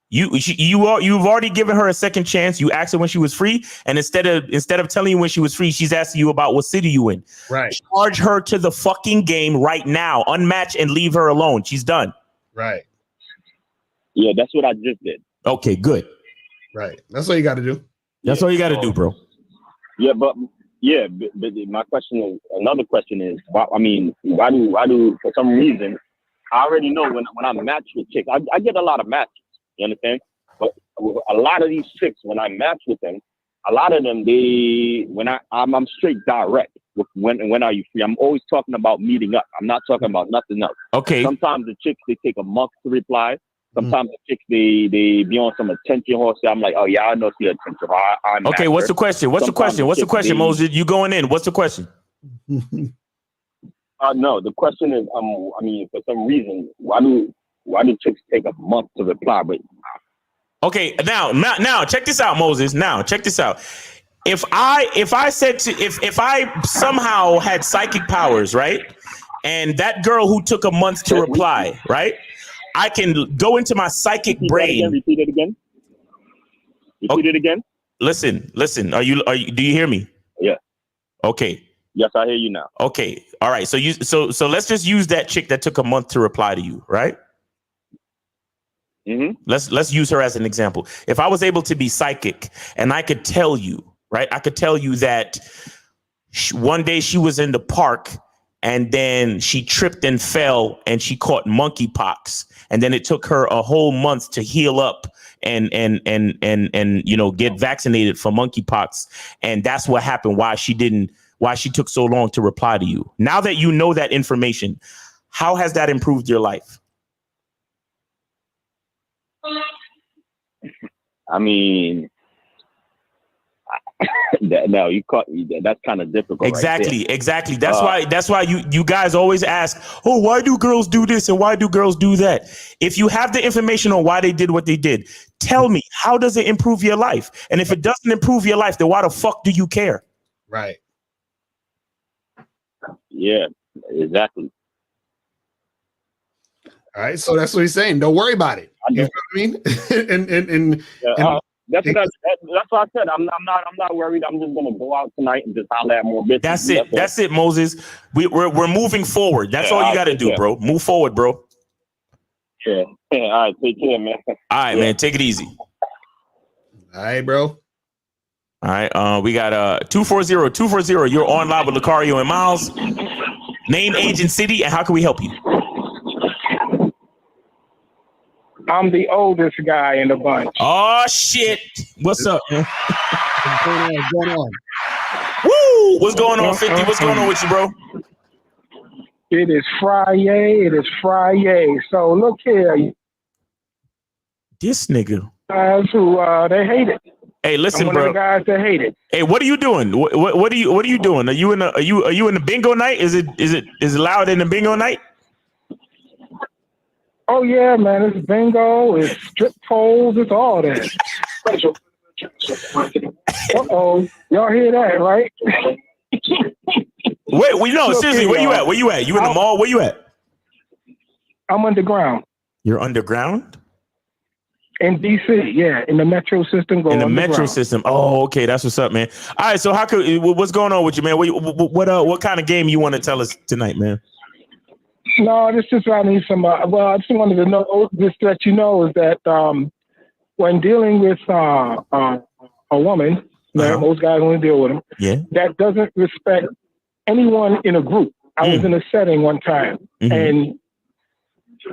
You've already given her a second chance. You asked her when she was free, and instead of telling you when she was free, she's asking you about what city you in. Right. Charge her to the fucking game right now. Unmatch and leave her alone. She's done. Right. Yeah, that's what I just did. Okay, good. Right. That's all you got to do. That's all you got to do, bro. Yeah, but my another question is, why do for some reason, I already know when I match with chicks, I get a lot of matches, you understand? But a lot of these chicks, when I match with them, a lot of them, I'm straight direct with when are you free? I'm always talking about meeting up. I'm not talking about nothing else. Okay. Sometimes the chicks, they take a month to reply. Sometimes the chicks, they be on some attention horse. I'm like, oh yeah, I know she attention. Okay, what's the question? What's the question, Moses? You going in? What's the question? No, the question is, for some reason, why do chicks take a month to reply? But okay, now check this out, Moses. Now check this out. If I somehow had psychic powers, right, and that girl who took a month to reply, right, I can go into my psychic brain. Repeat it again. Repeat it again. Listen. Do you hear me? Yeah. Okay. Yes, I hear you now. Okay. All right. So let's just use that chick that took a month to reply to you, right? Mm-hmm. Let's use her as an example. If I was able to be psychic and I could tell you, right? I could tell you that one day she was in the park and then she tripped and fell and she caught monkeypox. And then it took her a whole month to heal up and get vaccinated for monkeypox. And that's what happened. Why she took so long to reply to you. Now that you know that information, how has that improved your life? I mean, no, you caught me there. That's kind of difficult. Exactly. That's why you guys always ask, oh, why do girls do this and why do girls do that? If you have the information on why they did what they did, tell me, how does it improve your life? And if it doesn't improve your life, then why the fuck do you care? Right. Yeah, exactly. All right, so that's what he's saying. Don't worry about it. You know what I mean? That's what I said. I'm not worried. I'm just gonna go out tonight and just holler at more bitches. That's it, Moses. We're moving forward. That's all you got to do, bro. Move forward, bro. Yeah. All right. Take care, man. All right, man. Take it easy. All right, bro. All right. We got 240. You're on live with Lucario and Miles. Name, age, and city, and how can we help you? I'm the oldest guy in the bunch. Oh shit! What's up, man? What's going on? Woo! What's going on, 50? What's going on with you, bro? It is Friday. It is Friday. So look here, This nigga. guys who they hate it. Hey, listen, I'm one bro. of the guys that hate it. Hey, what are you doing? What are you doing? Are you in the bingo night? Is it loud in the bingo night? Oh yeah, man. It's bingo. It's strip poles. It's all that. Uh-oh. Y'all hear that, right? Wait, no, seriously, where you at? Where you at? You in the mall? Where you at? I'm underground. You're underground? In DC, yeah, in the metro system. In the metro system. Oh, okay, that's what's up, man. All right, so what's going on with you, man? What kind of game you want to tell us tonight, man? No, this is I need some. Well, I just wanted to know, just to let you know, is that when dealing with a woman, most guys want to deal with them. Yeah. That doesn't respect anyone in a group. I was in a setting one time, and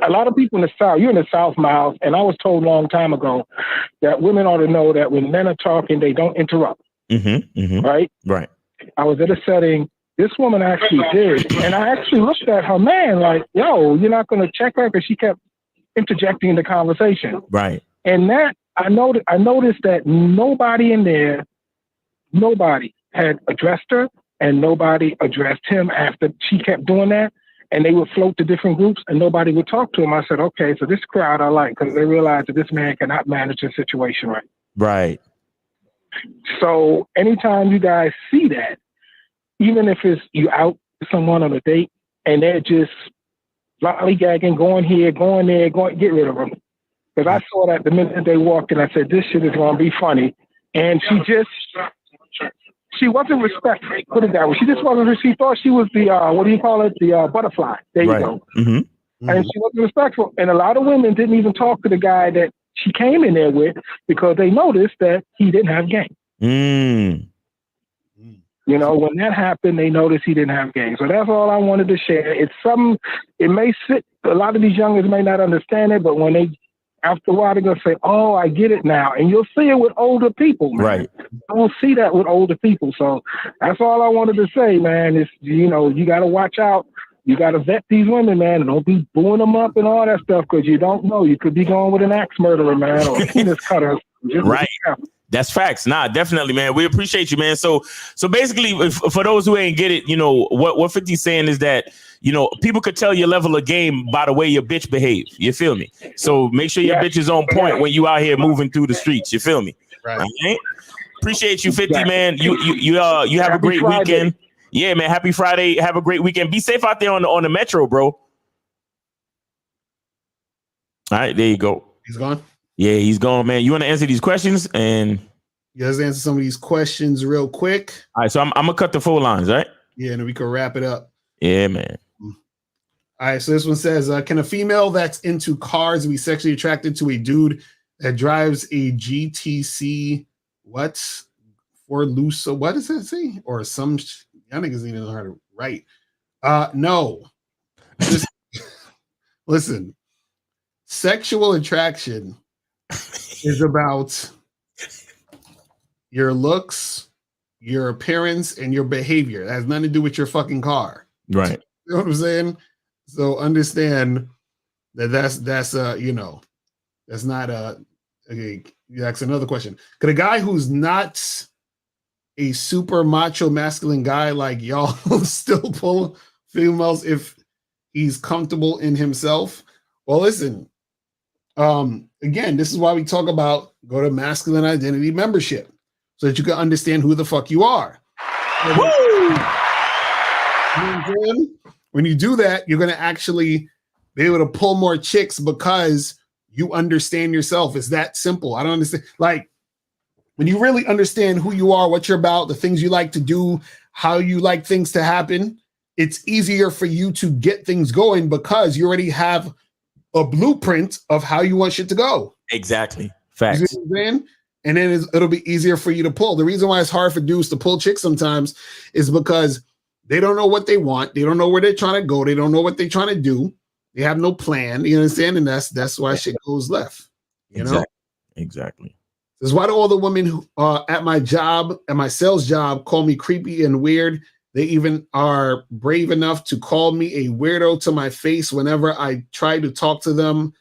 a lot of people in the South. You're in the South, Miles, and I was told a long time ago that women ought to know that when men are talking, they don't interrupt. Right. Right. I was at a setting. This woman actually did. And I actually looked at her man like, yo, you're not going to check her because she kept interjecting in the conversation. Right. And that, I noticed that nobody in there, nobody had addressed her and nobody addressed him after she kept doing that. And they would float to different groups and nobody would talk to him. I said, okay, so this crowd I like because they realize that this man cannot manage the situation right. Right. So anytime you guys see that, even if it's you out with someone on a date and they're just lollygagging, going here, going there, get rid of them. Because I saw that the minute they walked in, I said, this shit is going to be funny. And she wasn't respectful. Put it that way. She just wasn't, she thought she was the, what do you call it? The butterfly. There you go. And she wasn't respectful. And a lot of women didn't even talk to the guy that she came in there with because they noticed that he didn't have game. You know, when that happened, they noticed he didn't have game. So that's all I wanted to share. It's something, it may sit, a lot of these youngers may not understand it, but when they, after a while, they're going to say, oh, I get it now. And you'll see it with older people, man. Right. You don't see that with older people. So that's all I wanted to say, man, is, you know, you got to watch out. You got to vet these women, man, and don't be booing them up and all that stuff because you don't know. You could be going with an axe murderer, man, or a penis cutter. Just right. That's facts. Nah, definitely, man. We appreciate you, man. So basically, for those who ain't get it, you know, what 50's saying is that, you know, people could tell your level of game by the way your bitch behave. You feel me? So make sure your bitch is on point when you out here moving through the streets. You feel me? Right. Appreciate you, 50, man. You have a great weekend. Yeah, man. Happy Friday. Have a great weekend. Be safe out there on the metro, bro. All right, there you go. He's gone. Yeah, he's gone, man. You want to answer these questions? And let's answer some of these questions real quick. All right, so I'm gonna cut the phone lines, right? Yeah, and then we can wrap it up. Yeah, man. All right, so this one says, can a female that's into cars be sexually attracted to a dude that drives a GTC, Ford Lusso, what does that say? Or some, y'all niggas even know how to write. No. Listen, sexual attraction is about your looks, your appearance, and your behavior. That has nothing to do with your fucking car. Right. You know what I'm saying? So understand that's you know, that's not okay. That's another question. Could a guy who's not a super macho masculine guy like y'all still pull females if he's comfortable in himself? Well, listen, again, this is why we talk about go to masculine identity membership so that you can understand who the fuck you are. When you do that, you're going to actually be able to pull more chicks because you understand yourself. It's that simple. I don't understand. Like, when you really understand who you are, what you're about, the things you like to do, how you like things to happen, it's easier for you to get things going because you already have a blueprint of how you want shit to go. Exactly. Facts. Facts. You see what I'm saying? And then it'll be easier for you to pull. The reason why it's hard for dudes to pull chicks sometimes is because they don't know what they want. They don't know where they're trying to go. They don't know what they're trying to do. They have no plan. You understand? And that's why shit goes left. You know? Exactly. This is why do all the women who at my job, at my sales job, call me creepy and weird. They even are brave enough to call me a weirdo to my face whenever I try to talk to them.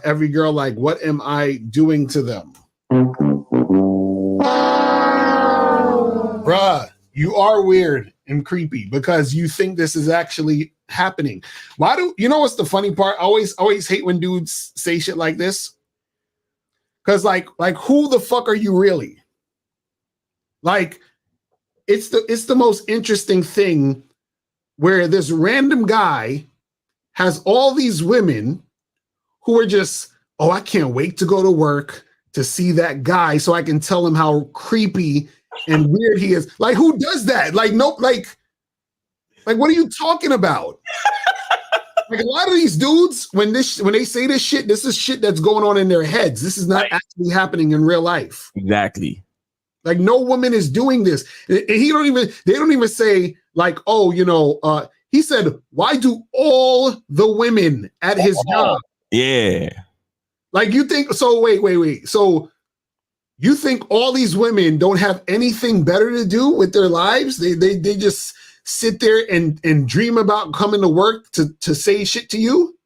Every girl like, what am I doing to them? Bruh, you are weird and creepy because you think this is actually happening. Why do you know what's the funny part? I always hate when dudes say shit like this. Because like who the fuck are you really? Like it's the most interesting thing where this random guy has all these women who are just, oh, I can't wait to go to work to see that guy so I can tell him how creepy and weird he is. Like, who does that? Like, no, like what are you talking about? Like a lot of these dudes, when they say this is shit that's going on in their heads. This is not actually happening in real life. Exactly. Like no woman is doing this. And they don't even say like, oh, he said, why do all the women at his job? Yeah. Like you think, so wait. So you think all these women don't have anything better to do with their lives? They just sit there and dream about coming to work to say shit to you?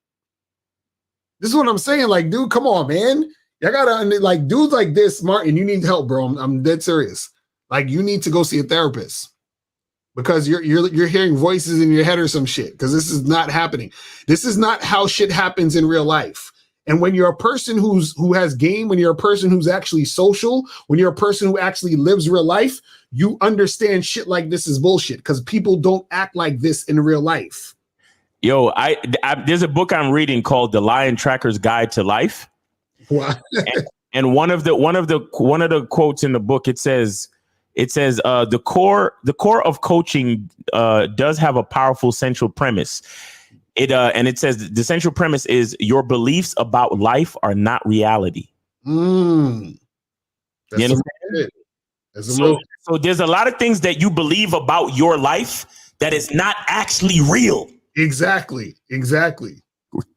This is what I'm saying. Like, dude, come on, man. I gotta, like, dudes like this, Martin, you need help, bro. I'm dead serious. Like, you need to go see a therapist because you're hearing voices in your head or some shit, because this is not happening. This is not how shit happens in real life. And when you're a person who has game, when you're a person who's actually social, when you're a person who actually lives real life, you understand shit like this is bullshit because people don't act like this in real life. Yo, I there's a book I'm reading called The Lion Tracker's Guide to Life. What? and one of the quotes in the book, it says the core of coaching does have a powerful central premise. And it says the central premise is your beliefs about life are not reality. You understand? So there's a lot of things that you believe about your life that is not actually real. Exactly.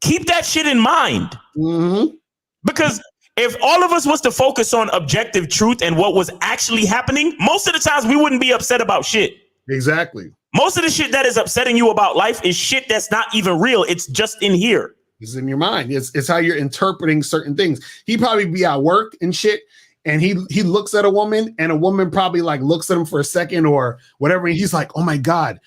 Keep that shit in mind. Mm-hmm. Because if all of us was to focus on objective truth and what was actually happening, most of the times we wouldn't be upset about shit. Exactly. Most of the shit that is upsetting you about life is shit that's not even real. It's just in here. It's in your mind. It's how you're interpreting certain things. He probably be at work and shit, and he looks at a woman, and a woman probably like looks at him for a second or whatever, and he's like, "Oh my god,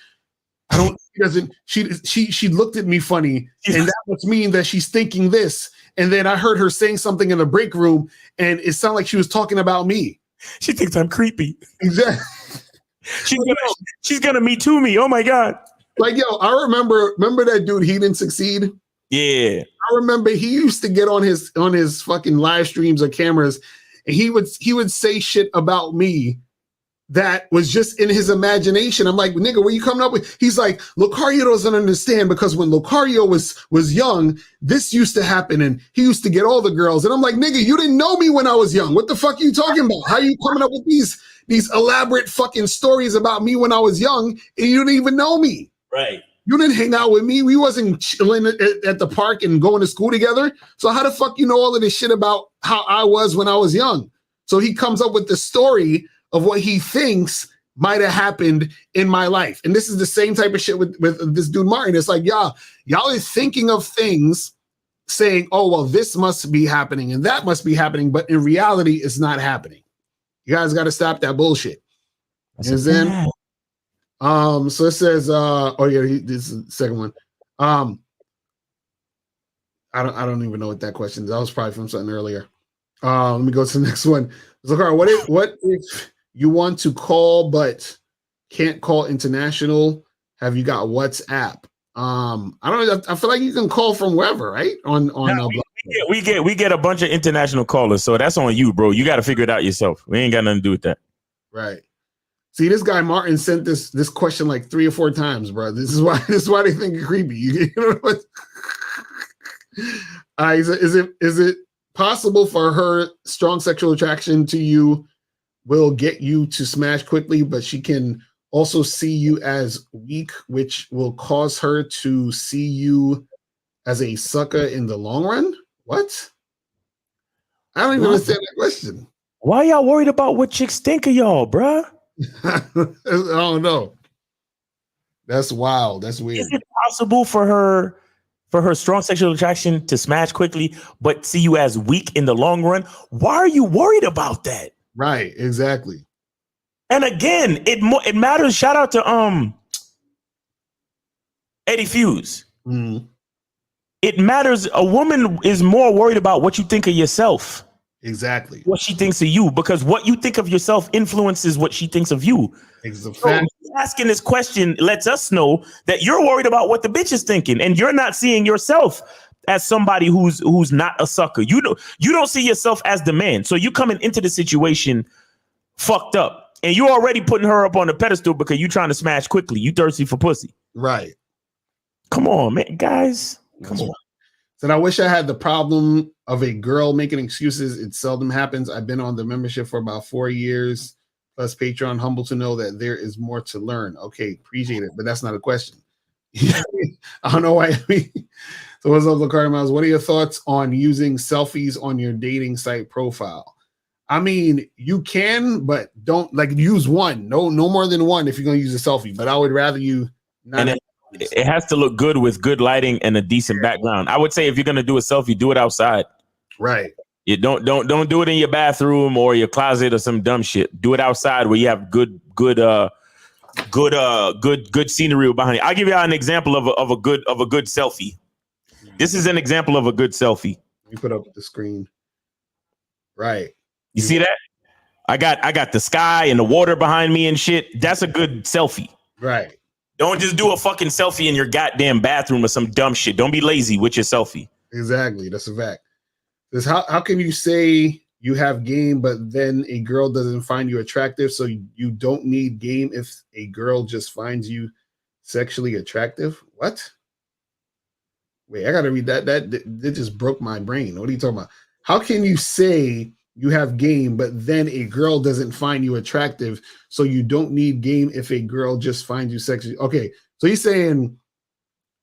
she looked at me funny, and that must mean that she's thinking this." And then I heard her saying something in the break room, and it sounded like she was talking about me. She thinks I'm creepy. Exactly. She's gonna me too me. Oh my god! Like, yo, I remember that dude. He didn't succeed. Yeah, I remember he used to get on his fucking live streams or cameras, and he would say shit about me that was just in his imagination. I'm like, nigga, what are you coming up with? He's like, Lucario doesn't understand because when Lucario was young, this used to happen, and he used to get all the girls. And I'm like, nigga, you didn't know me when I was young. What the fuck are you talking about? How are you coming up with these elaborate fucking stories about me when I was young, and you didn't even know me? Right. You didn't hang out with me. We wasn't chilling at the park and going to school together. So how the fuck you know all of this shit about how I was when I was young? So he comes up with the story of what he thinks might have happened in my life. And this is the same type of shit with this dude Martin. It's like, y'all are thinking of things saying, oh, well, this must be happening and that must be happening. But in reality, it's not happening. You guys got to stop that bullshit. So it says, this is the second one. I don't even know what that question is. That was probably from something earlier. Let me go to the next one. So, Carl, what if you want to call but can't call international? Have you got WhatsApp? I don't know. I feel like you can call from wherever, right? We get a bunch of international callers, so that's on you, bro. You got to figure it out yourself. We ain't got nothing to do with that. Right. See, this guy Martin sent this question like 3 or 4 times, bro. This is why they think you're creepy. You know what? Is it possible for her strong sexual attraction to you will get you to smash quickly, but she can also see you as weak, which will cause her to see you as a sucker in the long run? What? I don't even understand that question. Why y'all worried about what chicks think of y'all, bruh? I don't know. That's wild. That's weird. Is it possible for her strong sexual attraction to smash quickly, but see you as weak in the long run? Why are you worried about that? Right, exactly. And again, it matters. Shout out to Eddie Fuse. Mm-hmm. It matters. A woman is more worried about what you think of yourself. Exactly. What she thinks of you, because what you think of yourself influences what she thinks of you. So asking this question lets us know that you're worried about what the bitch is thinking, and you're not seeing yourself as somebody who's not a sucker. You don't see yourself as the man. So you coming into the situation fucked up, and you're already putting her up on the pedestal because you're trying to smash quickly. You thirsty for pussy. Right. Come on, man, guys. Come on. Said, I wish I had the problem of a girl making excuses. It seldom happens. I've been on the membership for about 4 years, plus Patreon. Humble to know that there is more to learn. Okay, appreciate it, but that's not a question. I don't know why. So what's up, Lacardi Miles? What are your thoughts on using selfies on your dating site profile? I mean, you can, but don't use one. No more than one if you're gonna use a selfie. But I would rather you not. And it has to look good with good lighting and a decent background. I would say if you're gonna do a selfie, do it outside. Right. You don't do it in your bathroom or your closet or some dumb shit. Do it outside where you have good scenery behind you. I'll give you an example of a good selfie. This is an example of a good selfie. You put up the screen. Right. You see that? I got the sky and the water behind me and shit. That's a good selfie. Right. Don't just do a fucking selfie in your goddamn bathroom or some dumb shit. Don't be lazy with your selfie. Exactly. That's a fact. This how can you say you have game, but then a girl doesn't find you attractive? So you don't need game if a girl just finds you sexually attractive? What? Wait, I gotta read that. That just broke my brain. What are you talking about? How can you say you have game, but then a girl doesn't find you attractive, so you don't need game if a girl just finds you sexy? Okay, so he's saying,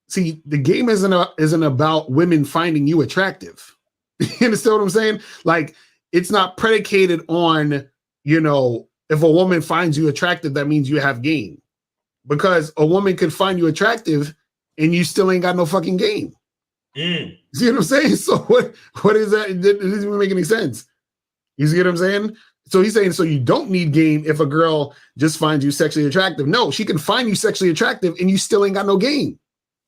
see, the game isn't about women finding you attractive. You understand what I'm saying? Like, it's not predicated on, if a woman finds you attractive, that means you have game. Because a woman could find you attractive and you still ain't got no fucking game. Mm. See what I'm saying? So what is that? It doesn't even make any sense. You see what I'm saying? So he's saying, so you don't need game if a girl just finds you sexually attractive. No, she can find you sexually attractive and you still ain't got no game.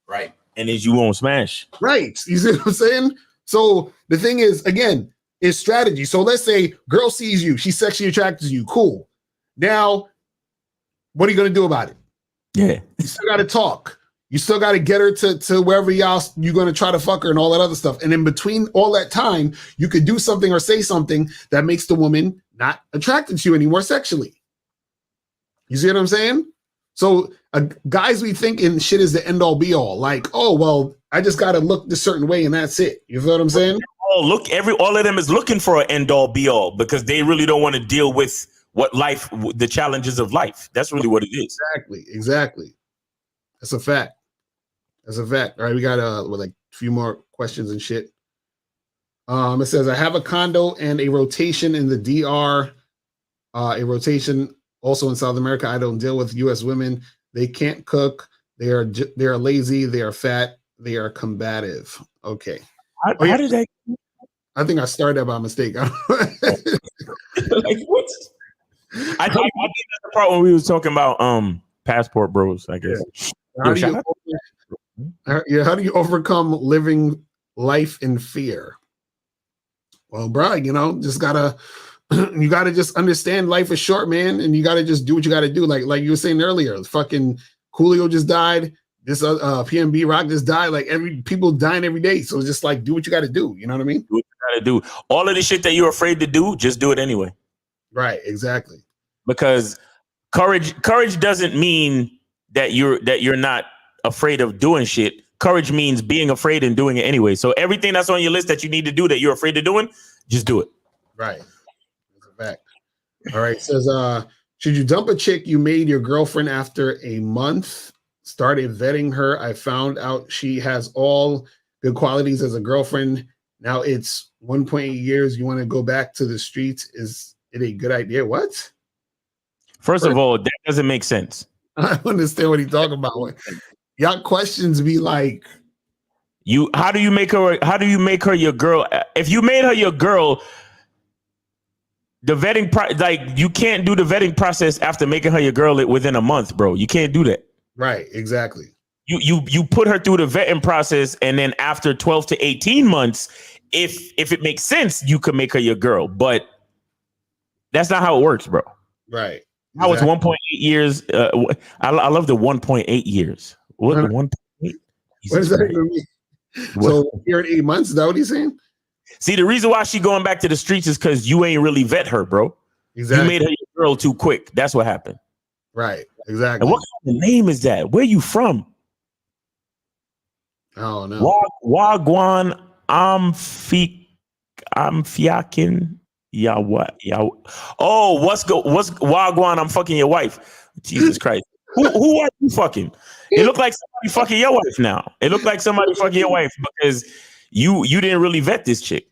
Right. And then you won't smash. Right. You see what I'm saying? So the thing is, again, is strategy. So let's say girl sees you, she's sexually attracted to you. Cool. Now, what are you going to do about it? Yeah. You still got to talk. You still got to get her to wherever y'all you're going to try to fuck her and all that other stuff. And in between all that time, you could do something or say something that makes the woman not attracted to you anymore sexually. You see what I'm saying? So guys, we think in shit is the end all be all. Like, oh, well, I just got to look this certain way and that's it. You feel what I'm saying? All of them is looking for an end all be all because they really don't want to deal with the challenges of life. That's really what it is. Exactly. That's a fact. All right, we got a few more questions and shit. It says, I have a condo and a rotation in the DR, a rotation also in South America. I don't deal with U.S. women. They can't cook. They are lazy. They are fat. They are combative. Okay. How did that? I think I started that by mistake. Like what? I think that's the part when we was talking about passport bros, I guess. Yeah. How do you overcome living life in fear? Well, bro, just gotta just understand life is short, man, and you gotta just do what you gotta do. Like you were saying earlier, fucking Coolio just died. this PNB Rock just died. Like people dying every day. So it's just like, do what you got to do. You know what I mean? Do what you got to do. All of the shit that you're afraid to do, just do it anyway. Right. Exactly. Because courage doesn't mean that you're not afraid of doing shit. Courage means being afraid and doing it anyway. So everything that's on your list that you need to do that you're afraid of doing, just do it. Right. That's a fact. All right. It says, should you dump a chick you made your girlfriend after a month? Started vetting her. I found out she has all good qualities as a girlfriend. Now it's 1.8 years. You want to go back to the streets? Is it a good idea? What? First of all, that doesn't make sense. I don't understand what he's talking about. Y'all questions be like, how do you make her your girl? If you made her your girl, the vetting you can't do the vetting process after making her your girl within a month, bro. You can't do that. Right, exactly. You put her through the vetting process, and then after 12 to 18 months, if it makes sense, you could make her your girl. But that's not how it works, bro. Right. How it's 1.8 years. I love the 1.8 years. What 1.8? What does that even mean? So you're at 8 months. Is that what he's saying? See, the reason why she going back to the streets is because you ain't really vet her, bro. Exactly. You made her your girl too quick. That's what happened. Right. Exactly. And what kind of name is that? Where you from? Oh no. Wagwan Amfiakin. Yeah, what? Yeah. Oh, what's Wagwan? I'm fucking your wife. Jesus Christ. Who are you fucking? It looked like somebody fucking your wife now. It looked like somebody fucking your wife because you didn't really vet this chick.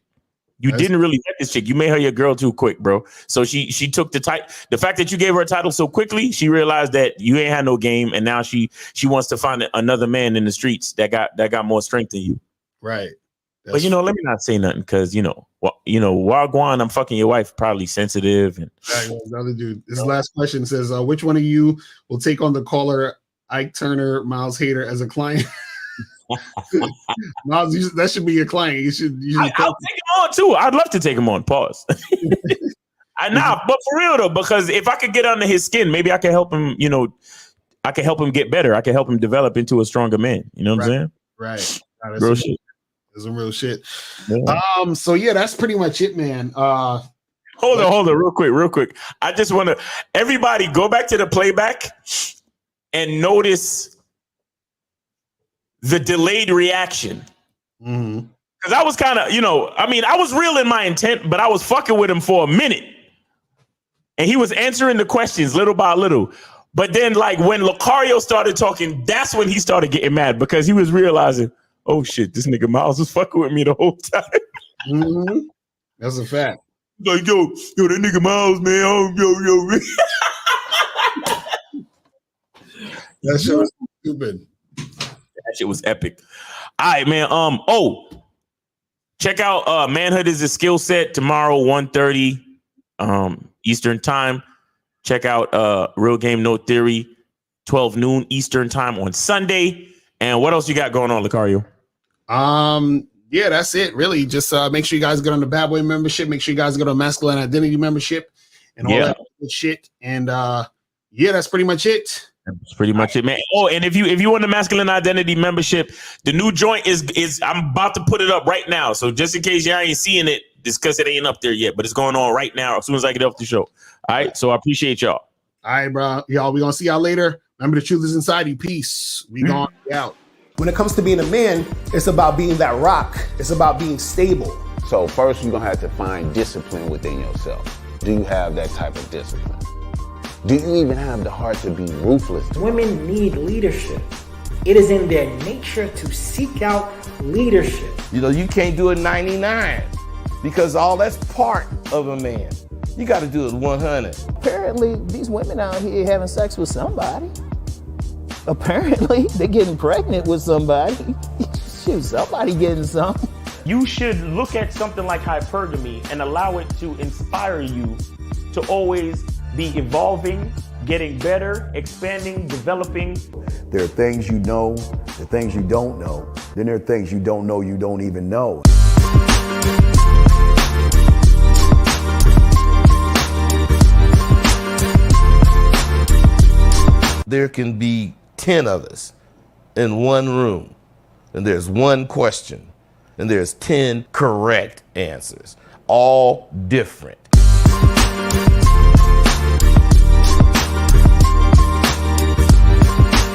You didn't really vet this chick. You made her your girl too quick, bro. So she took the title. The fact that you gave her a title so quickly, she realized that you ain't had no game, and now she wants to find another man in the streets that got more strength than you. Right. But let me not say nothing because Wagwan, I'm fucking your wife, probably sensitive. And another dude. This last question says, which one of you will take on the caller Ike Turner, Miles Hader as a client? Miles, that should be your client. I'll take him on too. I'd love to take him on. Pause. But for real though, because if I could get under his skin, maybe I can help him. I can help him get better. I can help him develop into a stronger man. You know what I'm saying? Right. Real shit. That's some real shit. Yeah. So yeah, that's pretty much it, man. Hold on, real quick. I just want to everybody go back to the playback and notice the delayed reaction. Because I was kind of, I was real in my intent, but I was fucking with him for a minute. And he was answering the questions little by little. But then, like, when Lucario started talking, that's when he started getting mad because he was realizing, oh, shit, this nigga Miles was fucking with me the whole time. That's a fact. Like, yo, that nigga Miles, man. That shit was stupid. That shit was epic. All right, man. Check out Manhood is a Skill Set tomorrow, 1:30 Eastern Time. Check out Real Game No Theory, 12 noon Eastern Time on Sunday. And what else you got going on, Lucario? Yeah, that's it. Really, just make sure you guys get on the Bad Boy membership. Make sure you guys get on Masculine Identity membership and all that good shit. And yeah, that's pretty much it. That's pretty much it, man. Oh, and if you want the Masculine Identity membership, the new joint is I'm about to put it up right now. So just in case y'all ain't seeing it, it's because it ain't up there yet, but it's going on right now as soon as I get off the show. All right. So I appreciate y'all. All right, bro. Y'all, we gonna see y'all later. Remember, the truth is inside you. Peace. We gonna be out. When it comes to being a man, it's about being that rock. It's about being stable. So first, you're gonna have to find discipline within yourself. Do you have that type of discipline? Do you even have the heart to be ruthless? Women need leadership. It is in their nature to seek out leadership. You can't do it 99 because all that's part of a man. You got to do it 100. Apparently, these women out here having sex with somebody. Apparently, they're getting pregnant with somebody. Shoot, somebody getting some. You should look at something like hypergamy and allow it to inspire you to always be evolving, getting better, expanding, developing. There are things you know, there are things you don't know. Then there are things you don't know you don't even know. There can be 10 of us in one room, and there's one question, and there's 10 correct answers, all different.